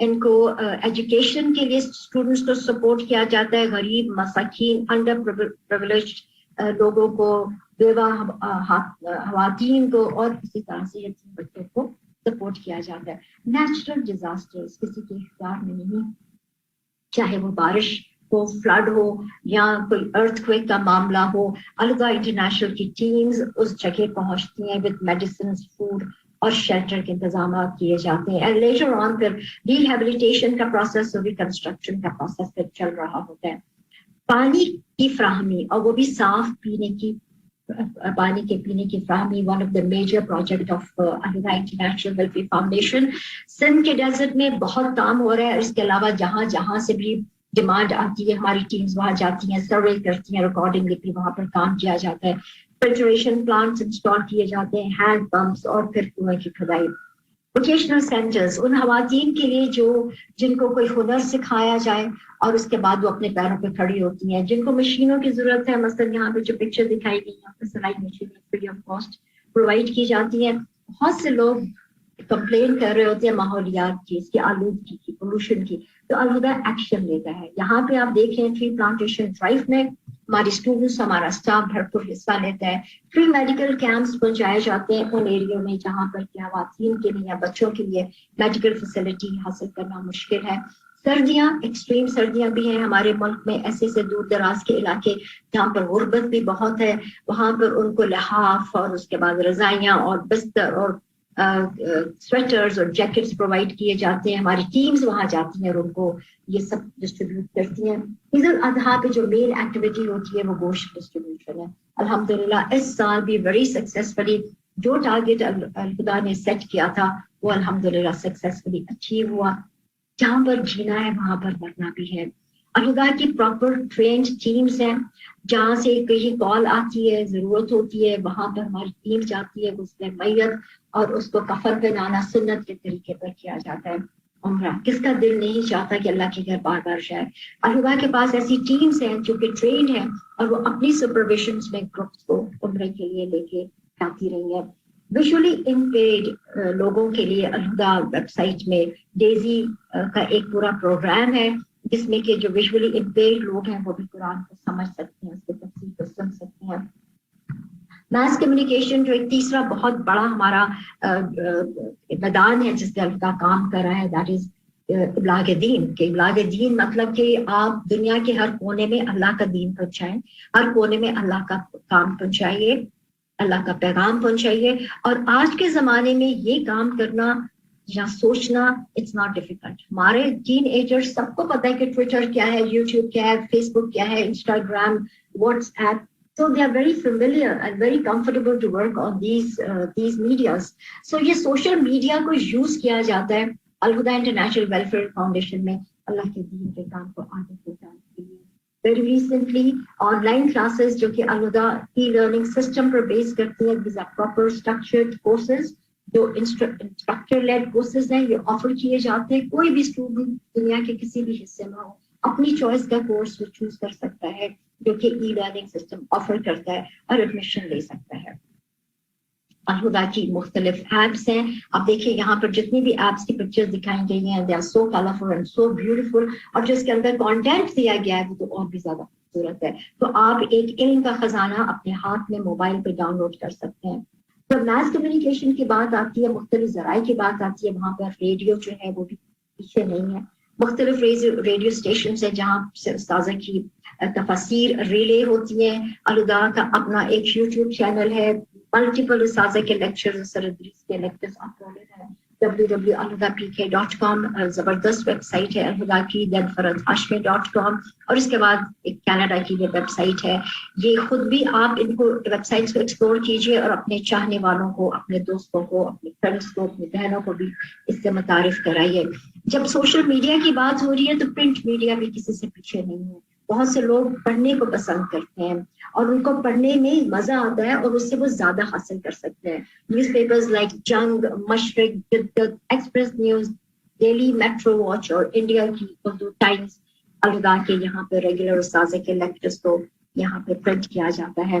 ان کو ایجوکیشن کے لیے اسٹوڈنٹس کو سپورٹ کیا جاتا ہے, غریب مساکین انڈر پریویلیجڈ لوگوں کو, بیوہ خواتین کو, اور اسی طرح سے یتیم بچوں کو سپورٹ کیا جاتا ہے. نیچرل ڈیزاسٹرز کسی کے اختیار میں نہیں, چاہے وہ بارش ہو, فلڈ ہو, یا کوئی ارتھ کویک کا معاملہ ہو, الگا انٹرنیشنل کی ٹیمز اس جگہ پہنچتی ہیں وتھ میڈیسنز, فوڈ اور شیلٹر کے انتظامات کیے جاتے ہیں. اینڈ لیٹر آن پھر ریہیبلیٹیشن کا پروسیس اور ریکنسٹرکشن کا پروسیس پھر چل رہا ہوتا ہے. پانی کی فراہمی, اور وہ بھی صاف پینے کی پانی کے پینے کی فراہمی, one of the major project of Alhuda international welfare foundation. Sindh کے ڈیزرٹ میں بہت کام ہو رہا ہے, اور اس کے علاوہ جہاں سے بھی ڈیمانڈ آتی ہے ہماری ٹیمز وہاں جاتی ہیں, سروے کرتی ہیں, ریکارڈنگ پھر وہاں پر کام کیا جاتا ہے. فلٹریشن پلانٹس انسٹال کیے جاتے ہیں, ہینڈ پمپس, اور پھر کنویں کی کھدائی. ووکیشنل سینٹرز ان خواتین کے لیے جن کو کوئی ہنر سکھایا جائے اور اس کے بعد وہ اپنے پیروں پہ کھڑی ہوتی ہیں, جن کو مشینوں کی ضرورت ہے. مثلاً یہاں پہ جو پکچر دکھائی گئی ہے, سلائی مشینیں فری آف کاسٹ پرووائڈ کی جاتی ہیں. بہت سے لوگ کمپلین کر رہے ہوتے ہیں ماحولیات کی, اس کی آلودگی کی, پولوشن کی, تو الہدا ایکشن لیتا ہے. یہاں پہ آپ دیکھ لیں ٹری پلانٹیشن ڈرائیو میں ہماری اسٹوڈنٹس, ہمارا اسٹاف بھرپور حصہ لیتا ہے. فری میڈیکل کیمپس پہنچائے جاتے ہیں ان ایریوں میں جہاں پر خواتین کے لیے یا بچوں کے لیے میڈیکل فیسلٹی حاصل کرنا مشکل ہے. سردیاں, ایکسٹریم سردیاں بھی ہیں ہمارے ملک میں, ایسے دور دراز کے علاقے جہاں پر غربت بھی بہت ہے, وہاں پر ان کو لحاف اور اس کے بعد رضائیاں اور بستر اور سویٹرز اور جیکٹس پرووائڈ کیے جاتے ہیں. ہماری ٹیمز وہاں جاتی ہیں اور ان کو یہ سب ڈسٹریبیوٹ کرتی ہیں. عید الاضحیٰ پہ جو مین ایکٹیویٹی ہوتی ہے وہ گوشت ڈسٹریبیوشن ہے. الحمدللہ اس سال بھی ویری سکسیسفلی جو ٹارگیٹ الہدا نے سیٹ کیا تھا وہ الحمدللہ سکسیسفلی اچیو ہوا. جہاں پر جینا ہے وہاں پر مرنا بھی ہے. الہدا کی پراپر ٹرینڈ ٹیمز ہیں, جہاں سے کہیں کال آتی ہے, ضرورت ہوتی ہے, وہاں پر ہماری ٹیم جاتی ہے, غسل میت اور اس کو کفن پہنانا سنت کے طریقے پر کیا جاتا ہے. عمرہ, کس کا دل نہیں چاہتا کہ اللہ کے گھر بار بار جائے. الہدا کے پاس ایسی ٹیمز ہیں جو کہ ٹرینڈ ہیں اور وہ اپنی سپرویژنس میں گروپس کو عمرے کے لیے لے کے جاتی رہی ہیں. ویژولی امپیرڈ لوگوں کے لیے الہدا ویب سائٹ میں ڈیزی کا ایک پورا پروگرام ہے جس میں کہ جو ویژولی امپیرڈ لوگ ہیں وہ بھی قرآن کو سمجھ سکتے ہیں, اس کی تفسیر کو سن سکتے ہیں. میس کمیونیکیشن جو ایک تیسرا بہت بڑا ہمارا میدان ہے جس پہ الہدا کام کر رہا ہے, دیٹ از ابلاغ دین. کہ ابلاغ دین مطلب کہ آپ دنیا کے ہر کونے میں اللہ کا دین پہنچائیں, ہر کونے میں اللہ کا کام پہنچائیے, اللہ کا پیغام پہنچائیے. اور آج کے زمانے میں یہ کام کرنا یا سوچنا اٹس ناٹ ڈیفیکلٹ. ہمارے ٹین ایجر سب کو پتا ہے کہ ٹویٹر کیا ہے, یوٹیوب کیا ہے, فیس بک کیا ہے, Instagram, what's app. So they are very familiar and very comfortable to work on these medias. So یہ سوشل میڈیا کو یوز کیا جاتا ہے الہدا انٹرنیشنل ویلفیئر فاؤنڈیشن میں اللہ کے دین کے کام کو آگے پہنچانے کے لیے. Very recently on line classes جو کہ الہدا ای لرننگ سسٹم پر بیس کرتی ہیں, these are proper structured courses جو انسٹرکٹر لیڈ کورسز ہیں, یہ آفر کیے جاتے ہیں. کوئی بھی اسٹوڈنٹ دنیا کے کسی بھی حصے میں ہو اپنی چوائس کا کورس وہ چوز کر سکتا ہے جو کہ ای لرننگ سسٹم آفر کرتا ہے اور ایڈمیشن لے سکتا ہے. الہدا کی مختلف ایپس ہیں. آپ دیکھیں یہاں پر جتنی بھی ایپس کی پکچر دکھائی گئی ہیں, they are so colorful and so beautiful, اور جو اس کے اندر کانٹینٹ دیا گیا ہے وہ تو اور بھی زیادہ خوبصورت ہے. تو آپ ایک علم کا خزانہ اپنے ہاتھ میں موبائل پہ ڈاؤن لوڈ کر سکتے ہیں. جب میس کمیونیکیشن کی بات آتی ہے, مختلف ذرائع کی بات آتی ہے, وہاں پر ریڈیو جو ہے وہ بھی پیچھے نہیں ہے. مختلف ریڈیو اسٹیشنز ہیں جہاں سے استاذہ کی تفاسیر ریلے ہوتی ہیں. الہدا کا اپنا ایک یوٹیوب چینل ہے, ملٹیپل استاذہ کے لیکچرز, سردریس کے لیکچرز اپلوڈڈ ہیں. www.alhudapk.com زبردست ویب سائٹ ہے الہدا کی. then farathhashmi.com, اور اس کے بعد ایک کینیڈا کی یہ ویب سائٹ ہے. یہ خود بھی آپ ان کو ویب سائٹس کو ایکسپلور کیجیے اور اپنے چاہنے والوں کو, اپنے دوستوں کو, اپنے فرینڈس کو, اپنی بہنوں کو بھی اس سے متعارف کرائیے. جب سوشل میڈیا کی بات ہو رہی ہے تو پرنٹ میڈیا بھی کسی سے پیچھے نہیں ہے. بہت سے لوگ پڑھنے کو پسند کرتے ہیں اور ان کو پڑھنے میں مزہ آتا ہے اور اس سے وہ زیادہ حاصل کر سکتے ہیں. نیوز پیپرز لائک جنگ, مشرق, جدت, express news, daily metro watch اور انڈیا کی اردو ٹائمز, الہدا کے یہاں پہ ریگولر استاذہ کے لیکچرز کو یہاں پہ پرنٹ کیا جاتا ہے.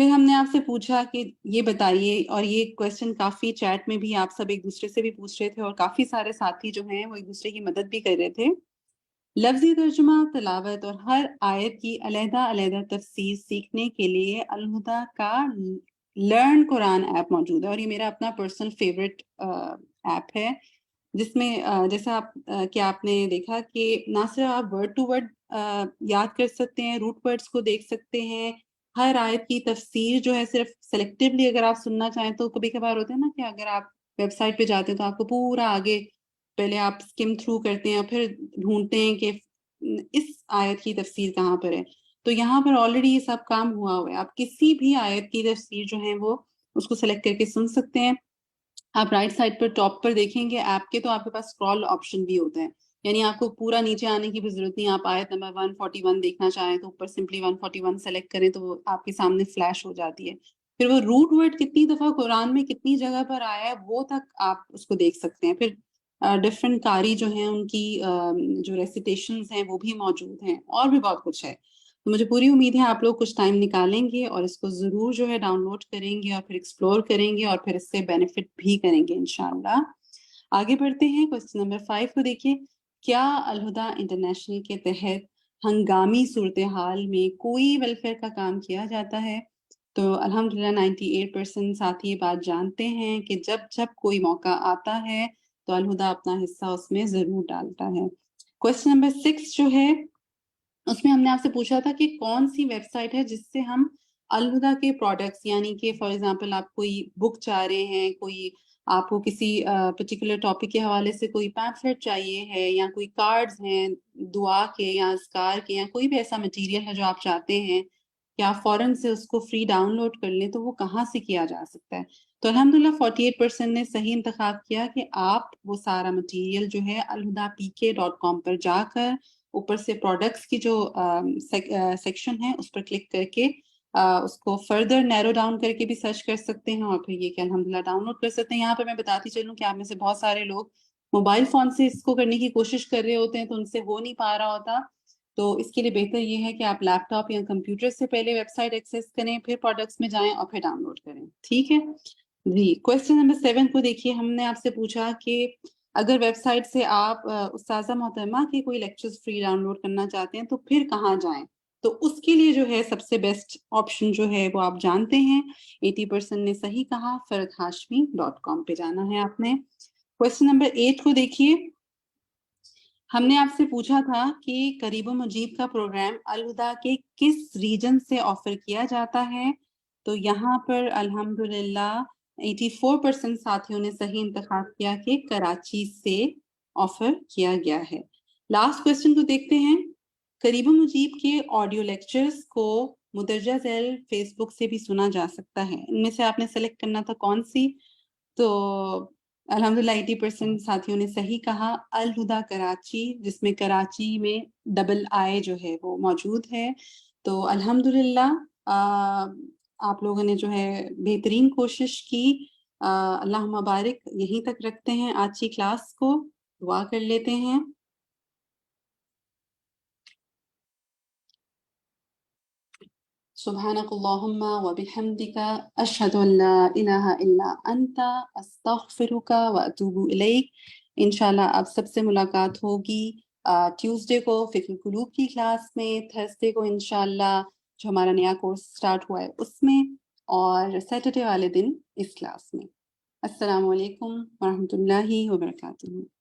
پھر ہم نے آپ سے پوچھا کہ یہ بتائیے، اور یہ کویسچن کافی چیٹ میں بھی آپ سب ایک دوسرے سے بھی پوچھ رہے تھے، اور کافی سارے ساتھی جو ہیں وہ ایک دوسرے کی مدد بھی کر رہے تھے. لفظی ترجمہ، تلاوت اور ہر آیت کی علیحدہ علیحدہ تفسیر سیکھنے کے لیے الہدیٰ کا لرن قرآن ایپ موجود ہے، اور یہ میرا اپنا پرسنل فیوریٹ ایپ ہے، جس میں جیسا آپ نے دیکھا کہ نہ صرف آپ ورڈ ٹو ورڈ یاد کر سکتے ہیں، روٹ ورڈز کو دیکھ سکتے ہیں، ہر آیت کی تفسیر جو ہے صرف سلیکٹیولی اگر آپ سننا چاہیں تو کبھی کبھار ہوتا ہے نا کہ اگر آپ ویب سائٹ پہ جاتے ہیں تو آپ کو پورا آگے پہلے آپ سکم تھرو کرتے ہیں اور پھر ڈھونڈتے ہیں کہ اس آیت کی تفسیر کہاں پر ہے. تو یہاں پر آلریڈی یہ سب کام ہوا ہوا ہے، آپ کسی بھی آیت کی تفسیر جو ہے وہ اس کو سلیکٹ کر کے سن سکتے ہیں. آپ رائٹ سائڈ پر ٹاپ پر دیکھیں گے ایپ کے تو آپ کے پاس اسکرول آپشن بھی ہوتا ہے، یعنی آپ کو پورا نیچے آنے کی بھی ضرورت نہیں. آپ آیت نمبر 141 دیکھنا چاہیں تو اوپر سمپلی 141 سلیکٹ کریں تو وہ آپ کے سامنے فلیش ہو جاتی ہے. پھر وہ روٹ ورڈ کتنی دفعہ قرآن میں کتنی جگہ پر آیا ہے وہ تک آپ اس کو دیکھ سکتے ہیں. پھر ڈفرینٹ قاری جو ہیں ان کی جو ریسیٹیشنز ہیں وہ بھی موجود ہیں، اور بھی بہت کچھ ہے. تو مجھے پوری امید ہے آپ لوگ کچھ ٹائم نکالیں گے اور اس کو ضرور جو ہے ڈاؤن لوڈ کریں گے اور پھر ایکسپلور کریں گے اور پھر اس سے بینیفٹ بھی کریں گے انشاءاللہ. آگے بڑھتے ہیں، کوسچن نمبر 5 کو دیکھیے. کیا الہدیٰ انٹرنیشنل کے تحت ہنگامی صورتحال میں کوئی ویلفیئر کا کام کیا جاتا ہے؟ تو الحمدللہ 98% ساتھی یہ بات جانتے ہیں کہ جب کوئی موقع آتا ہے تو الہدیٰ اپنا حصہ اس میں ضرور ڈالتا ہے. کوسچن نمبر 6 جو ہے اس میں ہم نے آپ سے پوچھا تھا کہ کون سی ویب سائٹ ہے جس سے ہم الہدیٰ کے پروڈکٹس، یعنی کہ فار ایگزامپل آپ کوئی بک چاہ رہے ہیں، کوئی آپ کو کسی پرٹیکولر ٹاپک کے حوالے سے کوئی پیمفلیٹ چاہیے ہے، یا کوئی کارڈز ہیں دعا کے یا اذکار کے، یا کوئی بھی ایسا مٹیریل ہے جو آپ چاہتے ہیں کہ آپ فوراً سے اس کو فری ڈاؤن لوڈ کر لیں، تو وہ کہاں سے کیا جا سکتا ہے؟ تو الحمدللہ 48% نے صحیح انتخاب کیا کہ آپ وہ سارا مٹیریل جو ہے alhuda.pk.com پر جا کر اوپر سے پروڈکٹس کی جو سیکشن ہے اس پر کلک کر کے اس کو فردر نیرو ڈاؤن کر کے بھی سرچ کر سکتے ہیں، اور پھر یہ کہ الحمدللہ ڈاؤن لوڈ کر سکتے ہیں. یہاں پر میں بتاتی چلوں کہ آپ میں سے بہت سارے لوگ موبائل فون سے اس کو کرنے کی کوشش کر رہے ہوتے ہیں تو ان سے ہو نہیں پا رہا ہوتا. تو اس کے لیے بہتر یہ ہے کہ آپ لیپ ٹاپ یا کمپیوٹر سے پہلے ویب سائٹ ایکسیس کریں، پھر پروڈکٹس میں جائیں اور پھر ڈاؤن لوڈ کریں. ٹھیک ہے جی. کوسچن نمبر 7 کو دیکھیے. ہم نے آپ سے پوچھا کہ اگر ویب سائٹ سے آپ استاذہ محترمہ کے کوئی لیکچرز فری ڈاؤن لوڈ کرنا چاہتے ہیں تو پھر کہاں جائیں؟ تو اس کے لیے جو ہے سب سے بیسٹ آپشن جو ہے وہ آپ جانتے ہیں. 80% نے صحیح کہا، farathashmi.com پہ جانا ہے آپ نے. کوسچن نمبر 8 کو دیکھیے. ہم نے آپ سے پوچھا تھا کہ قریب و مجیب کا پروگرام الہدیٰ کے کس ریجن سے آفر کیا جاتا ہے؟ تو یہاں پر الحمدللہ 84% ساتھیوں نے صحیح انتخاب کیا کہ کراچی سے آفر کیا گیا ہے. لاسٹ کوسچن کو دیکھتے ہیں. قریب و مجیب کے آڈیو لیکچرز کو مدرجہ ذیل فیس بک سے بھی سنا جا سکتا ہے. ان میں سے آپ نے سلیکٹ کرنا تھا کون سی؟ تو الحمدللہ 80% ساتھیوں نے صحیح کہا الہدیٰ کراچی، جس میں کراچی میں ڈبل آئی جو ہے وہ موجود ہے. تو الحمدللہ آپ لوگوں نے جو ہے بہترین کوشش کی. اللہم بارک. یہیں تک رکھتے ہیں آج کی کلاس کو. دعا کر لیتے ہیں. سبحانک اللہم و بحمدک اشہد ان لا الہ الا انت استغفرک و اتوب الیک. انشاءاللہ آپ سب سے ملاقات ہوگی ٹیوزڈے کو فقہ القلوب کی کلاس میں، تھرسڈے کو انشاءاللہ جو ہمارا نیا کورس سٹارٹ ہوا ہے اس میں، اور سیٹرڈے والے دن اس کلاس میں. السلام علیکم ورحمۃ اللہ وبرکاتہ.